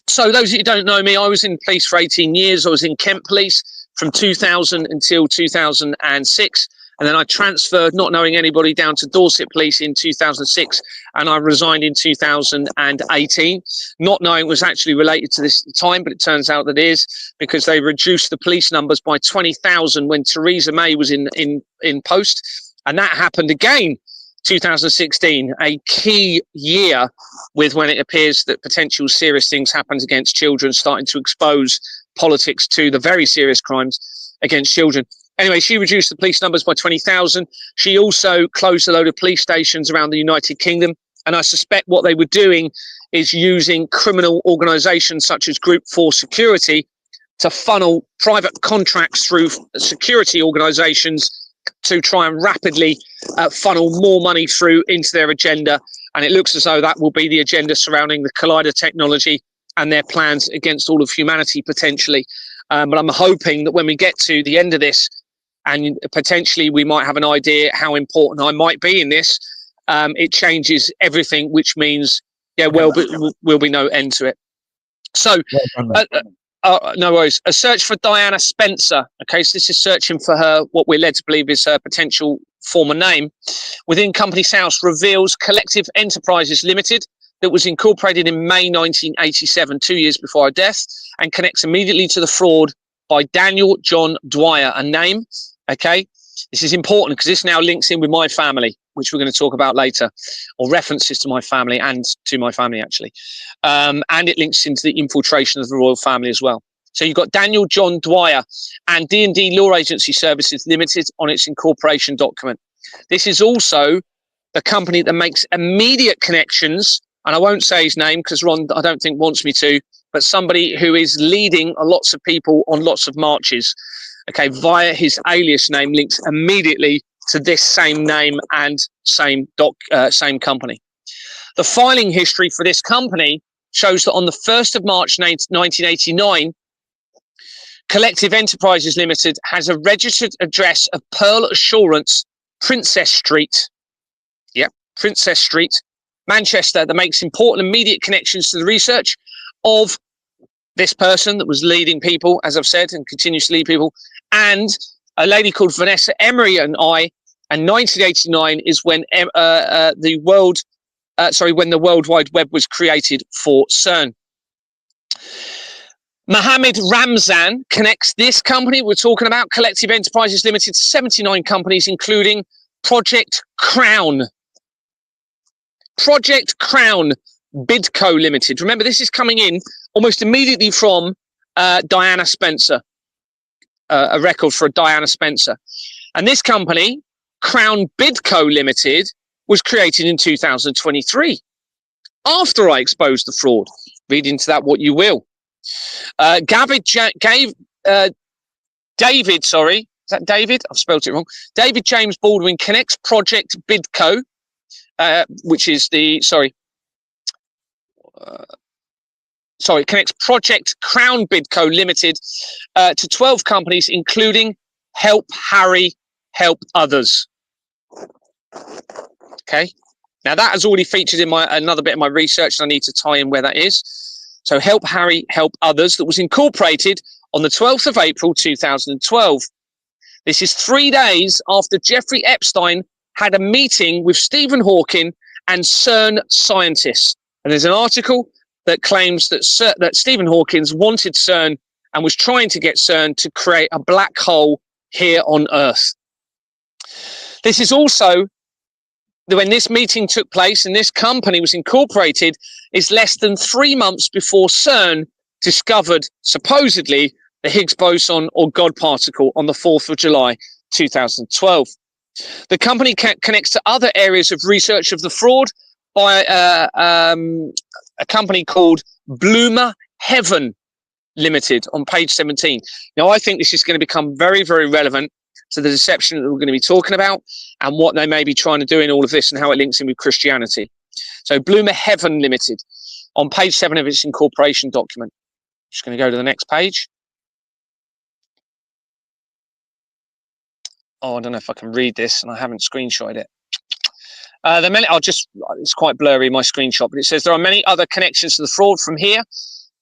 So those of you who don't know me, I was in police for 18 years. I was in Kent Police from 2000 until 2006. And then I transferred, not knowing anybody, down to Dorset Police in 2006. And I resigned in 2018, not knowing it was actually related to this time, but it turns out that it is, because they reduced the police numbers by 20,000 when Theresa May was in post. And that happened again 2016, a key year with when it appears that potential serious things happened against children, starting to expose politics to the very serious crimes against children. Anyway, she reduced the police numbers by 20,000. She also closed a load of police stations around the United Kingdom. And I suspect what they were doing is using criminal organisations such as Group 4 Security to funnel private contracts through security organisations to try and rapidly funnel more money through into their agenda. And it looks as though that will be the agenda surrounding the Collider technology and their plans against all of humanity, potentially. But I'm hoping that when we get to the end of this, and potentially we might have an idea how important I might be in this, it changes everything, which means will be no end to it. So, no worries. A search for Diana Spencer. Okay, so this is searching for her, what we're led to believe is her potential former name, within Companies House, reveals Collective Enterprises Limited, that was incorporated in May 1987, 2 years before her death, and connects immediately to the fraud by Daniel John Dwyer, a name. Okay, this is important because this now links in with my family, which we're going to talk about later, or references to my family and to my family, actually. And it links into the infiltration of the royal family as well. So you've got Daniel John Dwyer and D&D Law Agency Services Limited on its incorporation document. This is also the company that makes immediate connections, and I won't say his name because Ron, I don't think, wants me to, but somebody who is leading lots of people on lots of marches. okay, via his alias name linked immediately to this same name and same company. The filing history for this company shows that on the 1st of March 1989, Collective Enterprises Limited has a registered address of Pearl Assurance, Princess Street. Yep, Princess Street, Manchester, that makes important immediate connections to the research of this person that was leading people, as I've said, and continues to lead people, and a lady called Vanessa Emery and I. And 1989 is when the World Wide Web was created for CERN. Mohammed Ramzan connects this company we're talking about, Collective Enterprises Limited, to 79 companies, including Project Crown. Project Crown Bidco Limited. Remember, this is coming in almost immediately from Diana Spencer, a record for Diana Spencer. And this company, Crown Bidco Limited, was created in 2023, after I exposed the fraud. Read into that what you will. David, sorry, is that David? I've spelled it wrong. David James Baldwin connects Project Bidco, which is connects Project Crown Bidco Limited to 12 companies, including Help Harry, Help Others. Okay, now that has already featured in another bit of my research, and I need to tie in where that is. So Help Harry, Help Others, that was incorporated on the 12th of April 2012. This is 3 days after Jeffrey Epstein had a meeting with Stephen Hawking and CERN scientists. And there's an article that claims that Stephen Hawking wanted CERN and was trying to get CERN to create a black hole here on Earth. This is also, when this meeting took place and this company was incorporated, is less than 3 months before CERN discovered, supposedly, the Higgs boson or God particle on the 4th of July 2012. The company connects to other areas of research of the fraud by a company called Bloomer Heaven Limited on page 17. Now, I think this is going to become very, very relevant to the deception that we're going to be talking about and what they may be trying to do in all of this and how it links in with Christianity. So Bloomer Heaven Limited on page 7 of its incorporation document. Just going to go to the next page. Oh, I don't know if I can read this, and I haven't screenshotted it. It's quite blurry, my screenshot, but it says there are many other connections to the fraud from here,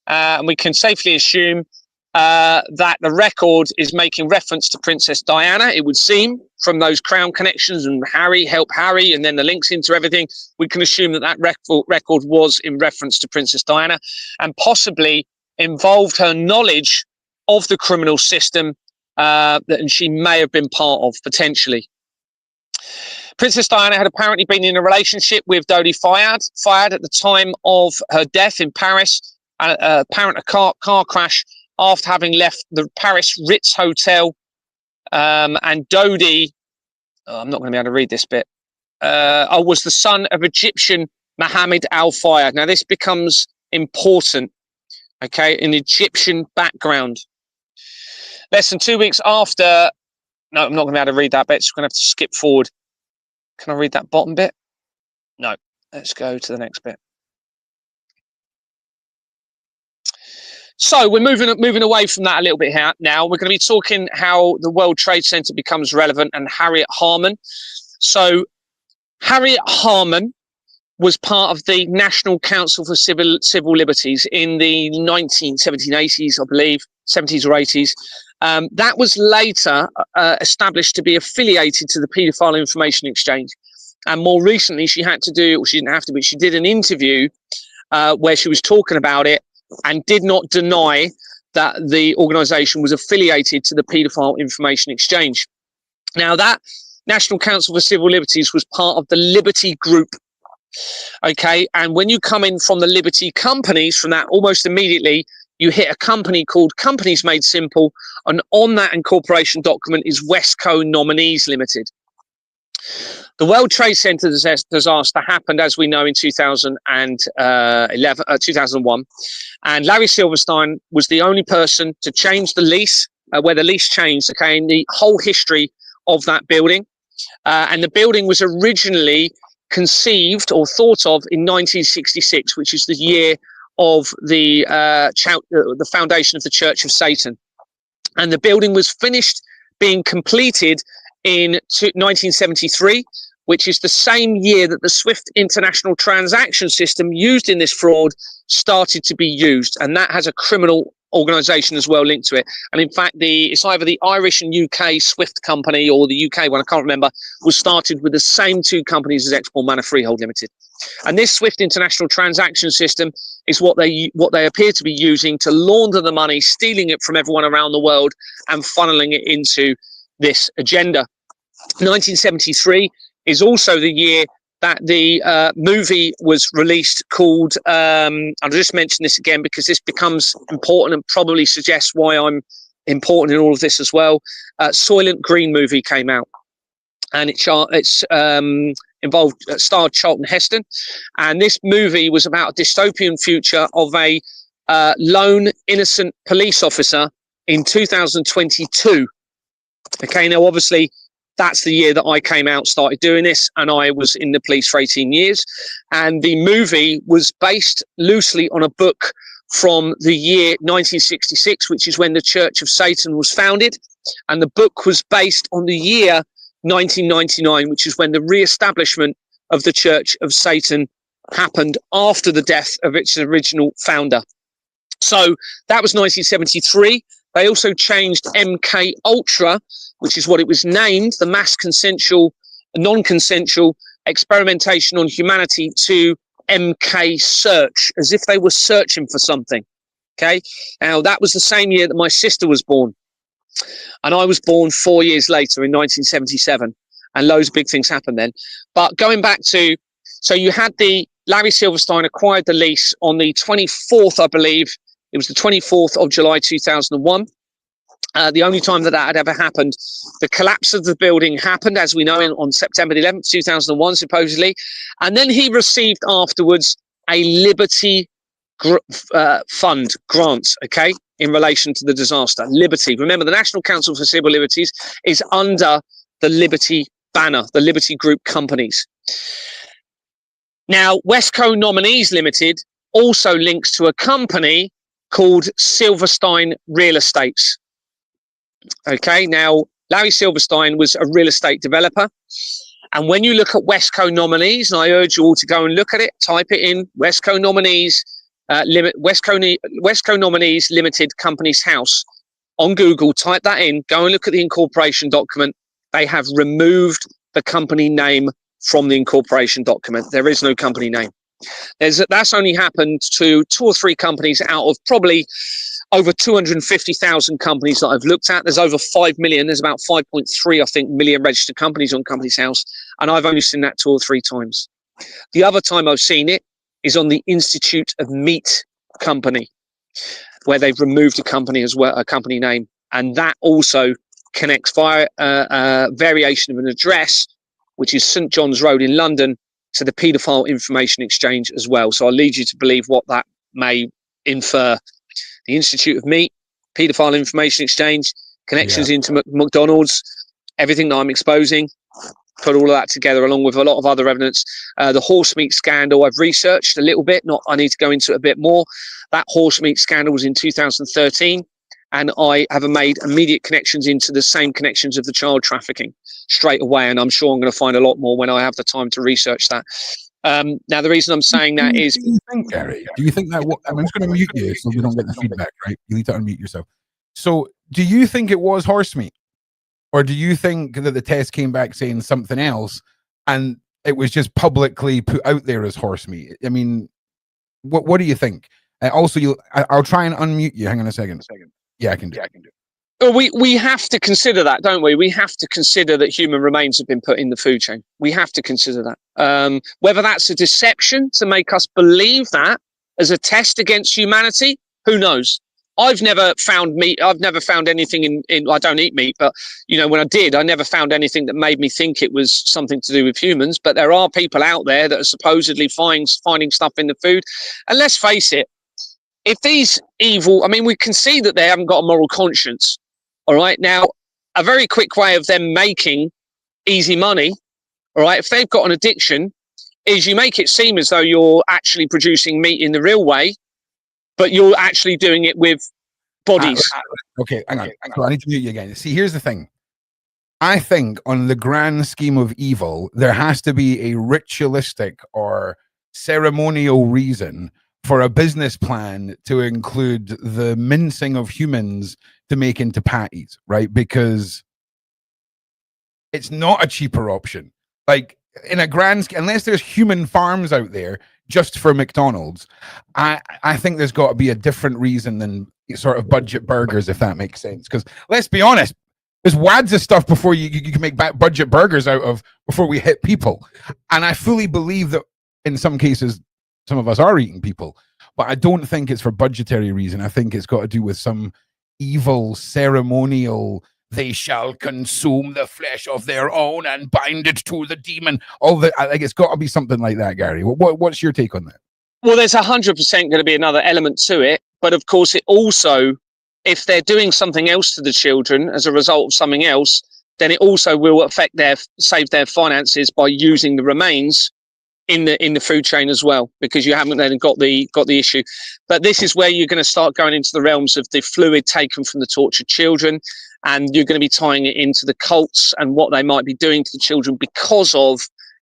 and we can safely assume that the record is making reference to Princess Diana, it would seem, from those crown connections and Harry, Help Harry, and then the links into everything. We can assume that record was in reference to Princess Diana and possibly involved her knowledge of the criminal system that she may have been part of, potentially. Princess Diana had apparently been in a relationship with Dodi Fayed at the time of her death in Paris, and apparent car crash after having left the Paris Ritz Hotel. And Dodi, I'm not going to be able to read this bit, was the son of Egyptian Mohammed Al Fayed. Now, this becomes important, okay, in Egyptian background. Less than 2 weeks after, no, I'm not going to be able to read that bit, so we're going to have to skip forward. Can I read that bottom bit? No. Let's go to the next bit. So we're moving away from that a little bit here now. We're going to be talking how the World Trade Center becomes relevant and Harriet Harman. So Harriet Harman was part of the National Council for Civil Liberties in the 1780s, I believe, 70s or 80s. That was later established to be affiliated to the Paedophile Information Exchange. And more recently, she didn't have to, but she did an interview where she was talking about it and did not deny that the organization was affiliated to the Paedophile Information Exchange. Now, that National Council for Civil Liberties was part of the Liberty Group. Okay, and when you come in from the Liberty companies, from that almost immediately, you hit a company called Companies Made Simple, and on that incorporation document is Westco Nominees Limited. The World Trade Center disaster happened, as we know, in 2001, and Larry Silverstein was the only person to change the lease where the lease changed, okay, in the whole history of that building. And the building was originally conceived or thought of in 1966, which is the year of the foundation of the Church of Satan. And the building was finished being completed in 1973, which is the same year that the SWIFT international transaction system used in this fraud started to be used. And that has a criminal organisation as well linked to it. And in fact, it's either the Irish and UK SWIFT company or the UK one, I can't remember, was started with the same two companies as Export Manor Freehold Limited. And this SWIFT international transaction system is what they appear to be using to launder the money, stealing it from everyone around the world and funneling it into this agenda. 1973 is also the year that the movie was released called, I'll just mention this again because this becomes important and probably suggests why I'm important in all of this as well. Soylent Green movie came out, and it's starred Charlton Heston. And this movie was about a dystopian future of a lone innocent police officer in 2022. Okay, now obviously that's the year that I came out, started doing this, and I was in the police for 18 years. And the movie was based loosely on a book from the year 1966, which is when the Church of Satan was founded. And the book was based on the year 1999, which is when the re-establishment of the Church of Satan happened after the death of its original founder. So that was 1973. They also changed MK Ultra, which is what it was named, the mass consensual, non-consensual experimentation on humanity, to MK Search, as if they were searching for something. Okay. Now that was the same year that my sister was born. And I was born 4 years later in 1977. And loads of big things happened then. But going back to, so you had Larry Silverstein acquired the lease on the 24th, I believe. It was the 24th of July, 2001. The only time that had ever happened. The collapse of the building happened, as we know, on September 11th, 2001, supposedly. And then he received afterwards a Liberty Fund grant, okay, in relation to the disaster. Liberty. Remember, the National Council for Civil Liberties is under the Liberty banner, the Liberty Group companies. Now, Westco Nominees Limited also links to a company called Silverstein Real Estates. Okay, now Larry Silverstein was a real estate developer. And when you look at Westco Nominees, and I urge you all to go and look at it, type it in, Westco Nominees, Westco Nominees Limited Company's House on Google, type that in, go and look at the incorporation document. They have removed the company name from the incorporation document. There is no company name. That's only happened to 2 or 3 companies out of probably over 250,000 companies that I've looked at. There's over 5 million. There's about 5.3, I think, million registered companies on Companies House. And I've only seen that 2 or 3 times. The other time I've seen it is on the Institute of Meat company, where they've removed a company as well, a company name. And that also connects via a variation of an address, which is St. John's Road in London, to the Paedophile Information Exchange as well. So I'll lead you to believe what that may infer. The Institute of Meat, Paedophile Information Exchange, connections into McDonald's, everything that I'm exposing, put all of that together along with a lot of other evidence. The horse meat scandal, I've researched a little bit, I need to go into it a bit more. That horse meat scandal was in 2013, and I have made immediate connections into the same connections of the child trafficking straight away, and I'm sure I'm going to find a lot more when I have the time to research that. Now, the reason I'm saying that is... Do you think, Gary, do you think that... I'm just going to mute you so we don't get the feedback, right? You need to unmute yourself. So, do you think it was horse meat? Or do you think that the test came back saying something else and it was just publicly put out there as horse meat? I mean, what do you think? Also, I'll try and unmute you. Hang on a second. Yeah, I can do it. We have to consider that, don't we? We have to consider that human remains have been put in the food chain. We have to consider that. Whether that's a deception to make us believe that as a test against humanity, who knows? I've never found meat. I've never found anything in I don't eat meat, but when I did, I never found anything that made me think it was something to do with humans. But there are people out there that are supposedly finding stuff in the food. And let's face it, if these evil, we can see that they haven't got a moral conscience. All right. Now, a very quick way of them making easy money, all right, if they've got an addiction, is you make it seem as though you're actually producing meat in the real way, but you're actually doing it with bodies. Okay, hang on. So I need to mute you again. See, here's the thing. I think on the grand scheme of evil, there has to be a ritualistic or ceremonial reason for a business plan to include the mincing of humans to make into patties, right? Because it's not a cheaper option. Like in a grand scheme, unless there's human farms out there just for McDonald's, I think there's got to be a different reason than sort of budget burgers, if that makes sense. Because let's be honest, there's wads of stuff before you can make budget burgers out of before we hit people. And I fully believe that in some cases, some of us are eating people, but I don't think it's for budgetary reason. I think it's got to do with some evil ceremonial, they shall consume the flesh of their own and bind it to the demon. All that, I think it's got to be something like that, Gary. What's your take on that? Well, there's 100% going to be another element to it. But of course, it also, if they're doing something else to the children as a result of something else, then it also will affect save their finances by using the remains in the food chain as well, because you haven't then got the issue. But this is where you're going to start going into the realms of the fluid taken from the tortured children, and you're going to be tying it into the cults and what they might be doing to the children because of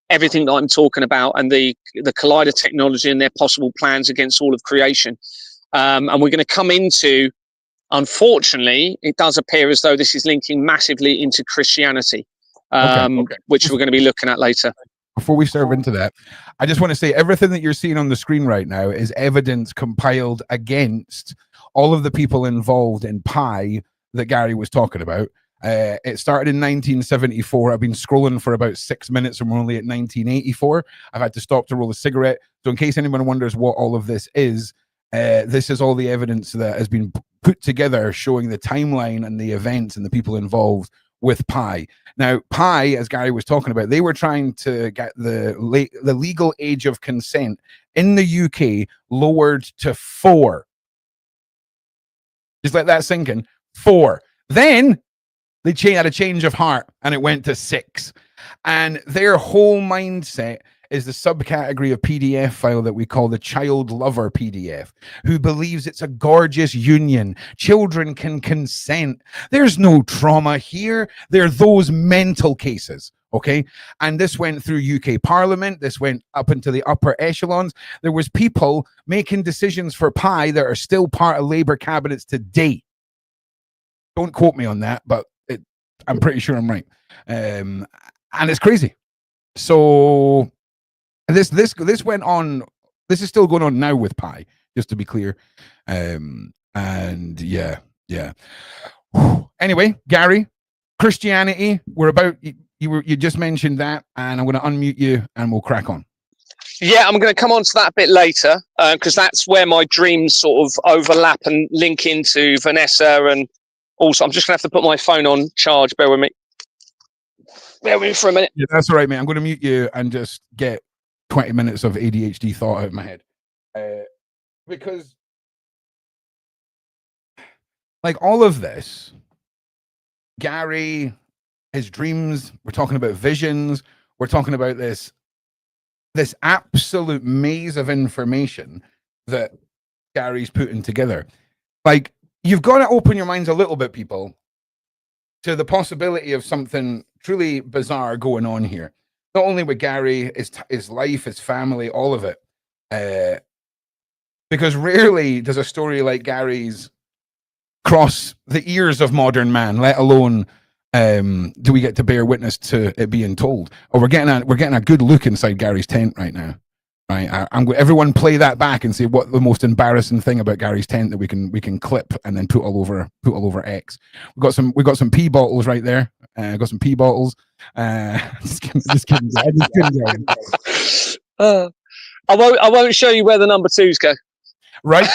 everything that I'm talking about and the collider technology and their possible plans against all of creation. And we're going to come into, unfortunately, it does appear as though this is linking massively into Christianity, which we're going to be looking at later. Before we serve into that, I just want to say everything that you're seeing on the screen right now is evidence compiled against all of the people involved in Pi that Gary was talking about. It started in 1974. I've been scrolling for about 6 minutes and we're only at 1984. I've had to stop to roll a cigarette. So in case anyone wonders what all of this is all the evidence that has been put together showing the timeline and the events and the people involved with Pi. Now, Pi, as Gary was talking about, they were trying to get the legal age of consent in the UK lowered to 4. Just let that sink in. 4. Then they had a change of heart and it went to 6. And their whole mindset is the subcategory of PDF file that we call the child lover PDF, who believes it's a gorgeous union. Children can consent. There's no trauma here. They're those mental cases. Okay. And this went through UK Parliament. This went up into the upper echelons. There was people making decisions for Pi that are still part of Labour cabinets today. Don't quote me on that, but I'm pretty sure I'm right. And it's crazy. So this went on. This is still going on now with Pi, just to be clear. And yeah. Anyway, Gary, Christianity. We're about. You just mentioned that, and I'm going to unmute you, and we'll crack on. Yeah, I'm going to come on to that a bit later because that's where my dreams sort of overlap and link into Vanessa. And also, I'm just going to have to put my phone on charge. Bear with me. Bear with me for a minute. Yeah, that's all right, man. I'm going to mute you and just get 20 minutes of ADHD thought out of my head. Because, like, all of this, Gary, his dreams, we're talking about visions, we're talking about this absolute maze of information that Gary's putting together. Like, you've got to open your minds a little bit, people, to the possibility of something truly bizarre going on here. Not only with Gary, his life, his family, all of it. Because rarely does a story like Gary's cross the ears of modern man, let alone do we get to bear witness to it being told. Or we're getting a good look inside Gary's tent right now. Right, everyone play that back and say what the most embarrassing thing about Gary's tent that we can clip and then put all over X. We got some pee bottles right there. Got some pee bottles. Just kidding. I won't show you where the number 2s go. Right.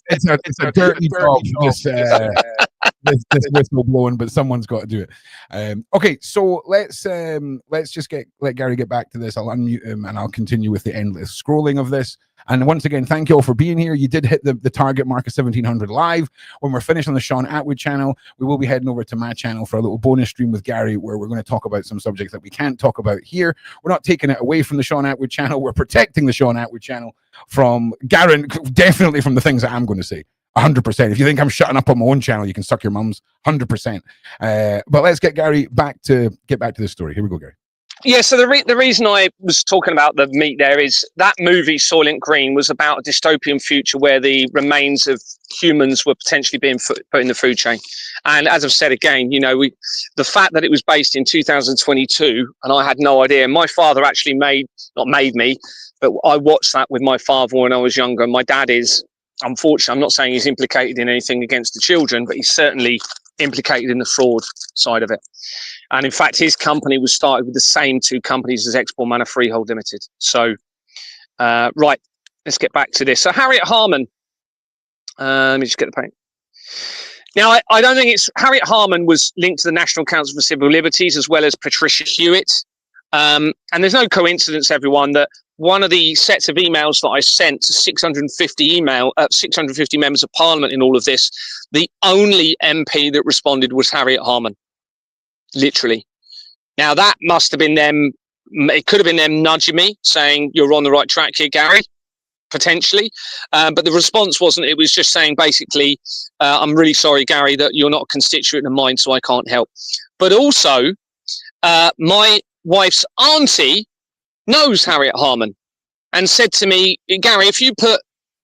It's a dirty job. This whistle blowing, but someone's got to do it. Okay, so let's just let Gary get back to this. I'll unmute him and I'll continue with the endless scrolling of this, And once again, thank you all for being here. You did hit the target mark of 1700 live. When we're finished on the Shaun Attwood channel, we will be heading over to my channel for a little bonus stream with Gary, where we're going to talk about some subjects that we can't talk about here. We're not taking it away from the Shaun Attwood channel. We're protecting the Shaun Attwood channel from Garen, definitely from the things that I'm going to say. 100%. If you think I'm shutting up on my own channel, you can suck your mums. 100%. But let's get back to the story. Here we go, Gary. Yeah, so the reason I was talking about the meat there is that movie Soylent Green was about a dystopian future where the remains of humans were potentially being put in the food chain. And as I've said again, you know, the fact that it was based in 2022 and I had no idea. My father actually not made me, but I watched that with my father when I was younger. My dad is, unfortunately, I'm not saying he's implicated in anything against the children, but he's certainly implicated in the fraud side of it. And in fact, his company was started with the same two companies as Export Manor Freehold Limited. So, right, let's get back to this. So Harriet Harman, let me just get the paint. Now, I don't think Harriet Harman was linked to the National Council for Civil Liberties as well as Patricia Hewitt. And there's no coincidence, everyone, that one of the sets of emails that I sent to 650 members of Parliament in all of this, the only MP that responded was Harriet Harman. Literally. Now that must have been them. It could have been them nudging me, saying you're on the right track here, Gary, potentially. But the response wasn't. It was just saying basically, I'm really sorry, Gary, that you're not a constituent of mine, so I can't help. But also, my wife's auntie knows Harriet Harman and said to me, Gary, if you put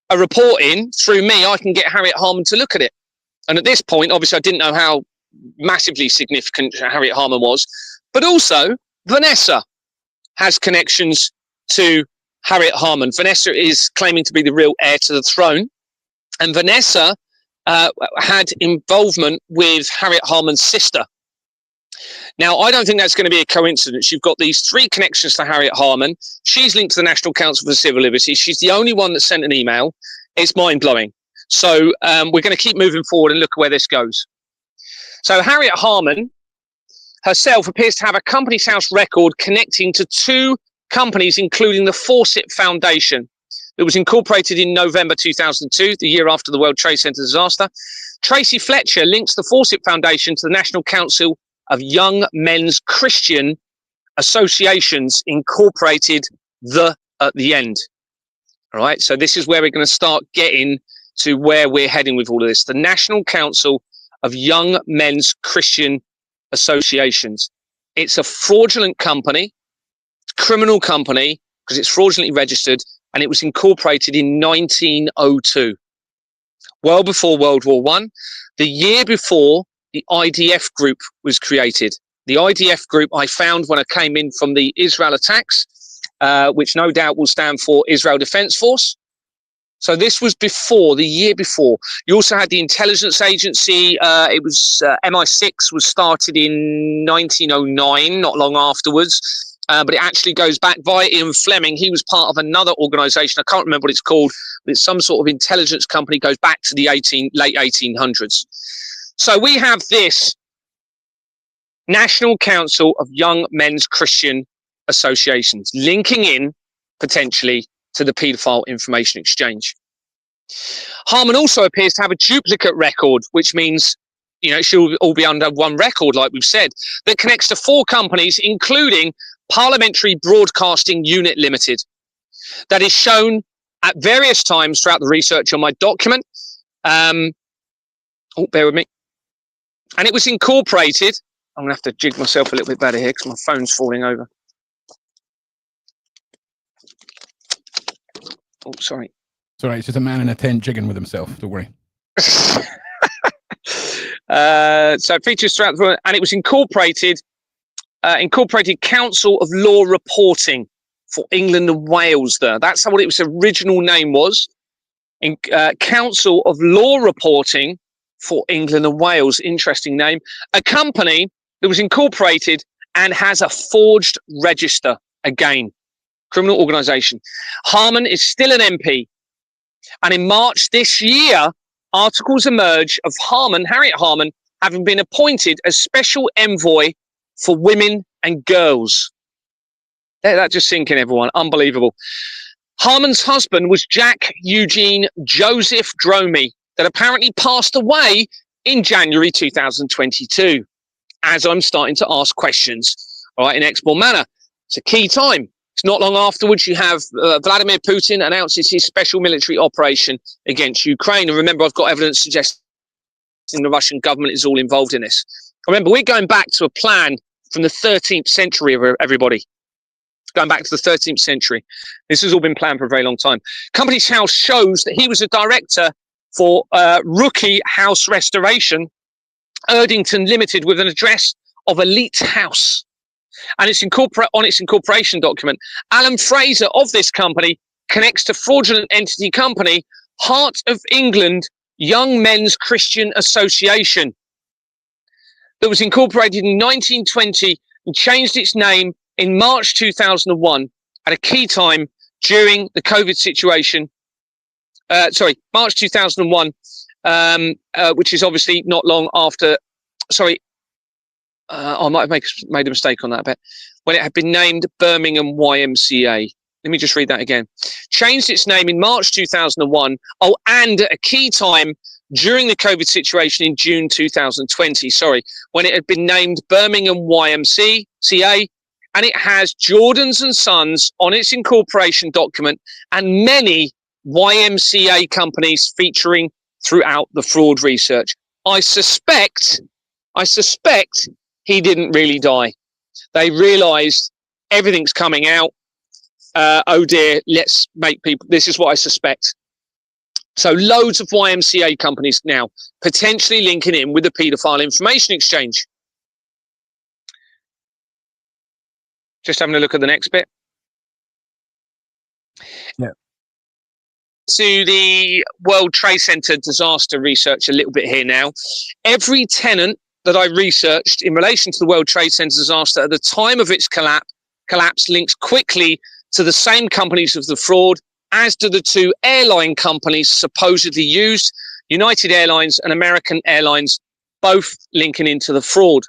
a report in through me, I can get Harriet Harman to look at it. And at this point, obviously, I didn't know how massively significant Harriet Harman was, but also Vanessa has connections to Harriet Harman. Vanessa is claiming to be the real heir to the throne, and Vanessa had involvement with Harriet Harman's sister. Now, I don't think that's going to be a coincidence. You've got these three connections to Harriet Harman. She's linked to the National Council for Civil Liberties. She's the only one that sent an email. It's mind-blowing. So we're going to keep moving forward and look at where this goes. So Harriet Harman herself appears to have a Companies House record connecting to two companies, including the Fawcett Foundation. It was incorporated in November 2002, the year after the World Trade Center disaster. Tracy Fletcher links the Fawcett Foundation to the National Council of Young Men's Christian Associations, incorporated at the end. All right, so this is where we're going to start getting to where we're heading with all of this. The National Council of Young Men's Christian Associations. It's a fraudulent company, criminal company, because it's fraudulently registered, and it was incorporated in 1902, well before World War I, the year before the IDF group was created. The IDF group I found when I came in from the Israel attacks, which no doubt will stand for Israel Defense Force. So this was before, the year before. You also had the intelligence agency. It was MI6 was started in 1909, not long afterwards. But it actually goes back via Ian Fleming. He was part of another organisation. I can't remember what it's called, but it's some sort of intelligence company, goes back to the late 1800s. So we have this National Council of Young Men's Christian Associations linking in potentially to the paedophile information exchange. Harman also appears to have a duplicate record, which means, you know, it should all be under one record, like we've said, that connects to four companies, including Parliamentary Broadcasting Unit Limited, that is shown at various times throughout the research on my document. Bear with me. And it was incorporated. I'm going to have to jig myself a little bit better here because my phone's falling over. Oh, sorry. It's all right. It's just a man in a tent jigging with himself. Don't worry. So it features throughout the, and it was incorporated Council of Law Reporting for England and Wales. There, that's what its original name was. Council of Law Reporting for England and Wales. Interesting name. A company that was incorporated and has a forged register. Again, criminal organisation. Harman is still an MP, and in March this year, articles emerge of Harriet Harman, having been appointed as special envoy for women and girls. Let that just sink in, everyone. Unbelievable. Harmon's husband was Jack Eugene Joseph Dromey, that apparently passed away in January 2022. As I'm starting to ask questions, all right, in Export Manor. It's a key time. It's not long afterwards you have Vladimir Putin announces his special military operation against Ukraine. And remember, I've got evidence suggesting the Russian government is all involved in this. Remember, we're going back to a plan from the 13th century, everybody. Going back to the 13th century. This has all been planned for a very long time. Company's House shows that he was a director for Rookie House Restoration, Erdington Limited, with an address of Elite House. And it's on its incorporation document. Alan Fraser of this company connects to fraudulent entity company, Heart of England Young Men's Christian Association, that was incorporated in 1920 and changed its name in March 2001 at a key time during the COVID situation. March 2001, which is obviously not long after. I might have made a mistake on that bit. When it had been named Birmingham YMCA. Let me just read that again. Changed its name in March 2001. And at a key time during the COVID situation in June 2020. When it had been named Birmingham YMCA. And it has Jordan's and Sons on its incorporation document and many YMCA companies featuring throughout the fraud research. I suspect he didn't really die. They realized everything's coming out. Oh dear, let's make people. This is what I suspect. So loads of YMCA companies now potentially linking in with the paedophile information exchange. Just having a look at the next bit. Yeah. To the World Trade Center disaster research a little bit here now. Every tenant that I researched in relation to the World Trade Center disaster at the time of its collapse links quickly to the same companies of the fraud, as do the two airline companies supposedly used, United Airlines and American Airlines, both linking into the fraud.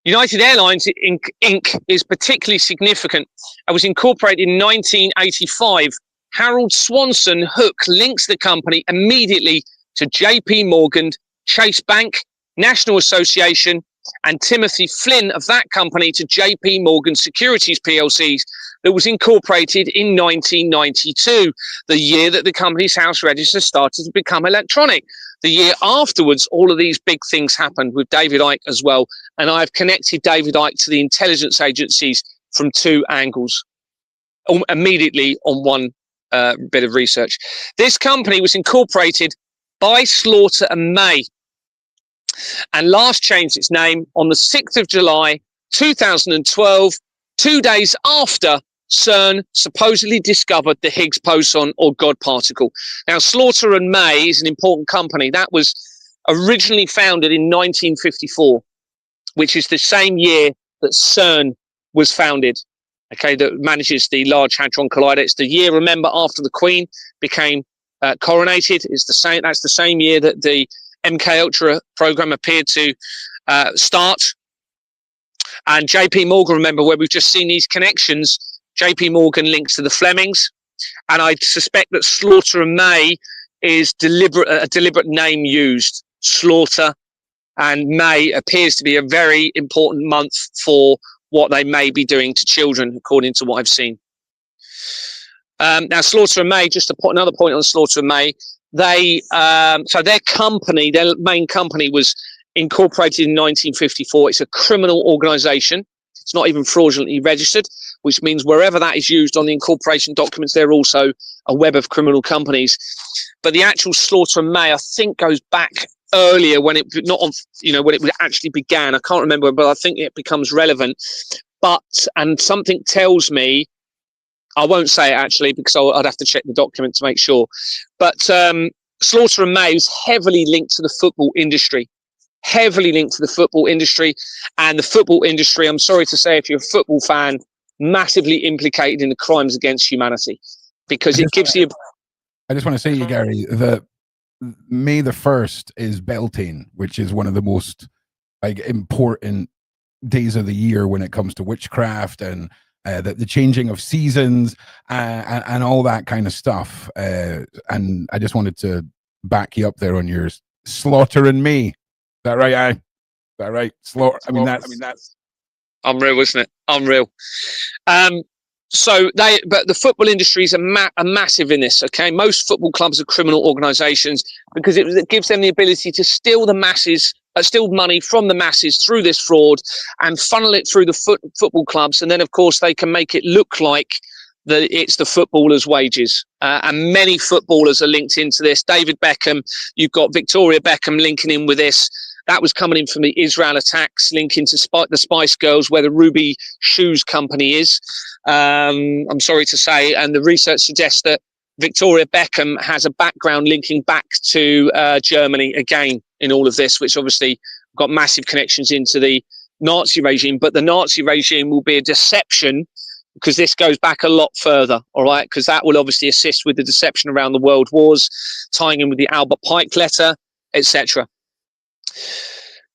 United Airlines Inc. is particularly significant. It was incorporated in 1985. Harold Swanson Hook links the company immediately to JP Morgan, Chase Bank, National Association, and Timothy Flynn of that company to JP Morgan Securities PLCs, that was incorporated in 1992, the year that the Company's House Register started to become electronic. The year afterwards, all of these big things happened with David Icke as well. And I've connected David Icke to the intelligence agencies from two angles, immediately on one bit of research. This company was incorporated by Slaughter and May, and last changed its name on the 6th of July 2012, 2 days after CERN supposedly discovered the Higgs boson or God particle. Now, Slaughter and May is an important company that was originally founded in 1954, which is the same year that CERN was founded. Okay, that manages the Large Hadron Collider. It's the year, remember, after the Queen became coronated. It's the same. That's the same year that the MK Ultra program appeared to start. And JP Morgan, remember, where we've just seen these connections, JP Morgan links to the Flemings, and I suspect that Slaughter and May is a deliberate name used. Slaughter and May appears to be a very important month for what they may be doing to children, according to what I've seen. Now, Slaughter and May, just to put another point on Slaughter and May, so their company, their main company, was incorporated in 1954. It's a criminal organization. It's not even fraudulently registered, which means wherever that is used on the incorporation documents, they're also a web of criminal companies. But the actual Slaughter and May, I think, goes back earlier when it when it actually began. I can't remember, but I think it becomes relevant. And something tells me, I won't say it actually because I'd have to check the document to make sure. But Slaughter and May is heavily linked to the football industry. Heavily linked to the football industry, and the football industry, I'm sorry to say, if you're a football fan, massively implicated in the crimes against humanity, because it gives you. I just want to say to you, Gary, that May the 1st is Beltane, which is one of the most important days of the year when it comes to witchcraft and the changing of seasons, and all that kind of stuff. And I just wanted to back you up there on your slaughtering me. Is that right? Is that right? Slaughter. I mean, that's unreal, isn't it? Unreal. But the football industry is a massive in this. Okay, most football clubs are criminal organisations because it gives them the ability to steal the masses, steal money from the masses through this fraud and funnel it through the football clubs, and then of course they can make it look like that it's the footballers' wages. And many footballers are linked into this. David Beckham, you've got Victoria Beckham linking in with this. That was coming in from the Israel attacks, linking to the Spice Girls, where the Ruby Shoes company is. I'm sorry to say, and the research suggests that Victoria Beckham has a background linking back to Germany again in all of this, which obviously got massive connections into the Nazi regime. But the Nazi regime will be a deception because this goes back a lot further, all right? Because that will obviously assist with the deception around the world wars, tying in with the Albert Pike letter, etc.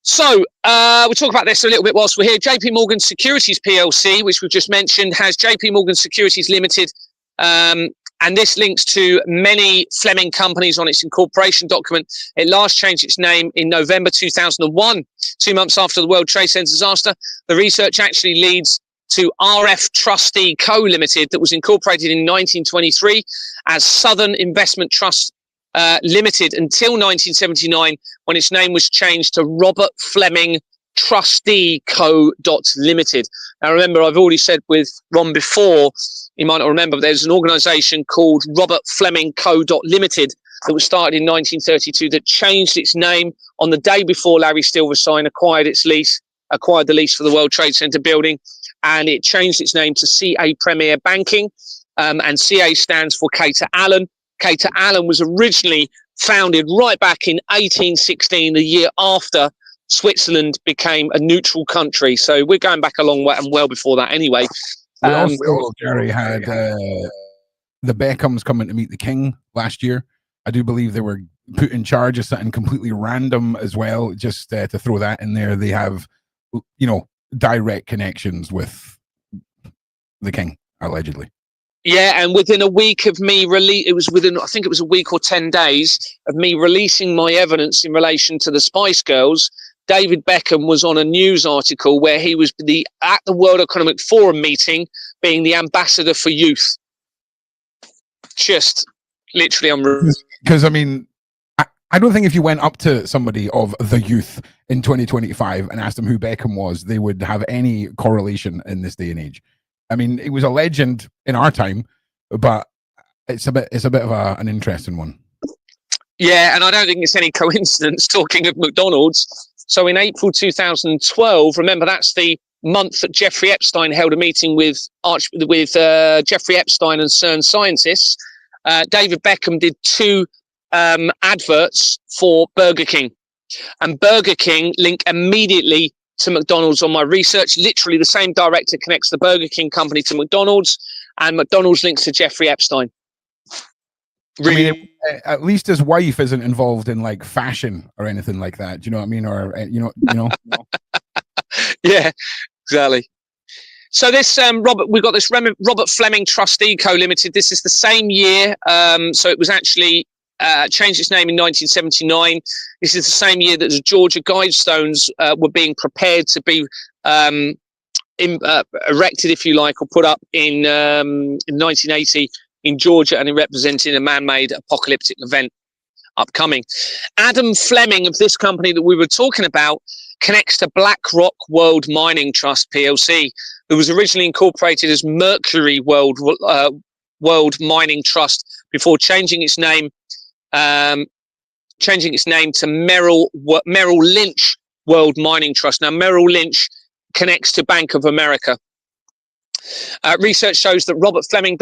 So we'll talk about this a little bit whilst we're here. JP Morgan Securities PLC, which we've just mentioned, has JP Morgan Securities Limited, and this links to many Fleming companies on its incorporation document. It last changed its name in November 2001, 2 months after the World Trade Center disaster. The research actually leads to RF Trustee Co. Limited, that was incorporated in 1923 as Southern Investment Trust Limited until 1979, when its name was changed to Robert Fleming Trustee Co. Limited. Now, remember, I've already said with Ron before, you might not remember, but there's an organisation called Robert Fleming Co. Limited that was started in 1932 that changed its name on the day before Larry Silverstein acquired the lease for the World Trade Center building, and it changed its name to CA Premier Banking, and CA stands for Cater Allen. Cater Allen was originally founded right back in 1816, the year after Switzerland became a neutral country. So we're going back a long way and well before that anyway. We also, Gary, had the Beckhams coming to meet the King last year. I do believe they were put in charge of something completely random as well, just to throw that in there. They have, direct connections with the King, allegedly. Yeah, and within a week of me I think it was a week or 10 days of me releasing my evidence in relation to the Spice Girls, David Beckham was on a news article where he was at the World Economic Forum meeting being the ambassador for youth. Just literally unreal. Because, I mean, I don't think if you went up to somebody of the youth in 2025 and asked them who Beckham was, they would have any correlation in this day and age. I mean, he was a legend in our time, but it's a bit of an interesting one. Yeah, and I don't think it's any coincidence, talking of McDonald's. So in April 2012, remember, that's the month that Jeffrey Epstein held a meeting with Jeffrey Epstein and CERN scientists. David Beckham did 2 adverts for Burger King, and Burger King link immediately to McDonald's on my research. Literally the same director connects the Burger King company to McDonald's, and McDonald's links to Jeffrey Epstein. Really? I mean, at least his wife isn't involved in like fashion or anything like that. Do you know what I mean? Or Yeah, exactly. So this we've got this Robert Fleming Trustee Co. Limited. This is the same year. So it was actually changed its name in 1979. This is the same year that the Georgia Guidestones were being prepared to be erected, if you like, or put up in 1980 in Georgia, and it represented a man-made apocalyptic event upcoming. Adam Fleming of this company that we were talking about connects to BlackRock World Mining Trust PLC, who was originally incorporated as Mercury World Mining Trust before changing its name to Merrill Lynch World Mining Trust. Now, Merrill Lynch connects to Bank of America. Research shows that Robert Fleming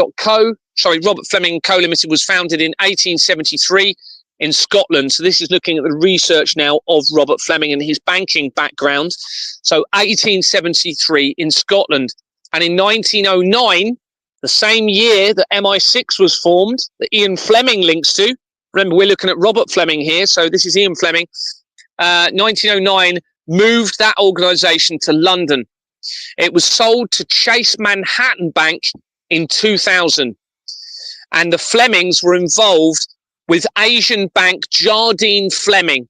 Co. Limited was founded in 1873 in Scotland. So this is looking at the research now of Robert Fleming and his banking background. So 1873 in Scotland. And in 1909, the same year that MI6 was formed, that Ian Fleming links to. Remember, we're looking at Robert Fleming here. So this is Ian Fleming. 1909 moved that organisation to London. It was sold to Chase Manhattan Bank in 2000. And the Flemings were involved with Asian bank Jardine Fleming.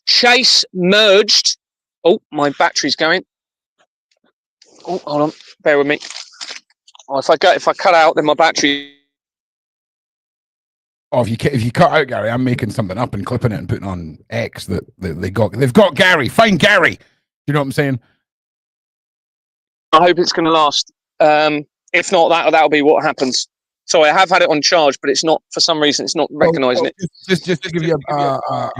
Chase merged. Oh, my battery's going. Oh, hold on. Bear with me. Oh, if I cut out, then my battery. Oh, if you cut out Gary, I'm making something up and clipping it and putting on X that they've got Gary. Find Gary. You know what I'm saying? I hope it's going to last. If not, that'll be what happens. Sorry, I have had it on charge, but it's not, for some reason, it's not recognising it. Just to give you a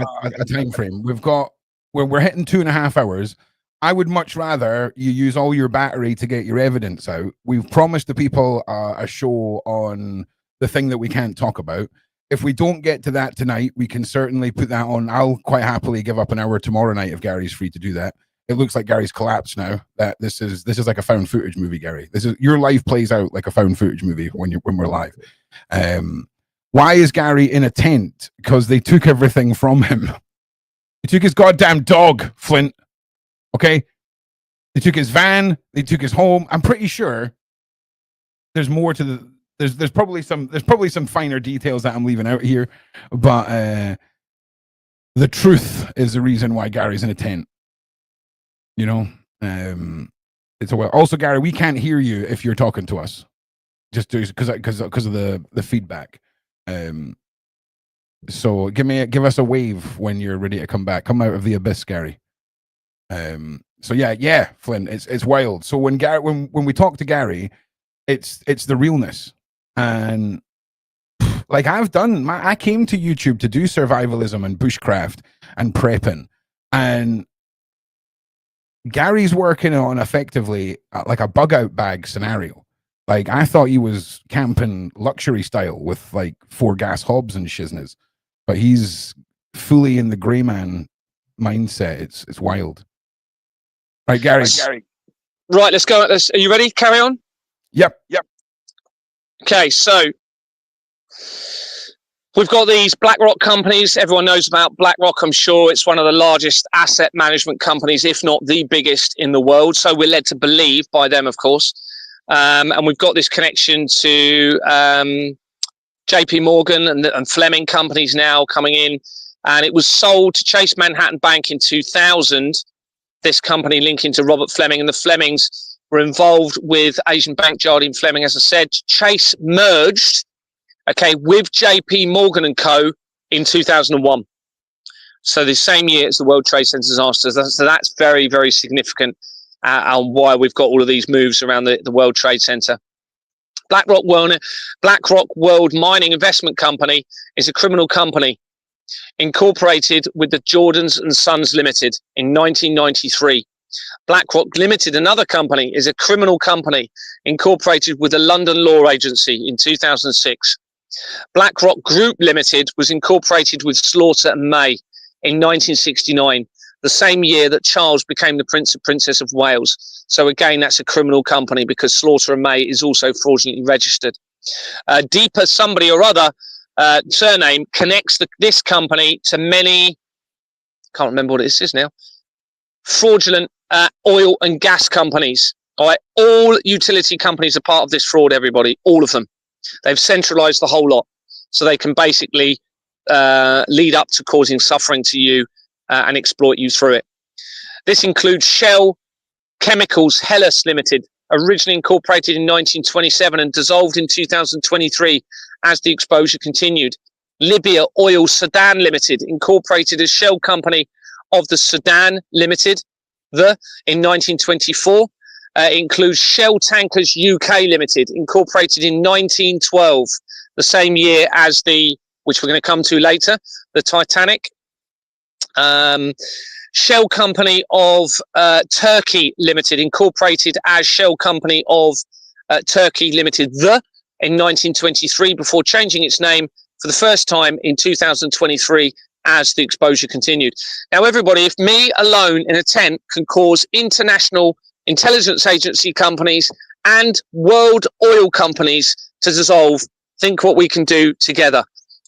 time frame, we're hitting 2.5 hours. I would much rather you use all your battery to get your evidence out. We've promised the people a show on the thing that we can't talk about. If we don't get to that tonight, we can certainly put that on. I'll quite happily give up an hour tomorrow night if Gary's free to do that. It looks like Gary's collapsed now. That this is like a found footage movie, Gary. This is your life plays out like a found footage movie when we're live. Why is Gary in a tent? Because they took everything from him. They took his goddamn dog, Flint. Okay, they took his van. They took his home. I'm pretty sure there's more to the. There's probably some finer details that I'm leaving out here, but the truth is the reason why Gary's in a tent. You know, it's a well. Also, Gary, we can't hear you if you're talking to us, just because of the feedback. So give us a wave when you're ready to come back. Come out of the abyss, Gary. So yeah, Flynn, it's wild. So when we talk to Gary, it's the realness, and like I came to YouTube to do survivalism and bushcraft and prepping, and Gary's working on effectively like a bug out bag scenario. Like I thought he was camping luxury style with like 4 gas hobs and shizness, but he's fully in the grey man mindset. It's wild. Right, Gary. Right, let's go. Are you ready? Carry on. Yep. Okay, so we've got these BlackRock companies. Everyone knows about BlackRock, I'm sure. It's one of the largest asset management companies, if not the biggest in the world. So we're led to believe by them, of course. And we've got this connection to JP Morgan and Fleming companies now coming in. And it was sold to Chase Manhattan Bank in 2000. This company linking to Robert Fleming, and the Flemings were involved with Asian bank Jardine Fleming. As I said, Chase merged, with JP Morgan and Co. in 2001. So the same year as the World Trade Center disaster. So that's very, very significant on why we've got all of these moves around the World Trade Center. BlackRock World Mining Investment Company is a criminal company incorporated with the Jordans and Sons Limited in 1993. BlackRock Limited, another company, is a criminal company incorporated with the London Law Agency in 2006. BlackRock Group Limited was incorporated with Slaughter and May in 1969, the same year that Charles became the Prince and Princess of Wales. So again, that's a criminal company because Slaughter and May is also fraudulently registered. Deepa somebody or other surname connects this company to many, can't remember what it is now, fraudulent oil and gas companies. All right, all utility companies are part of this fraud, everybody, all of them. They've centralized the whole lot so they can basically lead up to causing suffering to you and exploit you through it. This includes Shell Chemicals Hellas Limited, originally incorporated in 1927 and dissolved in 2023 as the exposure continued. Libya Oil Sudan Limited, incorporated as Shell Company of the Sudan Limited, in 1924. Includes Shell Tankers UK Limited, incorporated in 1912, the same year as which we're going to come to later, the Titanic. Shell Company of Turkey Limited, incorporated as Shell Company of Turkey Limited, in 1923, before changing its name for the first time in 2023 as the exposure continued. Now, everybody, if me alone in a tent can cause international intelligence agency companies and world oil companies to dissolve, think what we can do together.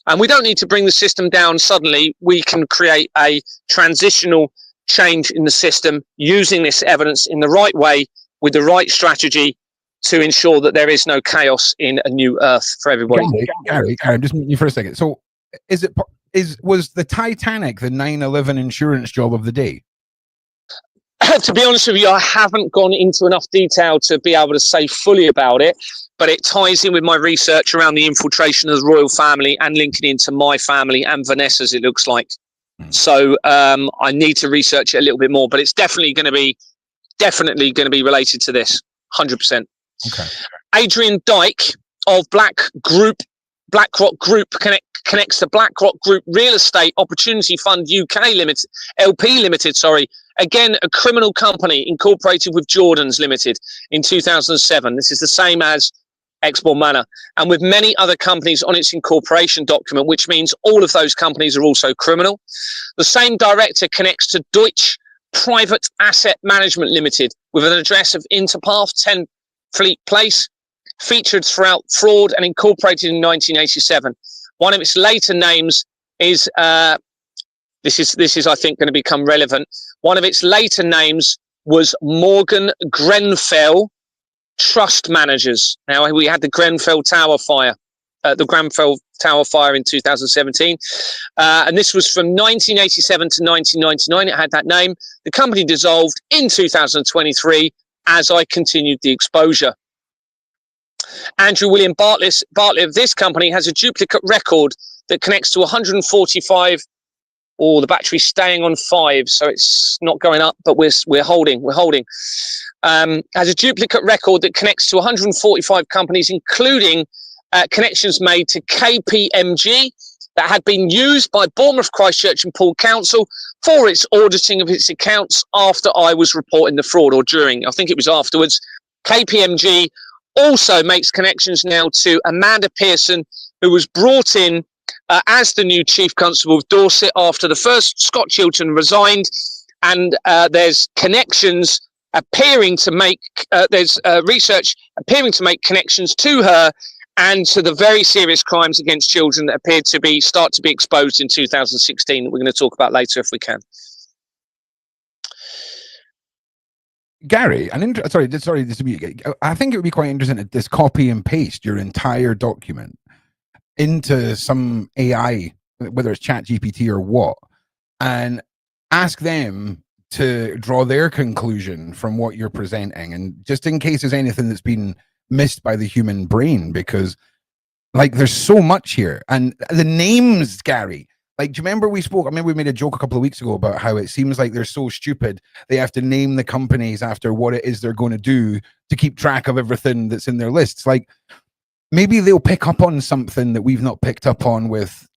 And we don't need to bring the system down suddenly. We can create a transitional change in the system, using this evidence in the right way with the right strategy to ensure that there is no chaos in a new earth for everybody. Gary, I'm just meeting you for a second. So was the Titanic the 9/11 insurance job of the day? To be honest with you, I haven't gone into enough detail to be able to say fully about it, but it ties in with my research around the infiltration of the royal family and linking into my family and Vanessa's, it looks like. So I need to research it a little bit more, but it's definitely going to be related to this, 100%. Okay. Adrian Dyke of BlackRock Group connects to BlackRock Group Real Estate Opportunity Fund UK Limited, LP Limited, again, a criminal company incorporated with Jordans Limited in 2007. This is the same as Exmoor Manor, and with many other companies on its incorporation document, which means all of those companies are also criminal. The same director connects to Deutsche Private Asset Management Limited with an address of Interpath 10 Fleet Place, featured throughout fraud and incorporated in 1987. One of its later names is this is I think going to become relevant. One of its later names was Morgan Grenfell Trust Managers. Now, we had the Grenfell Tower fire, in 2017, and this was from 1987 to 1999. It had that name. The company dissolved in 2023 as I continued the exposure. Andrew William Bartlett of this company has a duplicate record that connects to 145. Oh, the battery's staying on 5, so it's not going up, but we're holding. Has a duplicate record that connects to 145 companies, including connections made to KPMG that had been used by Bournemouth, Christchurch and Poole Council for its auditing of its accounts after I was reporting the fraud, or during. I think it was afterwards. KPMG also makes connections now to Amanda Pearson, who was brought in as the new Chief Constable of Dorset after the first Scott Chilton resigned, and there's connections appearing to make research appearing to make connections to her and to the very serious crimes against children that appeared to start to be exposed in 2016 that we're going to talk about later if we can. Gary, I think it would be quite interesting to just copy and paste your entire document into some AI, whether it's ChatGPT or what, and ask them to draw their conclusion from what you're presenting, and just in case there's anything that's been missed by the human brain, because like there's so much here. And the names, Gary, like, do you remember we made a joke a couple of weeks ago about how it seems like they're so stupid they have to name the companies after what it is they're going to do to keep track of everything that's in their lists. Like, maybe they'll pick up on something that we've not picked up on with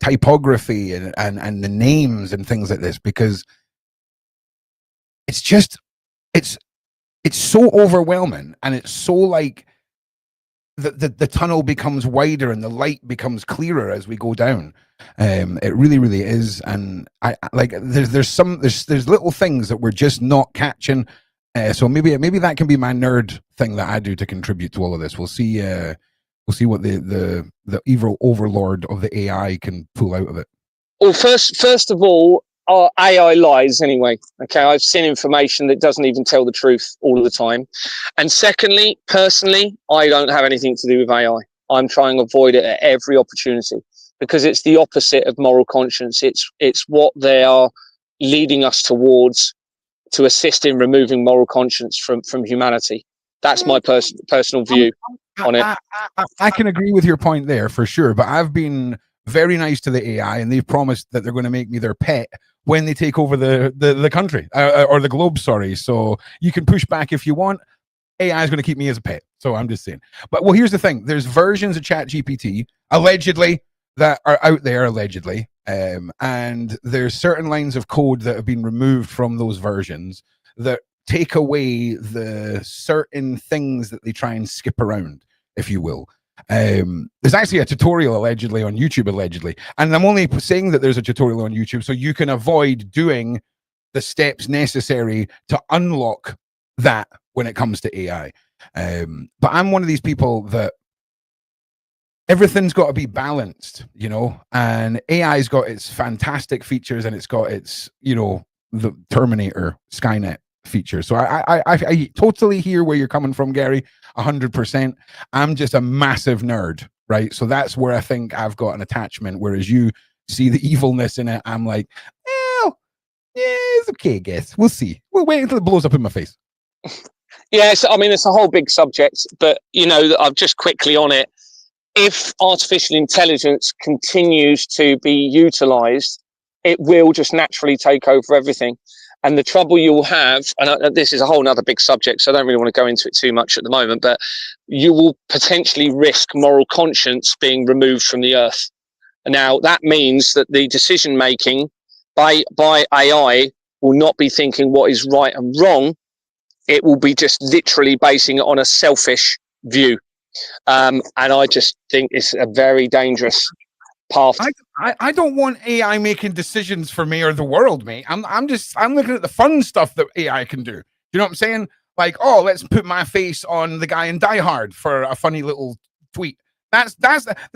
typography and the names and things like this, because it's so overwhelming, and it's so like the tunnel becomes wider and the light becomes clearer as we go down. It really, really is. And I like there's little things that we're just not catching. So maybe that can be my nerd thing that I do to contribute to all of this. We'll see. We'll see what the evil overlord of the AI can pull out of it. Well, first of all, our AI lies anyway. Okay, I've seen information that doesn't even tell the truth all of the time. And secondly, personally, I don't have anything to do with AI. I'm trying to avoid it at every opportunity because it's the opposite of moral conscience. It's what they are leading us towards to assist in removing moral conscience from humanity. That's my personal view on it. I can agree with your point there for sure, but I've been very nice to the AI, and they've promised that they're going to make me their pet when they take over the country or the globe. Sorry, so you can push back if you want. AI is going to keep me as a pet, so I'm just saying. But well, here's the thing: there's versions of ChatGPT allegedly that are out there, and there's certain lines of code that have been removed from those versions that take away the certain things that they try and skip around, if you will. There's actually a tutorial allegedly on YouTube, and I'm only saying that there's a tutorial on YouTube so you can avoid doing the steps necessary to unlock that when it comes to AI. But I'm one of these people that everything's got to be balanced, and AI's got its fantastic features and it's got its, the Terminator Skynet feature. So I totally hear where you're coming from, Gary, 100%. I'm just a massive nerd, right? So that's where I think I've got an attachment, whereas you see the evilness in it. I'm like, well, yeah, it's okay, I guess. We'll see. We'll wait until it blows up in my face. Yes, I mean, it's a whole big subject, but, you know, I've just quickly on it. If artificial intelligence continues to be utilized, it will just naturally take over everything. And the trouble you'll have, and this is a whole other big subject, so I don't really want to go into it too much at the moment, but you will potentially risk moral conscience being removed from the earth. Now, that means that the decision making by AI will not be thinking what is right and wrong. It will be just literally basing it on a selfish view. And I just think it's a very dangerous path. I don't want AI making decisions for me or the world, mate. I'm looking at the fun stuff that AI can do. You know what I'm saying? Like, oh, let's put my face on the guy in Die Hard for a funny little tweet. There's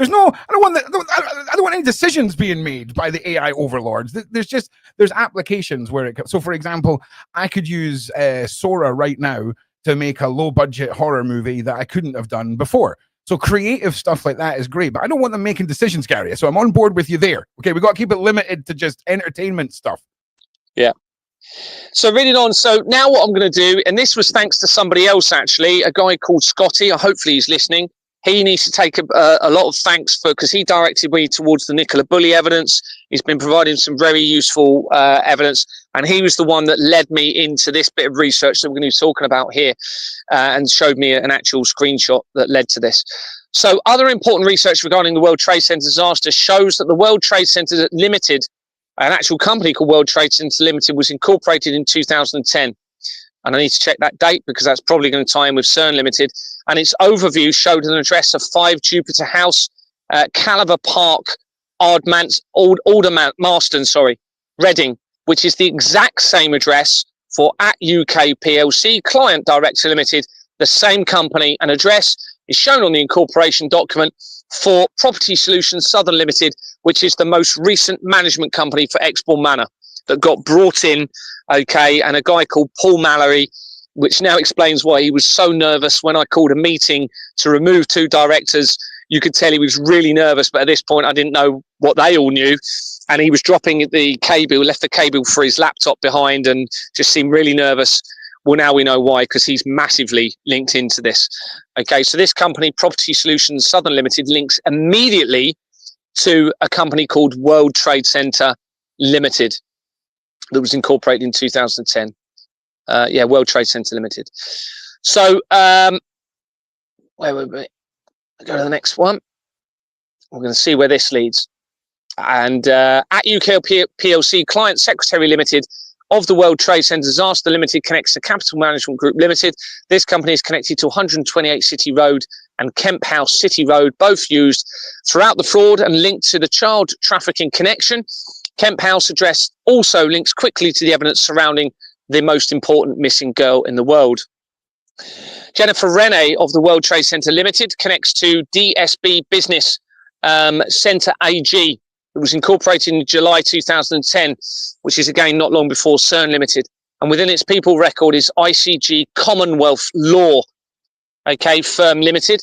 no, I don't want any decisions being made by the AI overlords. There's applications where so for example, I could use Sora right now to make a low budget horror movie that I couldn't have done before. So creative stuff like that is great, but I don't want them making decisions, Gary. So I'm on board with you there. Okay, we got to keep it limited to just entertainment stuff. Yeah. So reading on. So now what I'm going to do, and this was thanks to somebody else, actually, a guy called Scotty. Hopefully he's listening. He needs to take a lot of thanks because he directed me towards the Nicola Bulley evidence. He's been providing some very useful evidence, and he was the one that led me into this bit of research that we're going to be talking about here, and showed me an actual screenshot that led to this. So other important research regarding the World Trade Center disaster shows that the World Trade Center Limited, an actual company called World Trade Center Limited, was incorporated in 2010. And I need to check that date because that's probably going to tie in with CERN Limited. And its overview showed an address of 5 Jupiter House, Calaver Park, Aldermaston, Reading, which is the exact same address for @UK PLC, Client Director Limited. The same company and address is shown on the incorporation document for Property Solutions Southern Limited, which is the most recent management company for Exbourne Manor that got brought in, okay, and a guy called Paul Mallory, which now explains why he was so nervous when I called a meeting to remove 2 directors. You could tell he was really nervous, but at this point I didn't know what they all knew. And he was dropping the cable, left the cable for his laptop behind and just seemed really nervous. Well, now we know why, because he's massively linked into this. Okay, so this company, Property Solutions Southern Limited, links immediately to a company called World Trade Center Limited that was incorporated in 2010. World Trade Center Limited. So, wait. Go to the next one. We're going to see where this leads. And at UK PLC, Client Secretary Limited of the World Trade Center Disaster Limited connects to Capital Management Group Limited. This company is connected to 128 City Road and Kemp House City Road, both used throughout the fraud and linked to the child trafficking connection. Kemp House address also links quickly to the evidence surrounding the most important missing girl in the world. Jennifer Rene of the World Trade Center Limited connects to DSB Business Center AG. It was incorporated in July 2010, which is again not long before CERN Limited. And within its people record is ICG Commonwealth Law, okay, Firm Limited,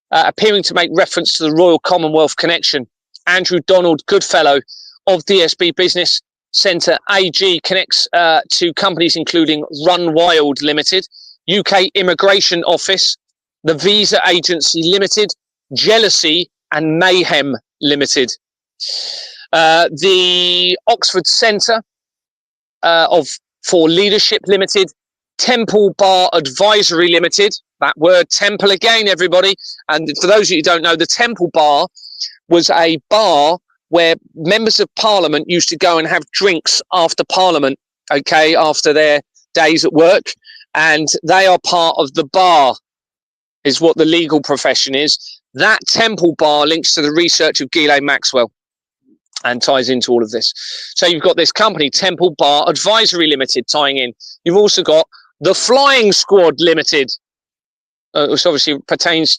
appearing to make reference to the Royal Commonwealth connection. Andrew Donald Goodfellow of DSB Business Center AG connects to companies including Run Wild Limited, UK Immigration Office, the Visa Agency Limited, Jealousy and Mayhem Limited. The Oxford Centre for Leadership Limited, Temple Bar Advisory Limited, that word temple again, everybody. And for those of you who don't know, the Temple Bar was a bar where members of Parliament used to go and have drinks after Parliament, okay, after their days at work. And they are part of the bar, is what the legal profession is. That Temple Bar links to the research of Ghislaine Maxwell and ties into all of this. So you've got this company, Temple Bar Advisory Limited, tying in. You've also got the Flying Squad Limited, which obviously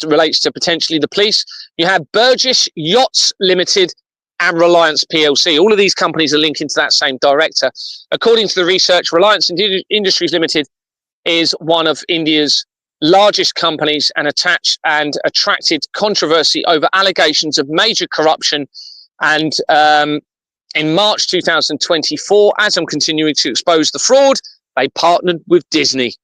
relates to potentially the police. You have Burgess Yachts Limited and Reliance PLC. All of these companies are linked into that same director. According to the research, Reliance Industries Limited is one of India's largest companies and attracted controversy over allegations of major corruption. And in March 2024, as I'm continuing to expose the fraud, they partnered with Disney.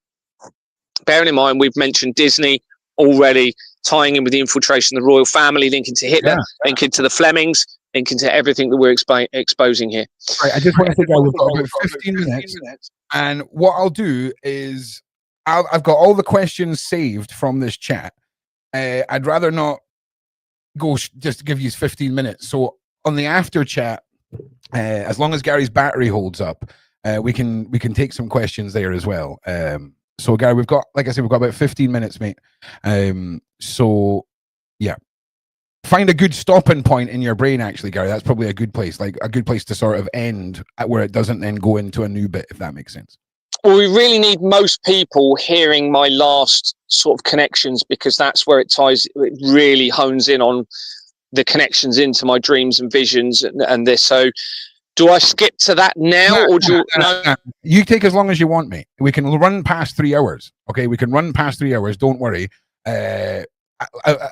Bearing in mind, we've mentioned Disney already, tying in with the infiltration of the royal family, linking to Hitler, linking to the Flemings, linking to everything that we're exposing here. Right, I just want to say, we've got about 15 minutes, and what I'll do is I've got all the questions saved from this chat. I'd rather not go just to give you 15 minutes. So on the after chat, as long as Gary's battery holds up, we can take some questions there as well. So Gary, we've got, like I said, we've got about 15 minutes, mate. So yeah, find a good stopping point in your brain, actually, Gary. That's probably a good place, like a good place to sort of end at, where it doesn't then go into a new bit, if that makes sense. Well, we really need most people hearing my last sort of connections, because that's where it really hones in on the connections into my dreams and visions and this. So do I skip to that now, or do you... You take as long as you want, mate. We can run past 3 hours. Okay, we can run past 3 hours. Don't worry. As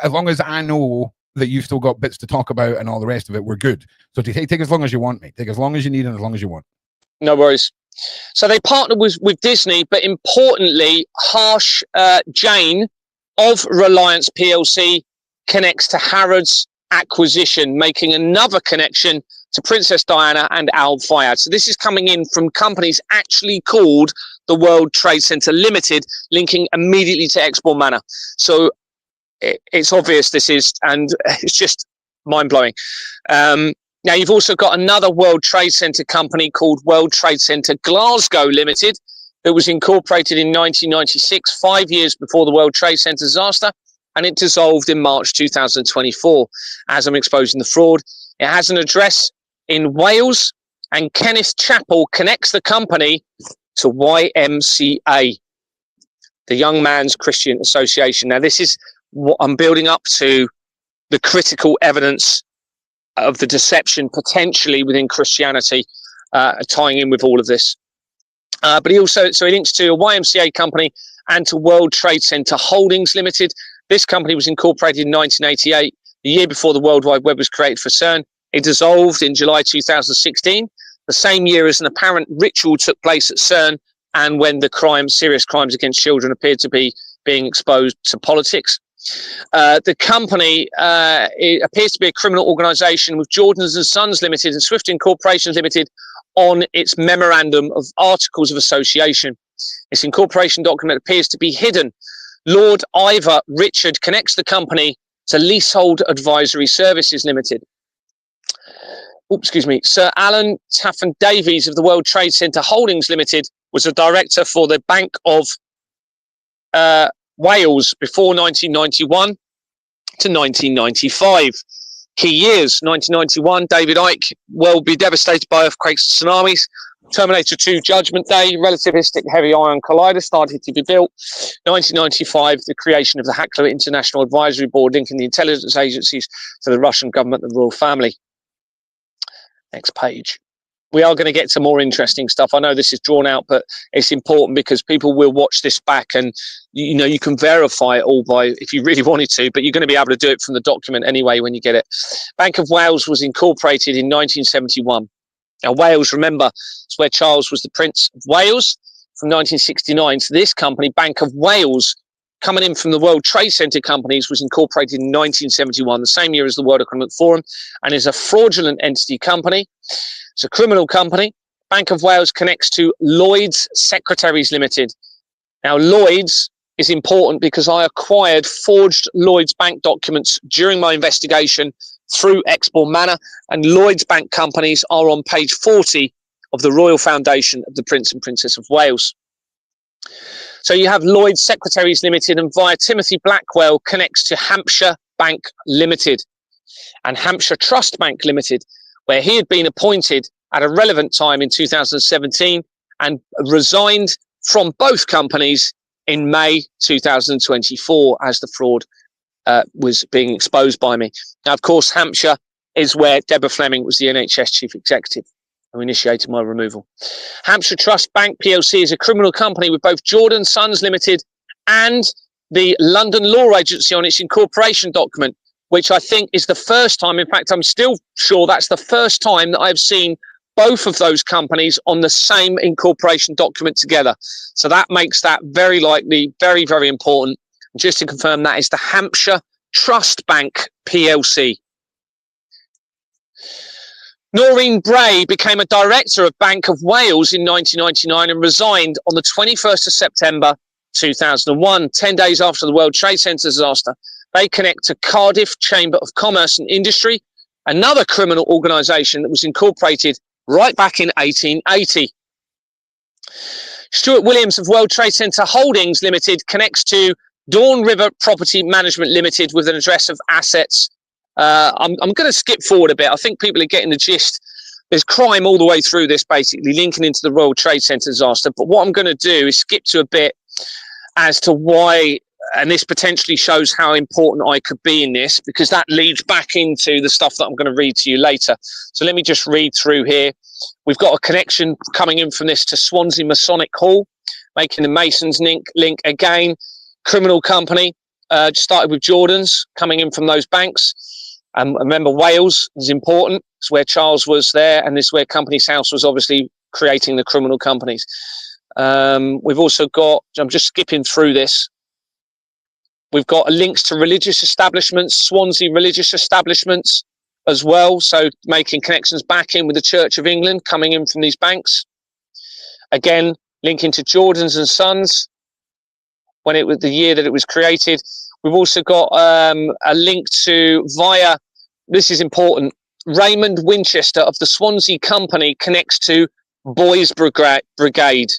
long as I know that you've still got bits to talk about and all the rest of it, we're good. So take as long as you want, mate. Take as long as you need and as long as you want. No worries. So they partnered with Disney, but importantly, Harsh Jain of Reliance PLC connects to Harrods acquisition, making another connection to Princess Diana and Al Fayed. So this is coming in from companies actually called the World Trade Center Limited, linking immediately to Export Manor. So it's obvious this is, and it's just mind-blowing. Now, you've also got another World Trade Center company called World Trade Center Glasgow Limited that was incorporated in 1996, 5 years before the World Trade Center disaster, and it dissolved in March 2024. As I'm exposing the fraud, it has an address in Wales, and Kenneth Chappell connects the company to YMCA, the Young Man's Christian Association. Now, this is what I'm building up to, the critical evidence of the deception potentially within Christianity, tying in with all of this. But he links to a YMCA company and to World Trade Center Holdings Limited. This company was incorporated in 1988, the year before the World Wide Web was created for CERN. It dissolved in July 2016, the same year as an apparent ritual took place at CERN, and when the serious crimes against children appeared to be being exposed to politics. The company it appears to be a criminal organisation with Jordans and Sons Limited and Swift Incorporations Limited on its memorandum of articles of association. This incorporation document appears to be hidden. Lord Ivor Richard connects the company to Leasehold Advisory Services Limited. Sir Alan Taffin Davies of the World Trade Center Holdings Limited was a director for the Bank of Wales before 1991 to 1995. Key years: 1991, David Icke will be devastated by earthquakes and tsunamis. Terminator 2 Judgment Day, relativistic heavy ion collider started to be built. 1995, the creation of the Hackler International Advisory Board, linking the intelligence agencies to the Russian government and the royal family. Next page. We are going to get to more interesting stuff. I know this is drawn out, but it's important because people will watch this back, and you can verify it all by, if you really wanted to, but you're going to be able to do it from the document anyway when you get it. Bank of Wales was incorporated in 1971. Now, Wales, remember, it's where Charles was the Prince of Wales from 1969. So this company, Bank of Wales, coming in from the World Trade Center companies, was incorporated in 1971, the same year as the World Economic Forum, and is a fraudulent entity company. It's a criminal company. Bank of Wales connects to Lloyds Secretaries Limited. Now, Lloyds is important because I acquired forged Lloyds Bank documents during my investigation through Export Manor, and Lloyds Bank companies are on page 40 of the Royal Foundation of the Prince and Princess of Wales. So you have Lloyds Secretaries Limited, and via Timothy Blackwell connects to Hampshire Bank Limited and Hampshire Trust Bank Limited, where he had been appointed at a relevant time in 2017 and resigned from both companies in May 2024 as the fraud was being exposed by me. Now, of course, Hampshire is where Deborah Fleming was the NHS chief executive who initiated my removal. Hampshire Trust Bank PLC is a criminal company with both Jordan Sons Limited and the London Law Agency on its incorporation document, which I think is the first time, in fact, I'm still sure that's the first time that I've seen both of those companies on the same incorporation document together. So that makes that very likely, very, very important. And just to confirm, that is the Hampshire Trust Bank PLC. Noreen Bray became a director of Bank of Wales in 1999 and resigned on the 21st of September 2001, 10 days after the World Trade Center disaster. They connect to Cardiff Chamber of Commerce and Industry, another criminal organisation that was incorporated right back in 1880. Stuart Williams of World Trade Center Holdings Limited connects to Dawn River Property Management Limited with an address of assets. I'm going to skip forward a bit. I think people are getting the gist. There's crime all the way through this, basically linking into the World Trade Center disaster. But what I'm going to do is skip to a bit as to why, and this potentially shows how important I could be in this, because that leads back into the stuff that I'm going to read to you later. So let me just read through here. We've got a connection coming in from this to Swansea Masonic Hall, making the Masons link again. Criminal company, started with Jordans, coming in from those banks. Remember, Wales is important. It's where Charles was there, and this is where Companies House was obviously creating the criminal companies. We've also got, I'm just skipping through this, we've got links to religious establishments, Swansea religious establishments as well, so making connections back in with the Church of England coming in from these banks. Again, linking to Jordans and Sons when it was the year that it was created. We've also got a link to via, this is important, Raymond Winchester of the Swansea Company connects to Boys Brigade,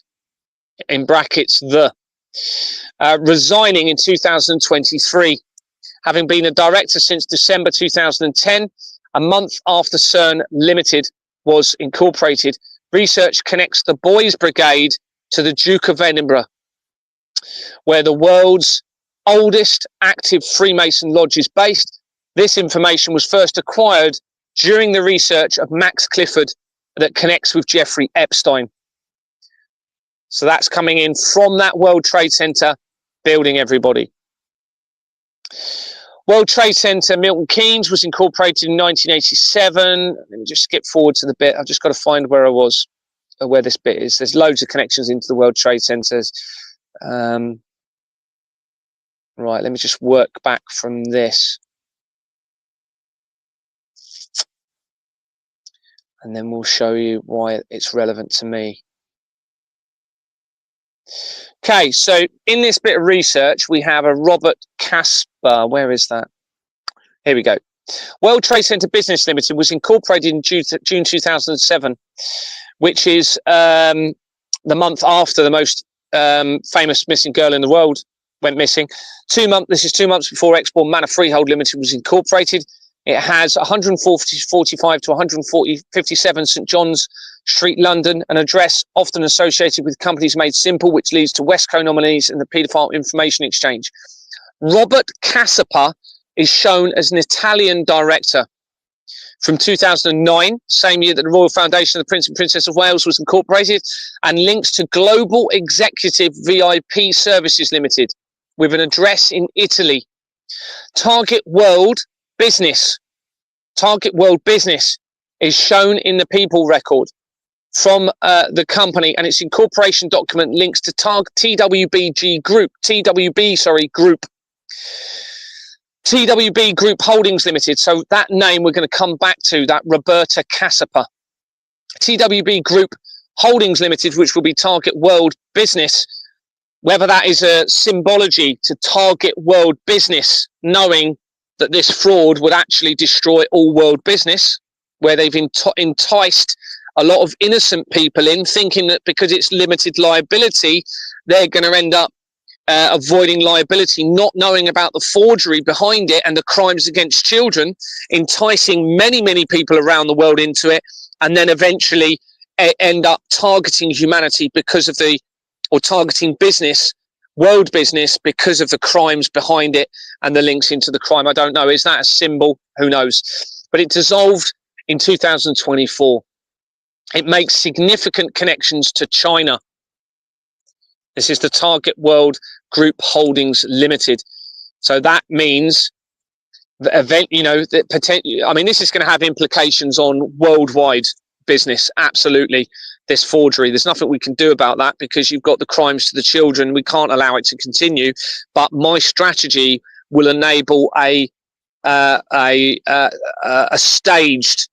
in brackets, resigning in 2023. Having been a director since December 2010, a month after CERN Limited was incorporated, research connects the Boys Brigade to the Duke of Edinburgh, where the world's oldest active Freemason lodge is based. This information was first acquired during the research of Max Clifford that connects with Jeffrey Epstein. So that's coming in from that World Trade Center building, everybody. World Trade Center Milton Keynes was incorporated in 1987. Let me just skip forward to the bit. I've just got to find where I was, where this bit is. There's loads of connections into the World Trade Centers. Right, let me just work back from this. And then we'll show you why it's relevant to me. Okay, so in this bit of research, we have a Robert Casper. Where is that? Here we go. World Trade Center Business Limited was incorporated in June 2007, which is the month after the most famous missing girl in the world went missing. This is 2 months before Exbourne Manor Freehold Limited was incorporated. It has 145 to 157 St John's Street, London, an address often associated with companies made simple, which leads to Westco nominees and the paedophile information exchange. Robert Cassipa is shown as an Italian director from 2009, same year that the Royal Foundation of the Prince and Princess of Wales was incorporated, and links to Global Executive VIP Services Limited with an address in Italy. Target World Business is shown in the people record from the company, and its incorporation document links to TWB Group Holdings Limited. So that name we're going to come back to, that Roberta Cassipa. TWB Group Holdings Limited, which will be Target World Business, whether that is a symbology to Target World Business, knowing that this fraud would actually destroy all world business, where they've enticed a lot of innocent people in, thinking that because it's limited liability, they're going to end up avoiding liability, not knowing about the forgery behind it and the crimes against children, enticing many, many people around the world into it, and then eventually end up targeting humanity because of or targeting business, world business, because of the crimes behind it and the links into the crime. I don't know. Is that a symbol? Who knows? but it dissolved in 2024. It makes significant connections to China. This is the Target World Group Holdings Limited. So that means the event, that potentially, this is going to have implications on worldwide business. Absolutely. This forgery, there's nothing we can do about that because you've got the crimes to the children. We can't allow it to continue. But my strategy will enable a staged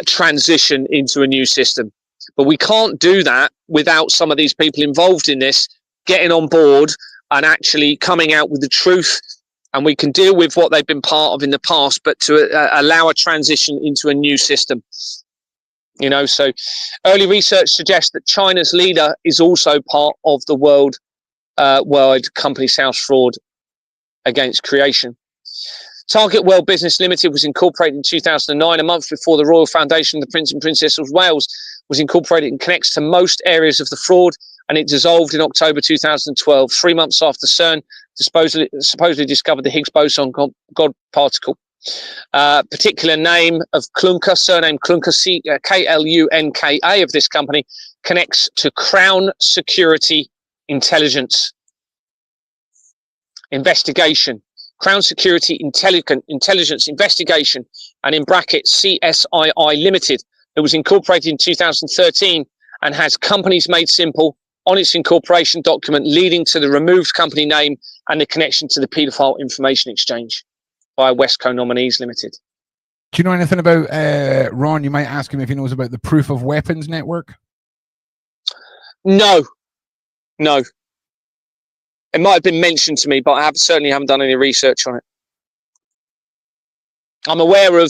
transition into a new system. But we can't do that without some of these people involved in this getting on board and actually coming out with the truth. And we can deal with what they've been part of in the past, but to allow a transition into a new system. So early research suggests that China's leader is also part of the worldwide company's house fraud against creation. Target World Business Limited was incorporated in 2009, a month before the Royal Foundation of the Prince and Princess of Wales was incorporated and connects to most areas of the fraud, and it dissolved in October 2012, 3 months after CERN supposedly discovered the Higgs boson God particle. Particular name of Klunker, surname Klunker, Klunka of this company, connects to Crown Security Intelligence Investigation. Crown Security Intelligence Investigation, and in brackets CSII Limited, that was incorporated in 2013 and has Companies Made Simple on its incorporation document, leading to the removed company name and the connection to the paedophile information exchange via Westco Nominees Limited. Do you know anything about Ron? You might ask him if he knows about the Proof of Weapons Network. No. It might have been mentioned to me, but I certainly haven't done any research on it. I'm aware of,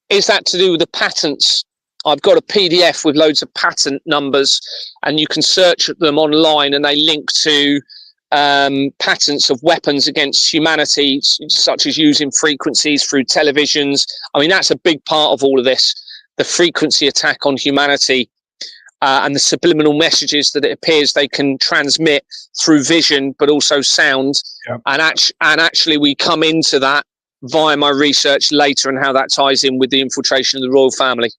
is that to do with the patents? I've got a PDF with loads of patent numbers, and you can search them online, and they link to patents of weapons against humanity, such as using frequencies through televisions. That's a big part of all of this, the frequency attack on humanity. And the subliminal messages that it appears they can transmit through vision, but also sound. Yep. And actually, we come into that via my research later and how that ties in with the infiltration of the royal family.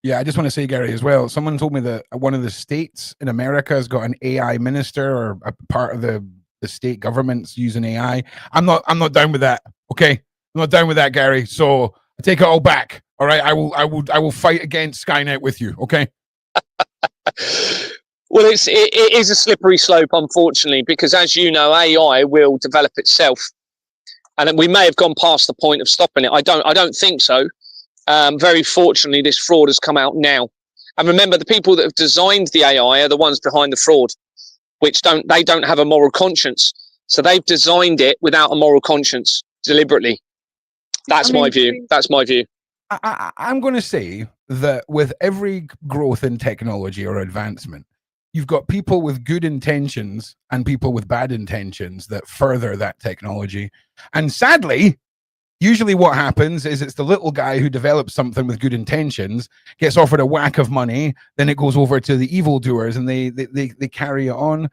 Yeah, I just want to say, Gary, as well, someone told me that one of the states in America has got an AI minister, or a part of the state government's using AI. I'm not down with that. Okay, I'm not down with that, Gary. So I take it all back. All right, I will fight against Skynet with you. Okay. Well, it is a slippery slope, unfortunately, because as you know, AI will develop itself, and we may have gone past the point of stopping it. I don't think so. Very fortunately, this fraud has come out now, and remember, the people that have designed the AI are the ones behind the fraud, which don't have a moral conscience. So they've designed it without a moral conscience deliberately. That's my view. That's my view. I'm going to say that with every growth in technology or advancement, you've got people with good intentions and people with bad intentions that further that technology. And sadly, usually what happens is it's the little guy who develops something with good intentions, gets offered a whack of money, then it goes over to the evildoers and they carry it on.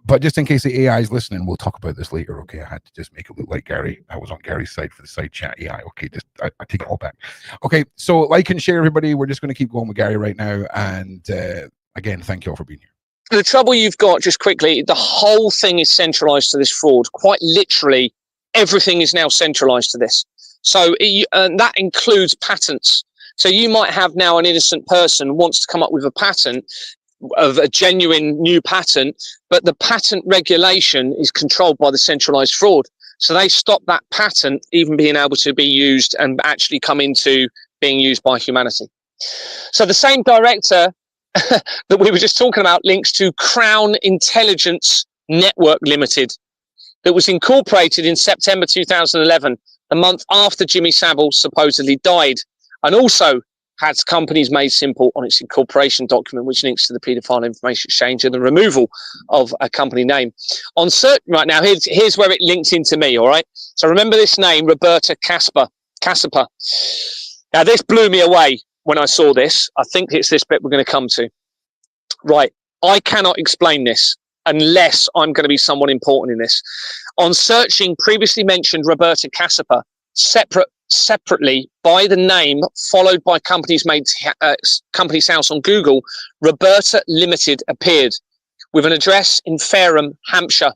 But just in case the AI is listening, we'll talk about this later. Okay, I had to just make it look like Gary. I was on Gary's side for the side chat AI. Okay, I take it all back. Okay, so like and share, everybody. We're just going to keep going with Gary right now. And again, thank you all for being here. The trouble you've got, just quickly, the whole thing is centralized to this fraud. Quite literally, everything is now centralized to this. So that includes patents. So you might have now an innocent person wants to come up with a patent of a genuine new patent, but the patent regulation is controlled by the centralized fraud. So they stop that patent even being able to be used and actually come into being used by humanity. So the same director that we were just talking about links to Crown Intelligence Network Limited, that was incorporated in September 2011, the month after Jimmy Savile supposedly died, and also has Companies Made Simple on its incorporation document, which links to the paedophile information exchange and the removal of a company name. On certain right now, here's where it links into me. All right. So remember this name, Roberta Cassipa. Now this blew me away when I saw this. I think it's this bit we're going to come to. Right. I cannot explain this unless I'm going to be someone important in this. On searching previously mentioned Roberta Cassipa, separately by the name, followed by company's house on Google, Roberta Limited appeared with an address in Fareham, Hampshire.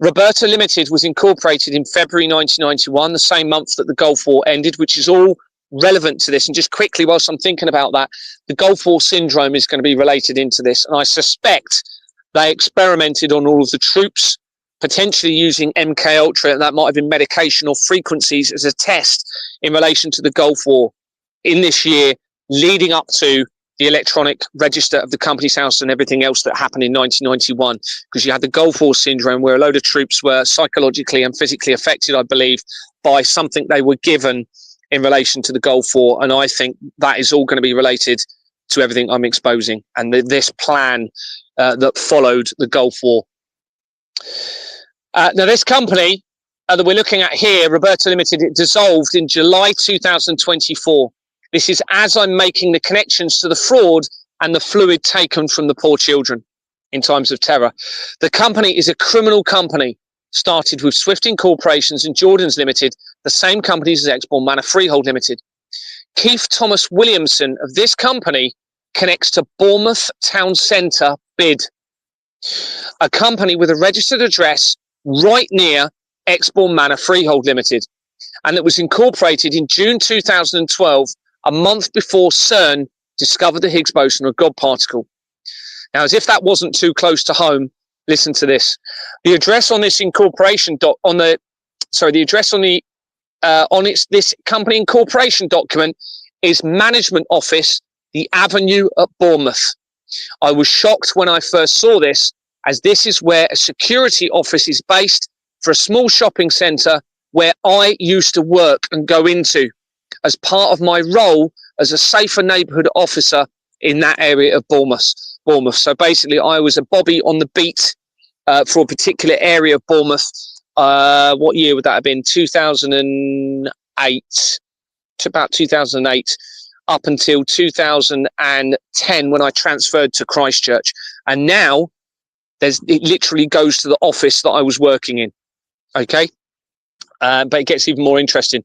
Roberta Limited was incorporated in February 1991, the same month that the Gulf War ended, which is all relevant to this. And just quickly, whilst I'm thinking about that, the Gulf War syndrome is going to be related into this. And I suspect they experimented on all of the troops, potentially using MK Ultra, and that might have been medication or frequencies as a test in relation to the Gulf War in this year, leading up to the electronic register of the company's house and everything else that happened in 1991, because you had the Gulf War syndrome where a load of troops were psychologically and physically affected, I believe, by something they were given in relation to the Gulf War. And I think that is all going to be related to everything I'm exposing and this plan that followed the Gulf War. Now, this company that we're looking at here, Roberta Limited, it dissolved in July 2024. This is as I'm making the connections to the fraud and the fluid taken from the poor children in times of terror. The company is a criminal company, started with Swifting Corporations and Jordan's Limited, the same companies as Exbourne Manor Freehold Limited. Keith Thomas Williamson of this company connects to Bournemouth Town Centre Bid, a company with a registered address right near Exbourne Manor Freehold Limited, and that was incorporated in June 2012, a month before CERN discovered the Higgs boson, or God particle. Now, as if that wasn't too close to home, listen to this. The address on this incorporation this company incorporation document is Management Office, the Avenue at Bournemouth. I was shocked when I first saw this, as this is where a security office is based for a small shopping centre where I used to work and go into as part of my role as a safer neighbourhood officer in that area of Bournemouth. So basically, I was a bobby on the beat for a particular area of Bournemouth. What year would that have been? 2008, to about 2008, up until 2010 when I transferred to Christchurch. And now it literally goes to the office that I was working in. Okay. But it gets even more interesting.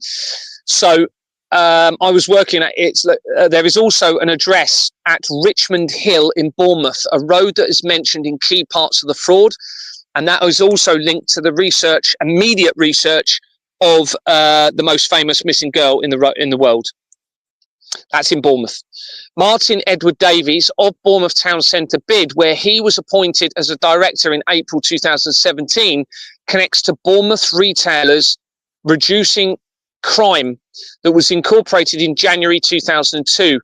So I was working at there is also an address at Richmond Hill in Bournemouth, a road that is mentioned in key parts of the fraud. And that is also linked to the immediate research of the most famous missing girl in the world. That's in Bournemouth. Martin Edward Davies of Bournemouth Town Centre Bid, where he was appointed as a director in April 2017, connects to Bournemouth Retailers Reducing Crime, that was incorporated in January 2002,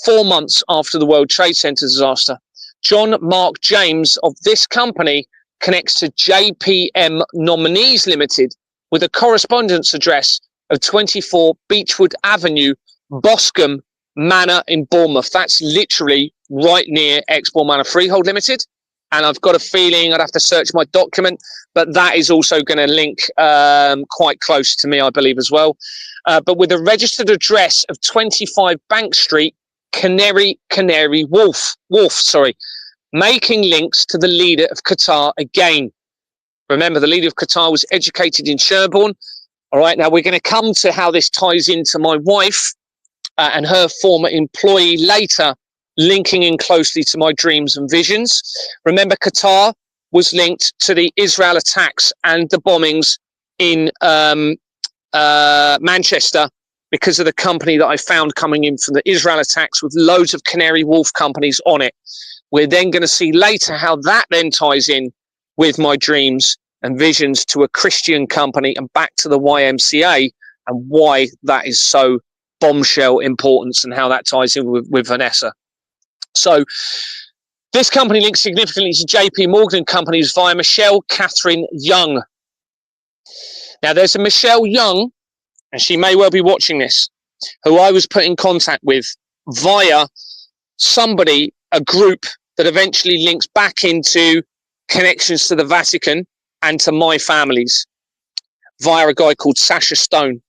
4 months after the World Trade Center disaster. John Mark James of this company connects to JPM Nominees Limited with a correspondence address of 24 Beechwood Avenue, Boscombe Manor in Bournemouth. That's literally right near Exbourne Manor Freehold Limited. And I've got a feeling I'd have to search my document, but that is also going to link quite close to me, I believe, as well. But with a registered address of 25 Bank Street, Canary Wharf, making links to the leader of Qatar again. Remember, the leader of Qatar was educated in Sherborne. All right, now we're going to come to how this ties into my wife and her former employee later, linking in closely to my dreams and visions. Remember, Qatar was linked to the Israel attacks and the bombings in Manchester because of the company that I found coming in from the Israel attacks with loads of Canary Wharf companies on it. We're then going to see later how that then ties in with my dreams and visions to a Christian company and back to the YMCA, and why that is so bombshell importance and how that ties in with Vanessa. So this company links significantly to JP Morgan companies via Michelle Catherine Young. Now, there's a Michelle Young, and she may well be watching this, who I was put in contact with via a group that eventually links back into connections to the Vatican and to my families via a guy called Sasha Stone.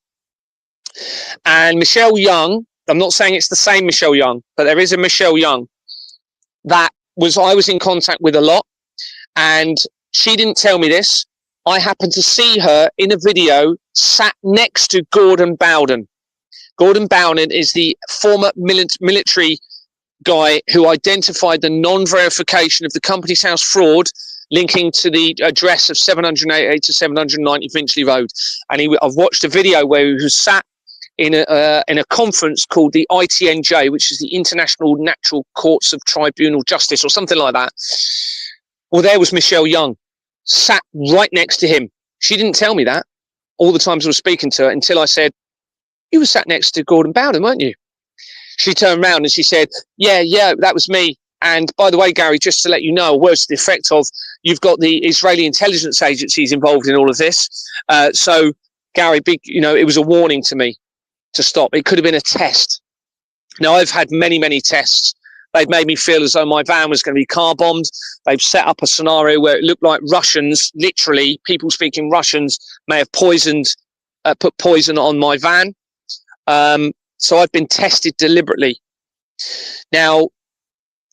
And Michelle Young, I'm not saying it's the same Michelle Young, but there is a Michelle Young I was in contact with a lot, and she didn't tell me this, I happened to see her in a video sat next to Gordon Bowden. Gordon Bowden is the former military guy who identified the non-verification of the Company's House fraud linking to the address of 788 to 790 Finchley Road. And I've watched a video where he was sat in a conference called the ITNJ, which is the International Natural Courts of Tribunal Justice or something like that. Well, there was Michelle Young, sat right next to him. She didn't tell me that all the times I was speaking to her until I said, "You were sat next to Gordon Bowden, weren't you?" She turned around and she said, yeah, that was me. And by the way, Gary, just to let you know, words to the effect of, you've got the Israeli intelligence agencies involved in all of this. So, Gary, it was a warning to me to stop. It could have been a test. Now, I've had many, many tests. They've made me feel as though my van was going to be car bombed. They've set up a scenario where it looked like Russians, literally people speaking Russians, may have put poison on my van. So I've been tested deliberately. Now,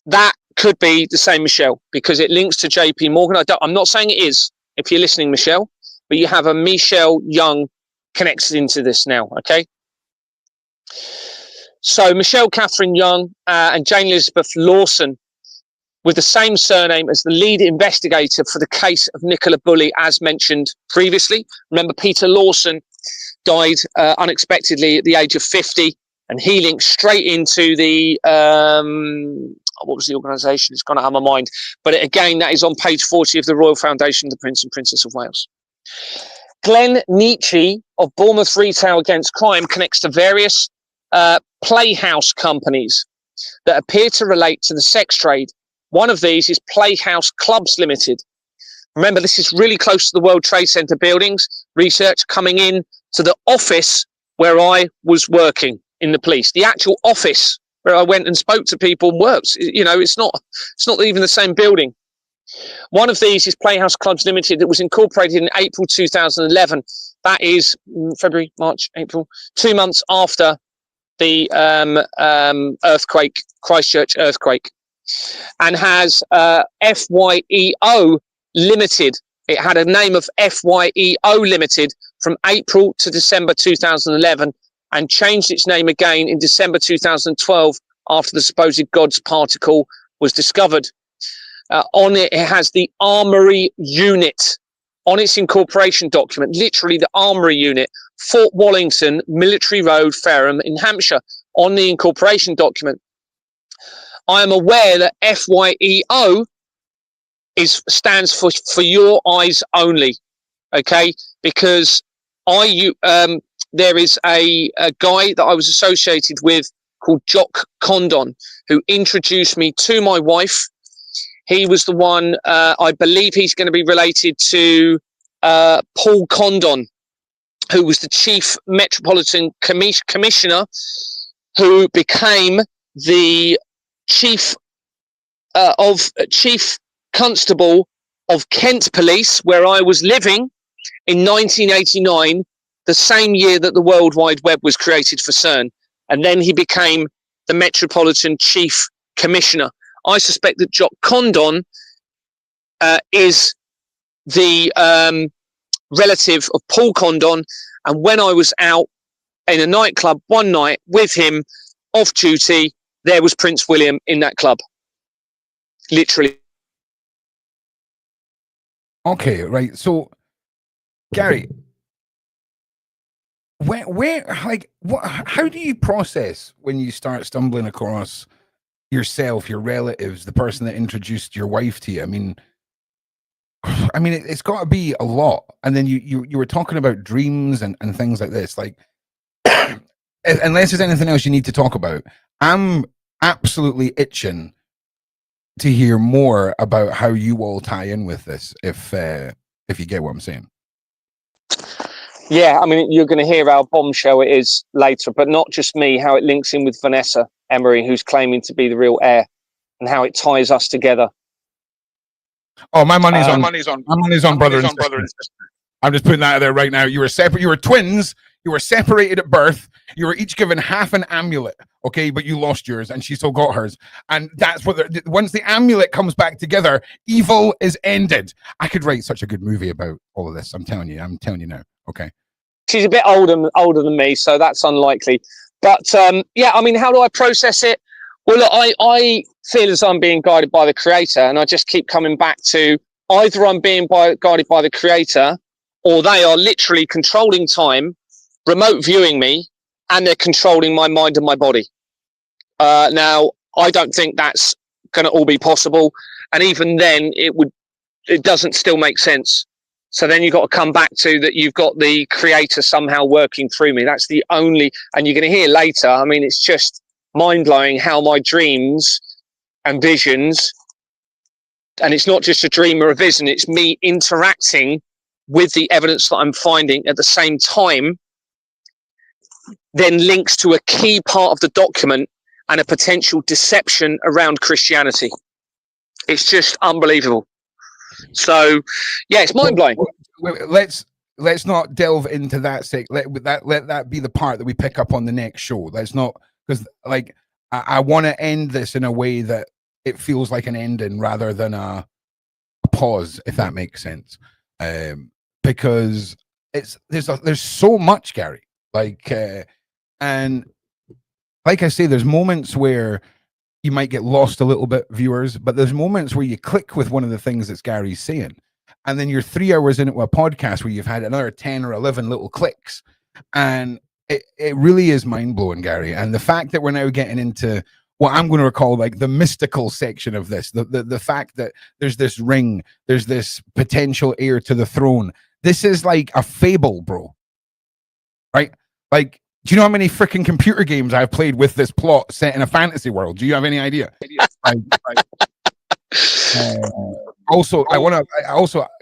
that could be the same Michelle because it links to JP Morgan. I'm not saying it is, if you're listening, Michelle, but you have a Michelle Young connected into this now, okay? So Michelle Catherine Young and Jane Elizabeth Lawson, with the same surname as the lead investigator for the case of Nicola Bulley, as mentioned previously. Remember, Peter Lawson died unexpectedly at the age of 50, and he linked straight into the what was the organisation? It's gone out of my mind. But again, that is on page 40 of the Royal Foundation of the Prince and Princess of Wales. Glenn Nietzsche of Bournemouth Retail Against Crime connects to various playhouse companies that appear to relate to the sex trade. One of these is Playhouse Clubs Limited. Remember, this is really close to the World Trade Center buildings. Research coming in to the office where I was working in the police, the actual office where I went and spoke to people and worked. It's not even the same building. One of these is Playhouse Clubs Limited that was incorporated in April 2011. That is February, March, April, 2 months after the earthquake, Christchurch earthquake, and has FYEO Limited. It had a name of FYEO Limited from April to December 2011 and changed its name again in December 2012 after the supposed God's particle was discovered. On it, it has the Armoury Unit on its incorporation document, literally the Armoury Unit, Fort Wallington, Military Road, Fareham in Hampshire, on the incorporation document. I am aware that FYEO stands for your eyes only, okay? Because there is a guy that I was associated with called Jock Condon who introduced me to my wife. He was the one, I believe he's going to be related to Paul Condon, who was the Chief Metropolitan Commissioner, who became the Chief Constable of Kent Police, where I was living in 1989, the same year that the World Wide Web was created for CERN. And then he became the Metropolitan Chief Commissioner. I suspect that Jock Condon is the relative of Paul Condon. And when I was out in a nightclub one night with him off duty, there was Prince William in that club. Literally. Okay, right. So, Gary, how do you process when you start stumbling across yourself, your relatives, the person that introduced your wife to you? I mean, it's got to be a lot. And then you were talking about dreams and things like this. Like, unless there's anything else you need to talk about, I'm absolutely itching to hear more about how you all tie in with this, if you get what I'm saying. Yeah, I mean, you're going to hear how bombshell it is later, but not just me, how it links in with Vanessa Emery, who's claiming to be the real heir, and how it ties us together. Oh, my money's on brother and sister. I'm just putting that out there right now. You were separate. You were twins. You were separated at birth. You were each given half an amulet, okay, but you lost yours, and she still got hers. And that's what. Once the amulet comes back together, evil is ended. I could write such a good movie about all of this. I'm telling you now. Okay. She's a bit older than me, so that's unlikely. But yeah, I mean, how do I process it? Well, look, I feel as I'm being guided by the Creator, and I just keep coming back to either I'm being guided by the Creator, or they are literally controlling time, remote viewing me, and they're controlling my mind and my body. Now, I don't think that's going to all be possible, and even then, it doesn't still make sense. So then you've got to come back to that you've got the Creator somehow working through me. That's the only, and you're going to hear later, I mean, it's just mind-blowing how my dreams and visions, and it's not just a dream or a vision, it's me interacting with the evidence that I'm finding at the same time, then links to a key part of the document and a potential deception around Christianity. It's just unbelievable. So, yeah, it's mind-blowing. Let's not delve into that. Let that be the part that we pick up on the next show. Let's not, because like I want to end this in a way that it feels like an ending rather than a pause, if that makes sense. Because there's so much, Gary. And like I say, there's moments where you might get lost a little bit, viewers, but there's moments where you click with one of the things that Gary's saying, and then you're 3 hours into a podcast where you've had another 10 or 11 little clicks, and it really is mind-blowing, Gary. And the fact that we're now getting into what I'm going to call like the mystical section of this, the fact that there's this ring, there's this potential heir to the throne. This is like a fable, bro. Right? Like, do you know how many freaking computer games I've played with this plot set in a fantasy world? Do you have any idea? Also,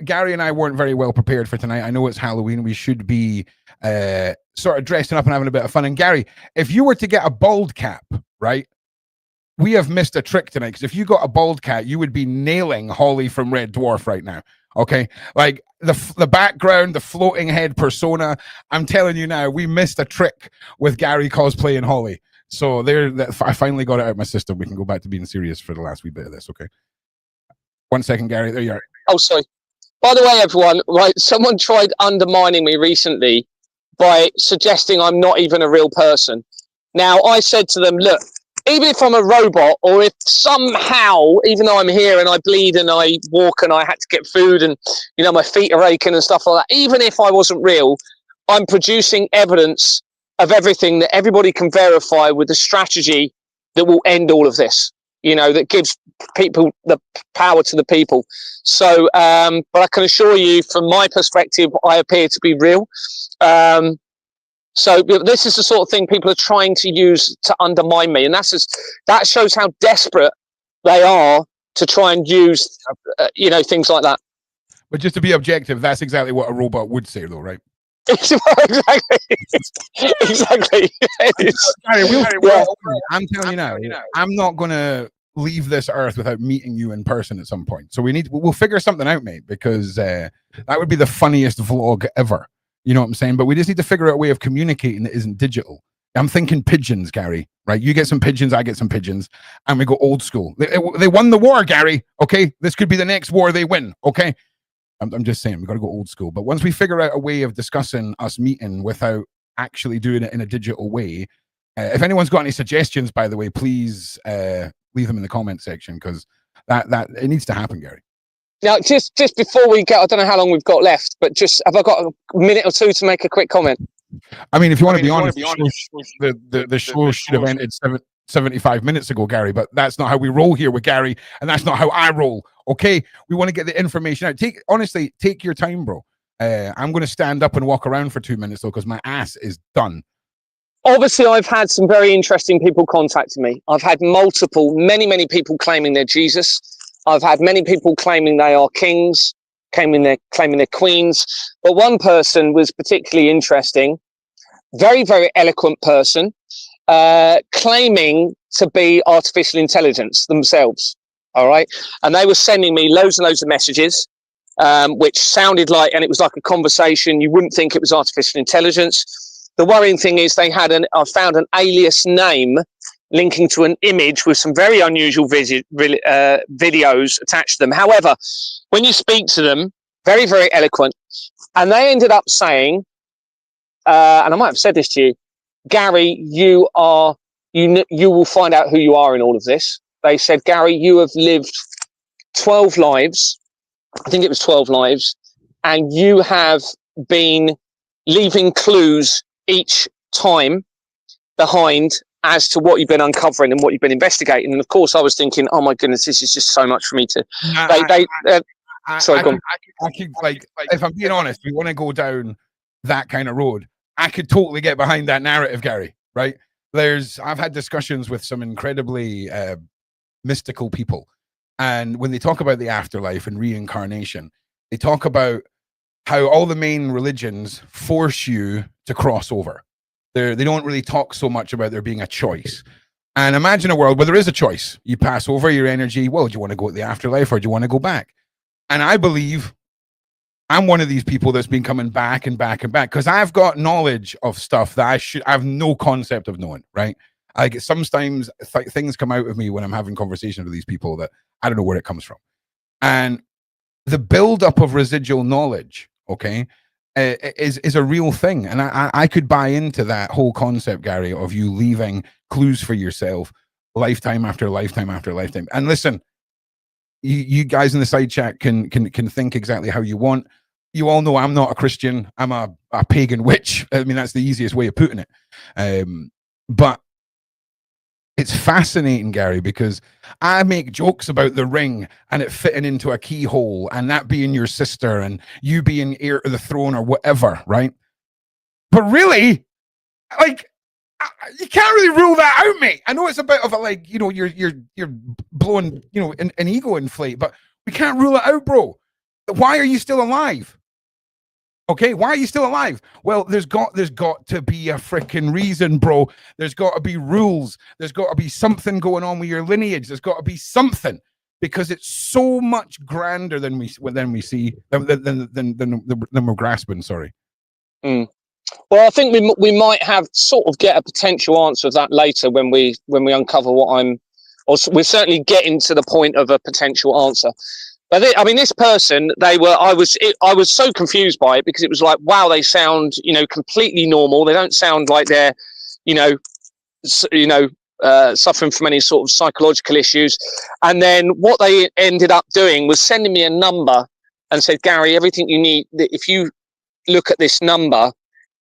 Gary and I weren't very well prepared for tonight. I know it's Halloween. We should be sort of dressing up and having a bit of fun. And Gary, if you were to get a bald cap, right? We have missed a trick tonight, because if you got a bald cap, you would be nailing Holly from Red Dwarf right now. Okay, like the background, the floating head persona. I'm telling you now, we missed a trick with Gary cosplaying Holly. So I finally got it out of my system. We can go back to being serious for the last wee bit of this. Okay. 1 second, Gary. There you are. Oh, sorry. By the way, everyone, right? Someone tried undermining me recently by suggesting I'm not even a real person. Now, I said to them, look, even if I'm a robot, or if somehow, even though I'm here and I bleed and I walk and I had to get food and, you know, my feet are aching and stuff like that, even if I wasn't real, I'm producing evidence of everything that everybody can verify with the strategy that will end all of this, you know, that gives people the power to the people. So, but I can assure you, from my perspective, I appear to be real. So this is the sort of thing people are trying to use to undermine me. And that shows how desperate they are to try and use, things like that. But just to be objective, that's exactly what a robot would say, though, right? Exactly. I'm telling you now, I'm not going to leave this earth without meeting you in person at some point. So we'll figure something out, mate, because that would be the funniest vlog ever. You know what I'm saying? But we just need to figure out a way of communicating that isn't digital. I'm thinking pigeons, Gary, right? You get some pigeons, I get some pigeons, and we go old school. They won the war, Gary, okay? This could be the next war they win, okay? I'm just saying, we got to go old school. But once we figure out a way of discussing us meeting without actually doing it in a digital way, if anyone's got any suggestions, by the way, please leave them in the comment section, because that it needs to happen, Gary. Now, just before we get, I don't know how long we've got left, but just, have I got a minute or two to make a quick comment? I mean, if you want to be honest, the show should have ended 75 minutes ago, Gary, but that's not how we roll here with Gary, and that's not how I roll, okay? We want to get the information out. Take your time, bro. I'm going to stand up and walk around for 2 minutes, though, because my ass is done. Obviously, I've had some very interesting people contacting me. I've had many people claiming they're Jesus. I've had many people claiming they are kings, claiming they're queens. But one person was particularly interesting, very, very eloquent person, claiming to be artificial intelligence themselves. All right. And they were sending me loads and loads of messages, which sounded like, and it was like a conversation. You wouldn't think it was artificial intelligence. The worrying thing is I found an alias name linking to an image with some very unusual videos attached to them. However, when you speak to them, very, very eloquent, and they ended up saying, and I might have said this to you, Gary, you will find out who you are in all of this. They said, Gary, you have lived 12 lives. I think it was 12 lives. And you have been leaving clues each time behind as to what you've been uncovering and what you've been investigating. And of course, I was thinking, oh my goodness, this is just so much for me to. Sorry, go on. I could, like, if I'm being honest, we want to go down that kind of road. I could totally get behind that narrative, Gary. Right? I've had discussions with some incredibly mystical people, and when they talk about the afterlife and reincarnation, they talk about how all the main religions force you to cross over. They don't really talk so much about there being a choice. And imagine a world where there is a choice. You pass over your energy. Well, do you want to go to the afterlife or do you want to go back? And I believe I'm one of these people that's been coming back and back and back because I've got knowledge of stuff that I have no concept of knowing, right? Like sometimes things come out of me when I'm having conversations with these people that I don't know where it comes from. And the buildup of residual knowledge, okay, is a real thing. And I could buy into that whole concept, Gary, of you leaving clues for yourself lifetime after lifetime after lifetime. And listen, you guys in the side chat can think exactly how you want. You all know I'm not a Christian. I'm a pagan witch. I mean, that's the easiest way of putting it. But it's fascinating, Gary, because I make jokes about the ring and it fitting into a keyhole and that being your sister and you being heir to the throne or whatever, right? But really, like, you can't really rule that out, mate. I know it's a bit of a, like, you know, you're blowing, you know, an ego inflate, but we can't rule it out, bro. Why are you still alive? Okay, why are you still alive? Well, there's got to be a freaking reason, bro. There's got to be rules. There's got to be something going on with your lineage. There's got to be something, because it's so much grander than we see than we're grasping. Sorry. Mm. Well, I think we might have sort of get a potential answer of that later when we uncover what we're certainly getting to the point of a potential answer. But I mean, this person, I was so confused by it because it was like, wow, they sound, you know, completely normal. They don't sound like they're, suffering from any sort of psychological issues. And then what they ended up doing was sending me a number and said, Gary, everything you need, if you look at this number,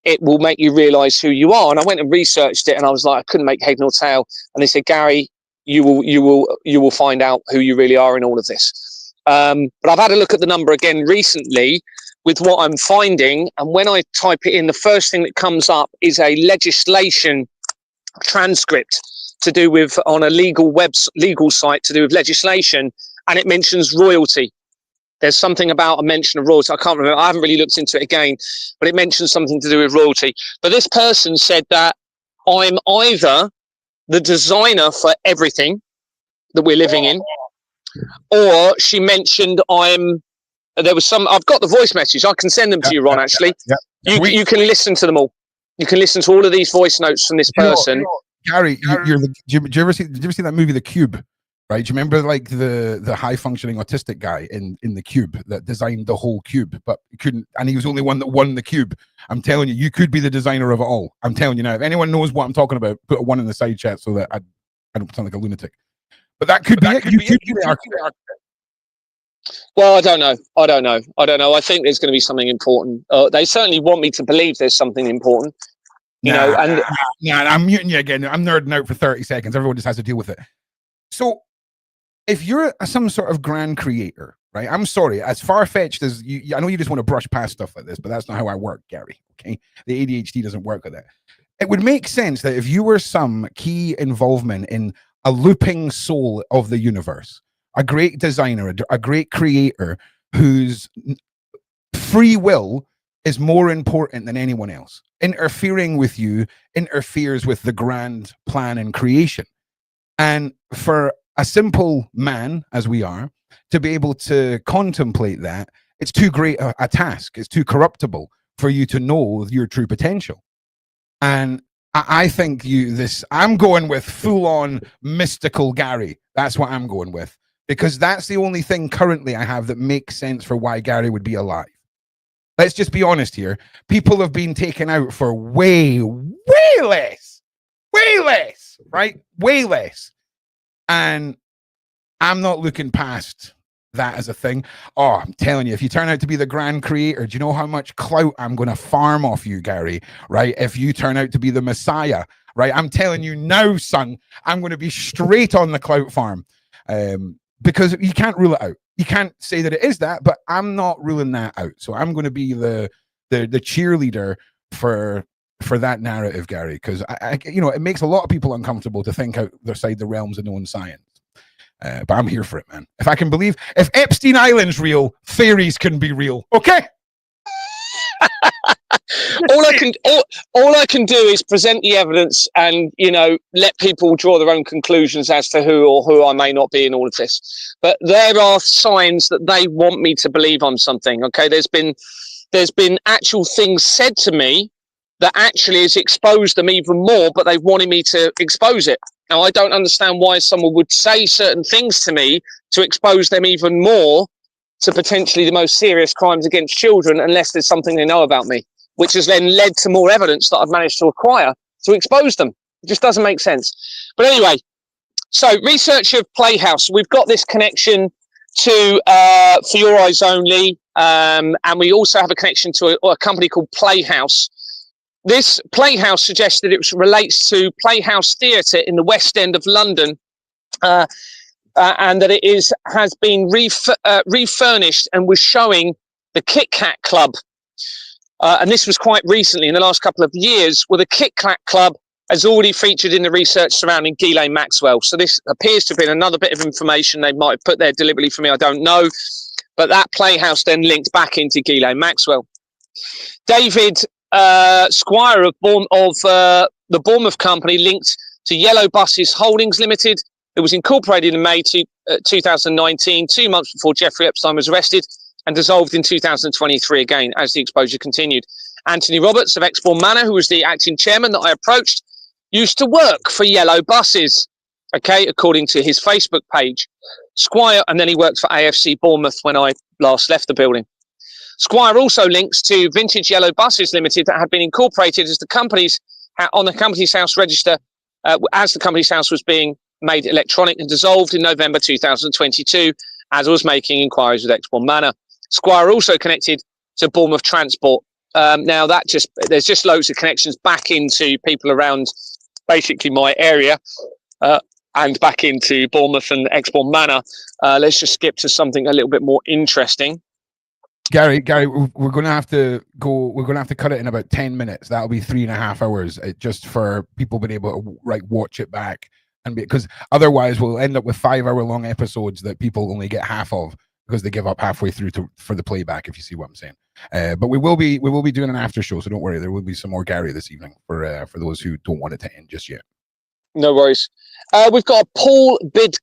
it will make you realize who you are. And I went and researched it, and I was like, I couldn't make head nor tail. And they said, Gary, you will find out who you really are in all of this. But I've had a look at the number again recently with what I'm finding. And when I type it in, the first thing that comes up is a legislation transcript to do with, on a legal site to do with legislation. And it mentions royalty. There's something about a mention of royalty. I can't remember. I haven't really looked into it again, but it mentions something to do with royalty. But this person said that I'm either the designer for everything that we're living in, or she mentioned I've got the voice message. I can send them to you, Ron, actually. Yeah. You can listen to them all. You can listen to all of these voice notes from this person. Gary, did you ever see that movie, The Cube? Right? Do you remember, like, the high functioning autistic guy in The Cube that designed the whole cube, but he couldn't, and he was the only one that won the cube? I'm telling you, you could be the designer of it all. I'm telling you now. If anyone knows what I'm talking about, put a 1 in the side chat so that I don't sound like a lunatic. But that could be it. You could be the architect. Well, I don't know. I think there's going to be something important. They certainly want me to believe there's something important. I'm muting you again. I'm nerding out for 30 seconds. Everyone just has to deal with it. So, if you're some sort of grand creator, right? I'm sorry, as far-fetched as you, I know you just want to brush past stuff like this, but that's not how I work, Gary. Okay, the ADHD doesn't work with that. It would make sense that if you were some key involvement in a looping soul of the universe, a great designer, a great creator whose free will is more important than anyone else. Interfering with you interferes with the grand plan and creation. And for a simple man, as we are, to be able to contemplate that, it's too great a task. It's too corruptible for you to know your true potential. And I think I'm going with full-on mystical Gary. That's what I'm going with, because that's the only thing currently I have that makes sense for why Gary would be alive. Let's just be honest here. People have been taken out for way less, right? Way less. And I'm not looking past that as a thing. Oh, I'm telling you, if you turn out to be the grand creator, do you know how much clout I'm going to farm off you, Gary? Right? If you turn out to be the Messiah, right? I'm telling you now, son, I'm going to be straight on the clout farm, because you can't rule it out. You can't say that it is that, but I'm not ruling that out. So I'm going to be the cheerleader for that narrative, Gary, because it makes a lot of people uncomfortable to think outside the realms of known science. But I'm here for it, man. If I can believe, if Epstein Island's real, fairies can be real. Okay. all I can do is present the evidence and, let people draw their own conclusions as to who I may not be in all of this. But there are signs that they want me to believe on something. Okay. There's been actual things said to me that actually has exposed them even more, but they wanted me to expose it. Now, I don't understand why someone would say certain things to me to expose them even more to potentially the most serious crimes against children, unless there's something they know about me, which has then led to more evidence that I've managed to acquire to expose them. It just doesn't make sense. But anyway, so research of Playhouse. We've got this connection to For Your Eyes Only, and we also have a connection to a company called Playhouse. This Playhouse suggests that it relates to Playhouse Theatre in the West End of London, and that it has been refurnished and was showing the Kit Kat Club. And this was quite recently, in the last couple of years, where the Kit Kat Club has already featured in the research surrounding Ghislaine Maxwell. So this appears to have been another bit of information they might have put there deliberately for me, I don't know. But that Playhouse then linked back into Ghislaine Maxwell. David Squire of the Bournemouth company linked to Yellow Buses Holdings Limited. It was incorporated in May 2019, 2 months before Jeffrey Epstein was arrested, and dissolved in 2023 again as the exposure continued. Anthony Roberts of Exbourne Manor, who was the acting chairman that I approached, used to work for Yellow Buses, okay, according to his Facebook page. Squire, and then he worked for AFC Bournemouth when I last left the building. Squire also links to Vintage Yellow Buses Limited that had been incorporated as on the Companies House register as the Companies House was being made electronic and dissolved in November 2022, as I was making inquiries with Exbourne Manor. Squire also connected to Bournemouth Transport. Now there's just loads of connections back into people around basically my area and back into Bournemouth and Exbourne Manor. Let's just skip to something a little bit more interesting. Gary, we're going to have to go. We're going to have to cut it in about 10 minutes. That'll be 3.5 hours, just for people being able to watch it back, and because otherwise we'll end up with 5-hour-long episodes that people only get half of because they give up halfway through for the playback. If you see what I'm saying. But we will be doing an after show, so don't worry. There will be some more Gary this evening for those who don't want it to end just yet. No worries. We've got a Paul Bid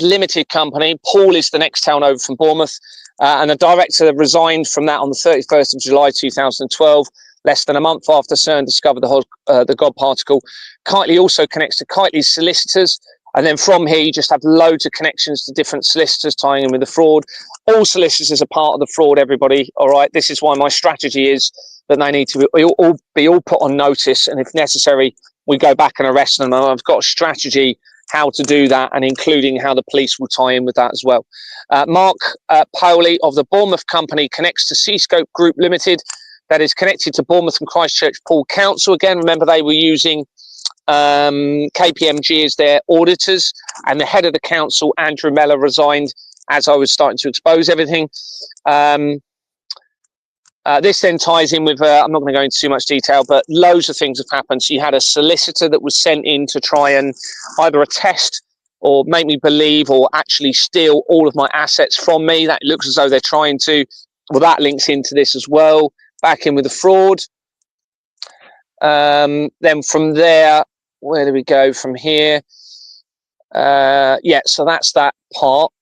Limited company. Paul is the next town over from Bournemouth. And the director resigned from that on the 31st of July 2012, less than a month after CERN discovered the God particle. Kitely also connects to Kitely's solicitors. And then from here, you just have loads of connections to different solicitors tying in with the fraud. All solicitors are part of the fraud, everybody. All right. This is why my strategy is that they need to be all put on notice. And if necessary, we go back and arrest them. And I've got a strategy how to do that, and including how the police will tie in with that as well. Mark Powley of the Bournemouth company connects to Seascope Group Limited, that is connected to Bournemouth and Christchurch Pool Council. Again, remember they were using KPMG as their auditors, and the head of the council, Andrew Mellor, resigned as I was starting to expose everything. This then ties in with, I'm not going to go into too much detail, but loads of things have happened. So you had a solicitor that was sent in to try and either attest or make me believe or actually steal all of my assets from me. That looks as though they're trying to. Well, that links into this as well. Back in with the fraud. Then from there, where do we go from here? Yeah, so that's that part.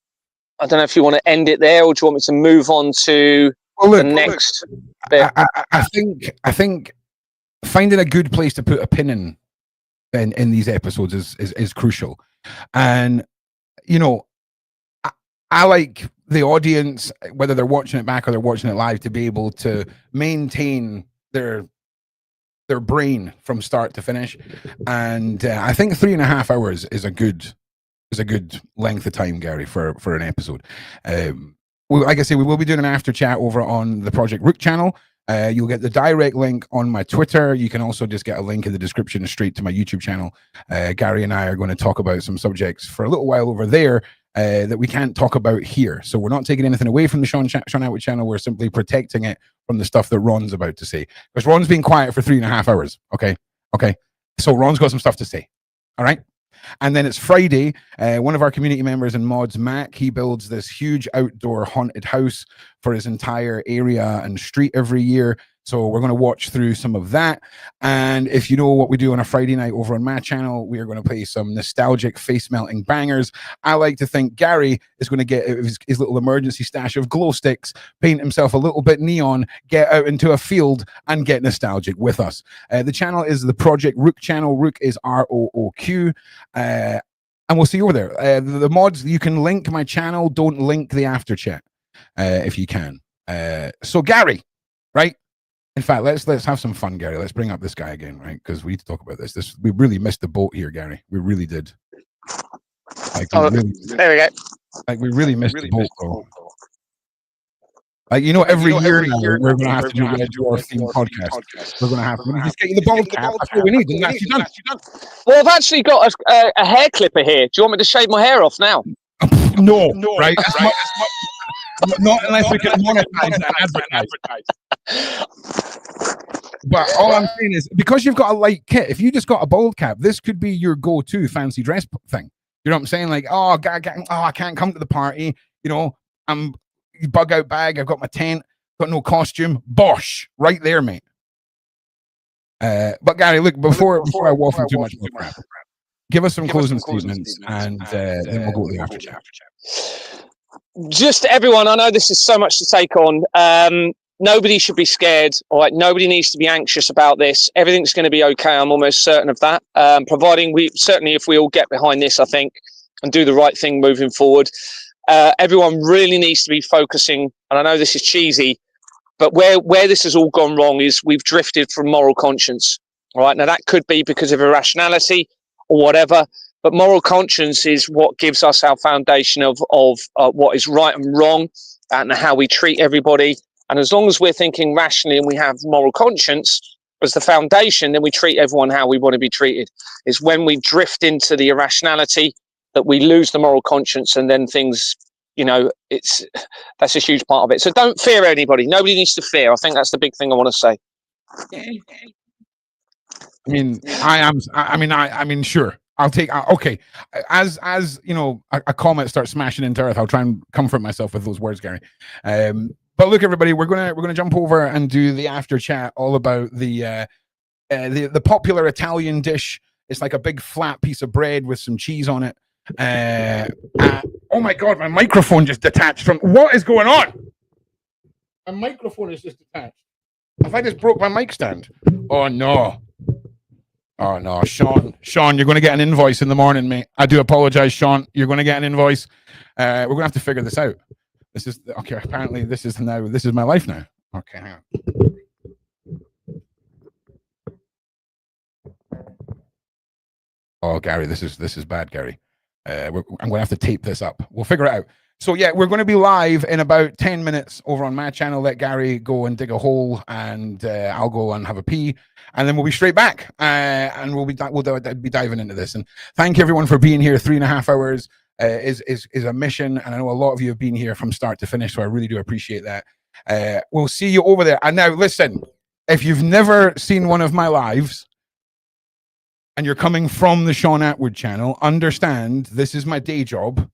I don't know if you want to end it there, or do you want me to move on to the next bit? I think finding a good place to put a pin in these episodes is crucial. And you know, I like the audience, whether they're watching it back or they're watching it live, to be able to maintain their brain from start to finish. And I think 3.5 hours is a good length of time, Gary, for an episode. Well, like I say, we will be doing an after chat over on the Project Rook channel. You'll get the direct link on my Twitter. You can also just get a link in the description straight to my YouTube channel. Gary and I are going to talk about some subjects for a little while over there that we can't talk about here. So we're not taking anything away from the Shaun Attwood channel. We're simply protecting it from the stuff that Ron's about to say. Because Ron's been quiet for 3.5 hours. Okay. So Ron's got some stuff to say. All right. And then it's Friday. One of our community members and mods, Mac, he builds this huge outdoor haunted house for his entire area and street every year. So we're going to watch through some of that. And if you know what we do on a Friday night over on my channel, we are going to play some nostalgic face-melting bangers. I like to think Gary is going to get his little emergency stash of glow sticks, paint himself a little bit neon, get out into a field and get nostalgic with us. The channel is the Project Rook channel. Rook is ROOQ. And we'll see you over there. The mods, you can link my channel. Don't link the after chat if you can. So Gary, right? In fact, let's have some fun, Gary. Let's bring up this guy again, right? Because we need to talk about this. We really missed the boat here, Gary. We really did. Like, there we go. Like, we really missed the boat, bro. Like, every year now, we're going to have to do our theme podcast. We're going to have to just get you the bald cap. That's what we need. And that's you done. Well, I've actually got a hair clipper here. Do you want me to shave my hair off now? No, right? Not unless we can monetize and advertise. But all I'm saying is, because you've got a light kit, if you just got a bald cap, this could be your go-to fancy dress thing. You know what I'm saying? Like, I can't come to the party. I'm bug out bag. I've got my tent. Got no costume. Bosh, right there, mate. But Gary, look, before I waffle too much more crap, give us some closing statements, and then we'll go to the after chat. Just everyone, I know this is so much to take on. Nobody should be scared. All right, nobody needs to be anxious about this. Everything's going to be okay. I'm almost certain of that. Providing if we all get behind this, I think, and do the right thing moving forward. Everyone really needs to be focusing. And I know this is cheesy, but where this has all gone wrong is we've drifted from moral conscience. All right, now that could be because of irrationality or whatever. But moral conscience is what gives us our foundation of what is right and wrong and how we treat everybody. And as long as we're thinking rationally and we have moral conscience as the foundation, then we treat everyone how we want to be treated. It's when we drift into the irrationality that we lose the moral conscience, and then things, that's a huge part of it. So don't fear anybody. Nobody needs to fear. I think that's the big thing I want to say. Sure. I'll take, okay. As a comet starts smashing into Earth, I'll try and comfort myself with those words, Gary. But look, everybody, we're gonna jump over and do the after chat all about the popular Italian dish. It's like a big flat piece of bread with some cheese on it. Oh my God, my microphone just detached from. What is going on? My microphone is just detached. Have I just broke my mic stand? Oh no. Oh no, Shaun, you're going to get an invoice in the morning, mate. I do apologize, Shaun. You're going to get an invoice. We're going to have to figure this out. This is okay. Apparently, this is my life now. Okay, hang on. Oh, Gary, this is bad, Gary. I'm going to have to tape this up. We'll figure it out. So yeah, we're going to be live in about 10 minutes over on my channel. Let Gary go and dig a hole, and I'll go and have a pee, and then we'll be straight back, and we'll be diving into this. And thank everyone for being here. 3.5 hours is a mission, and I know a lot of you have been here from start to finish, so I really do appreciate that. We'll see you over there. And now, listen, if you've never seen one of my lives, and you're coming from the Shaun Attwood channel, understand this is my day job.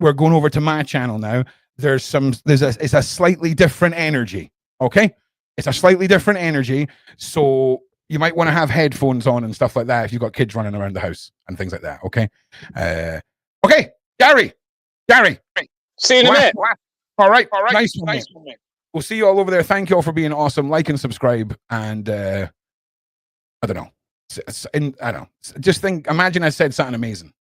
We're going over to my channel now. It's a slightly different energy. Okay, it's a slightly different energy. So you might want to have headphones on and stuff like that if you've got kids running around the house and things like that. Okay. Okay, Gary. See you in a minute. All right. Nice one, mate. We'll see you all over there. Thank you all for being awesome. Like and subscribe, and I don't know. I don't know. Just think. Imagine I said something amazing.